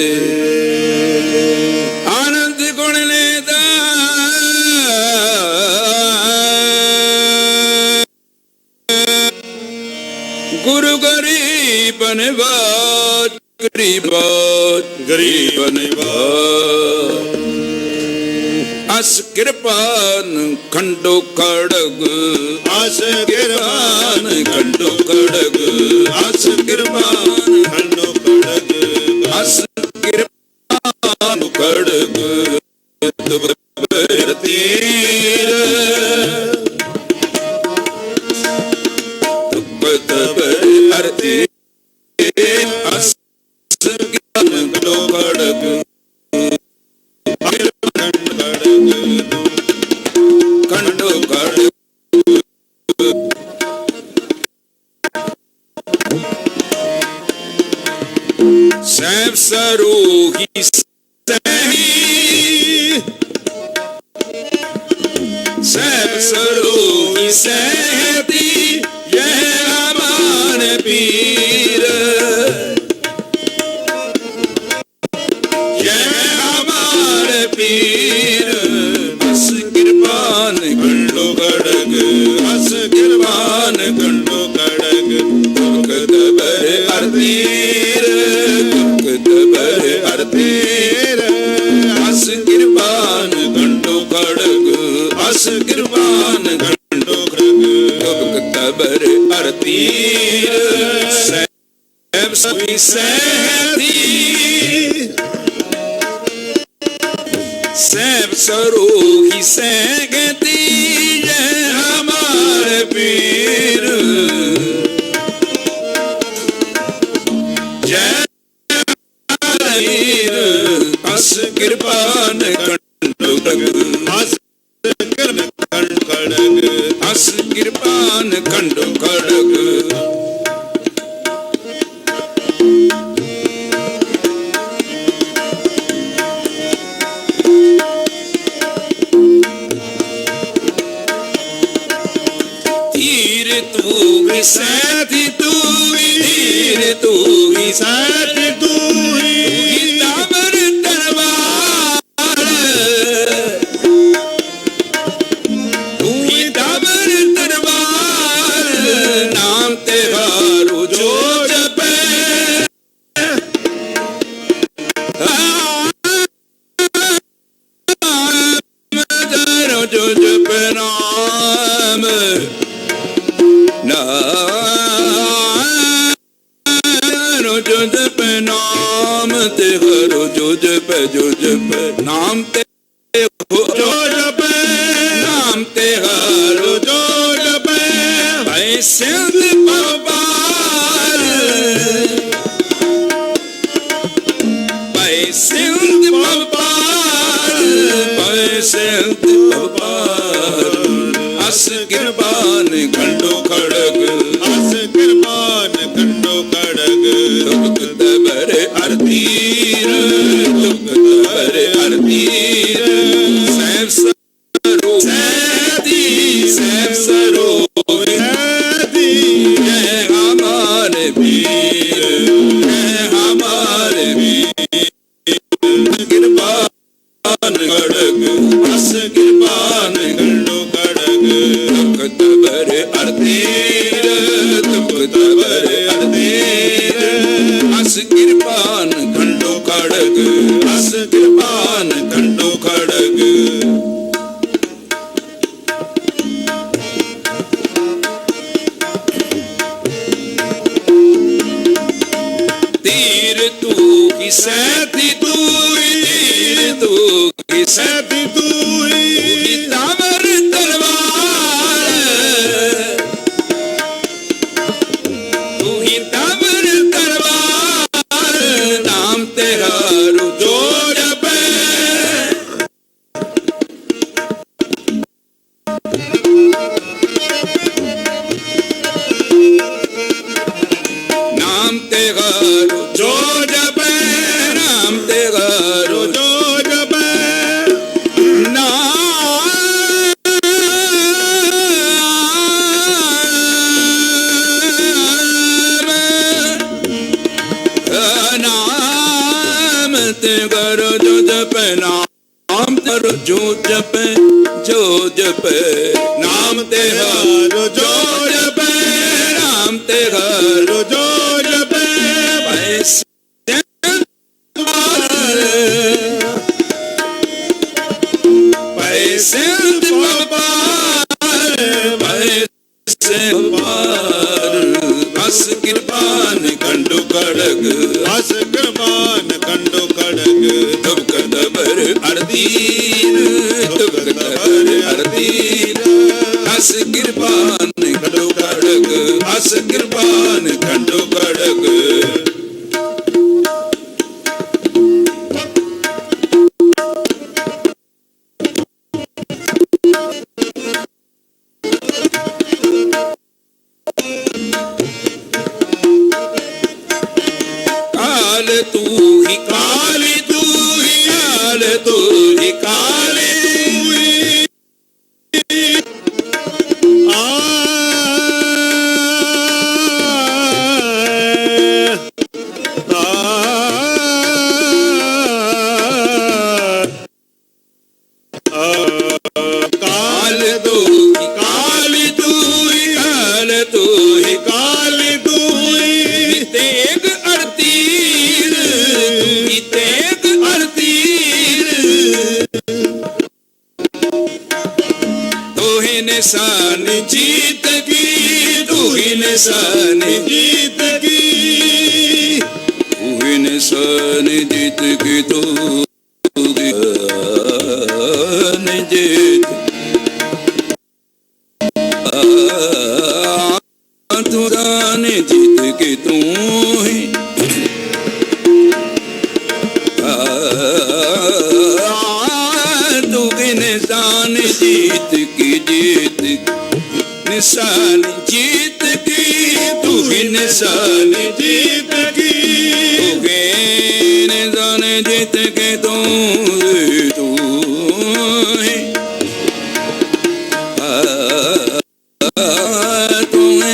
गुरु गरीब निवाज गरीब निवाज अस कृपान खंडो खड़ग अस कृपान खंडो खड़ग अस कृपान खंडो खड़ग अस कृपान खड़ग तीर अरती अस खंडो खड़ग खंडो खड़ग सैब सरोही सैब सरोही सहती यह अमान पीर यह अमान पीर बस कृपान खंडो खड़ग बस कृपान खंडो खड़ग दुखद बर अरतीर दुखद बर अरतीर बस कृपान खंडो खड़ग बस कृपान खंडो खड़ग दुखद बर अरतीर सैब सभी सहती सैब सरोही सहती जय हमारे पीर जय वीर अस कृपान खंडो खड़ग अस खड़ग अस कृपान खंडो खड़ग सैथी तू वीर तू ही सैथी तू ही ताबर दरबार तू ही ताबर दरबार नाम तेरा जो जपे जो जपे नाम जो जप नाम ते हरो जो जप नाम ते जो जप नाम ते हरो जो जप भाई सिंध पवार भाई सिंध पवार भाई सिंध पवार अस कृपान खंडो खड़ग अस कृपान खंडो खड़ग दुखद बर अरतीर दुखद बर अरतीर सैब किरपान खंडो खड़ग, अस किरपान खंडो खड़ग। तीर तू की सैती तू, तीर तू की सैती तू, तावर तलवार, तू ही तावर तलवार, नाम तेरा रुजो जपे। नाम तेरा रुजो जपे, नाम तेरा रुजो जपे, नाम तेरा रुजो जपे, नाम तेरा जो जपे, जो जपे, नाम तेरा रुजो जपे, नाम तेरा रुजो जपे। पैसे अस किरपान खंडो खड़ग, अस किरपान खंडो खड़ग। तब कदबर अर्दीन, तब कदबर अर्दीन, अस किरपान खंडो खड़ग, अस किरपान खंडो खड़ग। काल तू ही काली, तू ही काल, तू ही काली, काल तू ही काली, तू ही काल, तू ही काली, तू ही तेग अड़तीर, तू ही तेग अड़तीर, तू ही निशान जीत की, तू ही निशान जीत की, तू ही निशान जीत की, तू जीत तू जान जीत के तू ही तू के निशान जीत की, जीत निशान जीत की, तू ही निशान जीत की, तू के निशान जीत के तू ही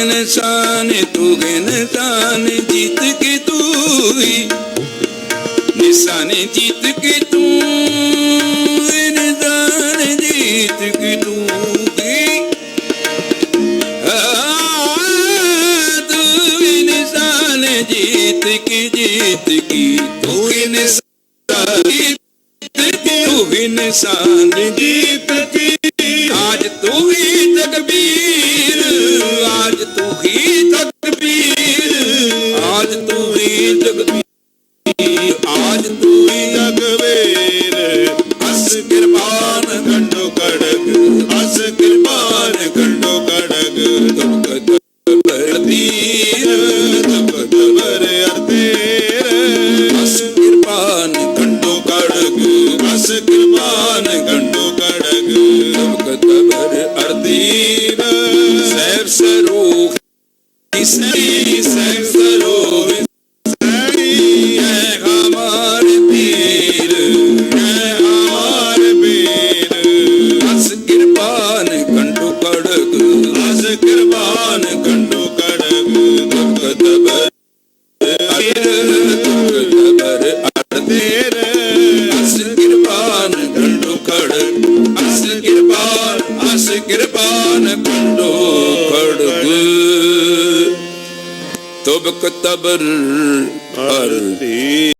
निशान, तू गे निशान जीत के तू ही निशान जीत के तू, निशान जीत के तू ही तू ही निशान जीत की, जीत की, तू ही निशान जीत की, तू ही निशान जीत की। आज तू ही तकबीर, आज तू ही तकबीर, आज तू ही तकबीर, आज तू ही तकबीर। अस किरपान खंडो खड़ग, अस किरपान खंडो खड़ग। तब कदबर अर्दीर, तब कदबर अर्दीर, अस किरपान खंडो खड़ग, अस किरपान खंडो खड़ग। तब कदबर अर्दीर, सैफ सरूख सैफ सरूख है हमारे पीर, है हमारे पीर। अस किरपान खंडो खड़ग, अस किरपान खंडो खड़ग। तब कदबर अर्दीर, अस किरपान खंडो खड़ग, अस किरपान खंडो खड़ग। तुब कतबर ਆਰਤੀ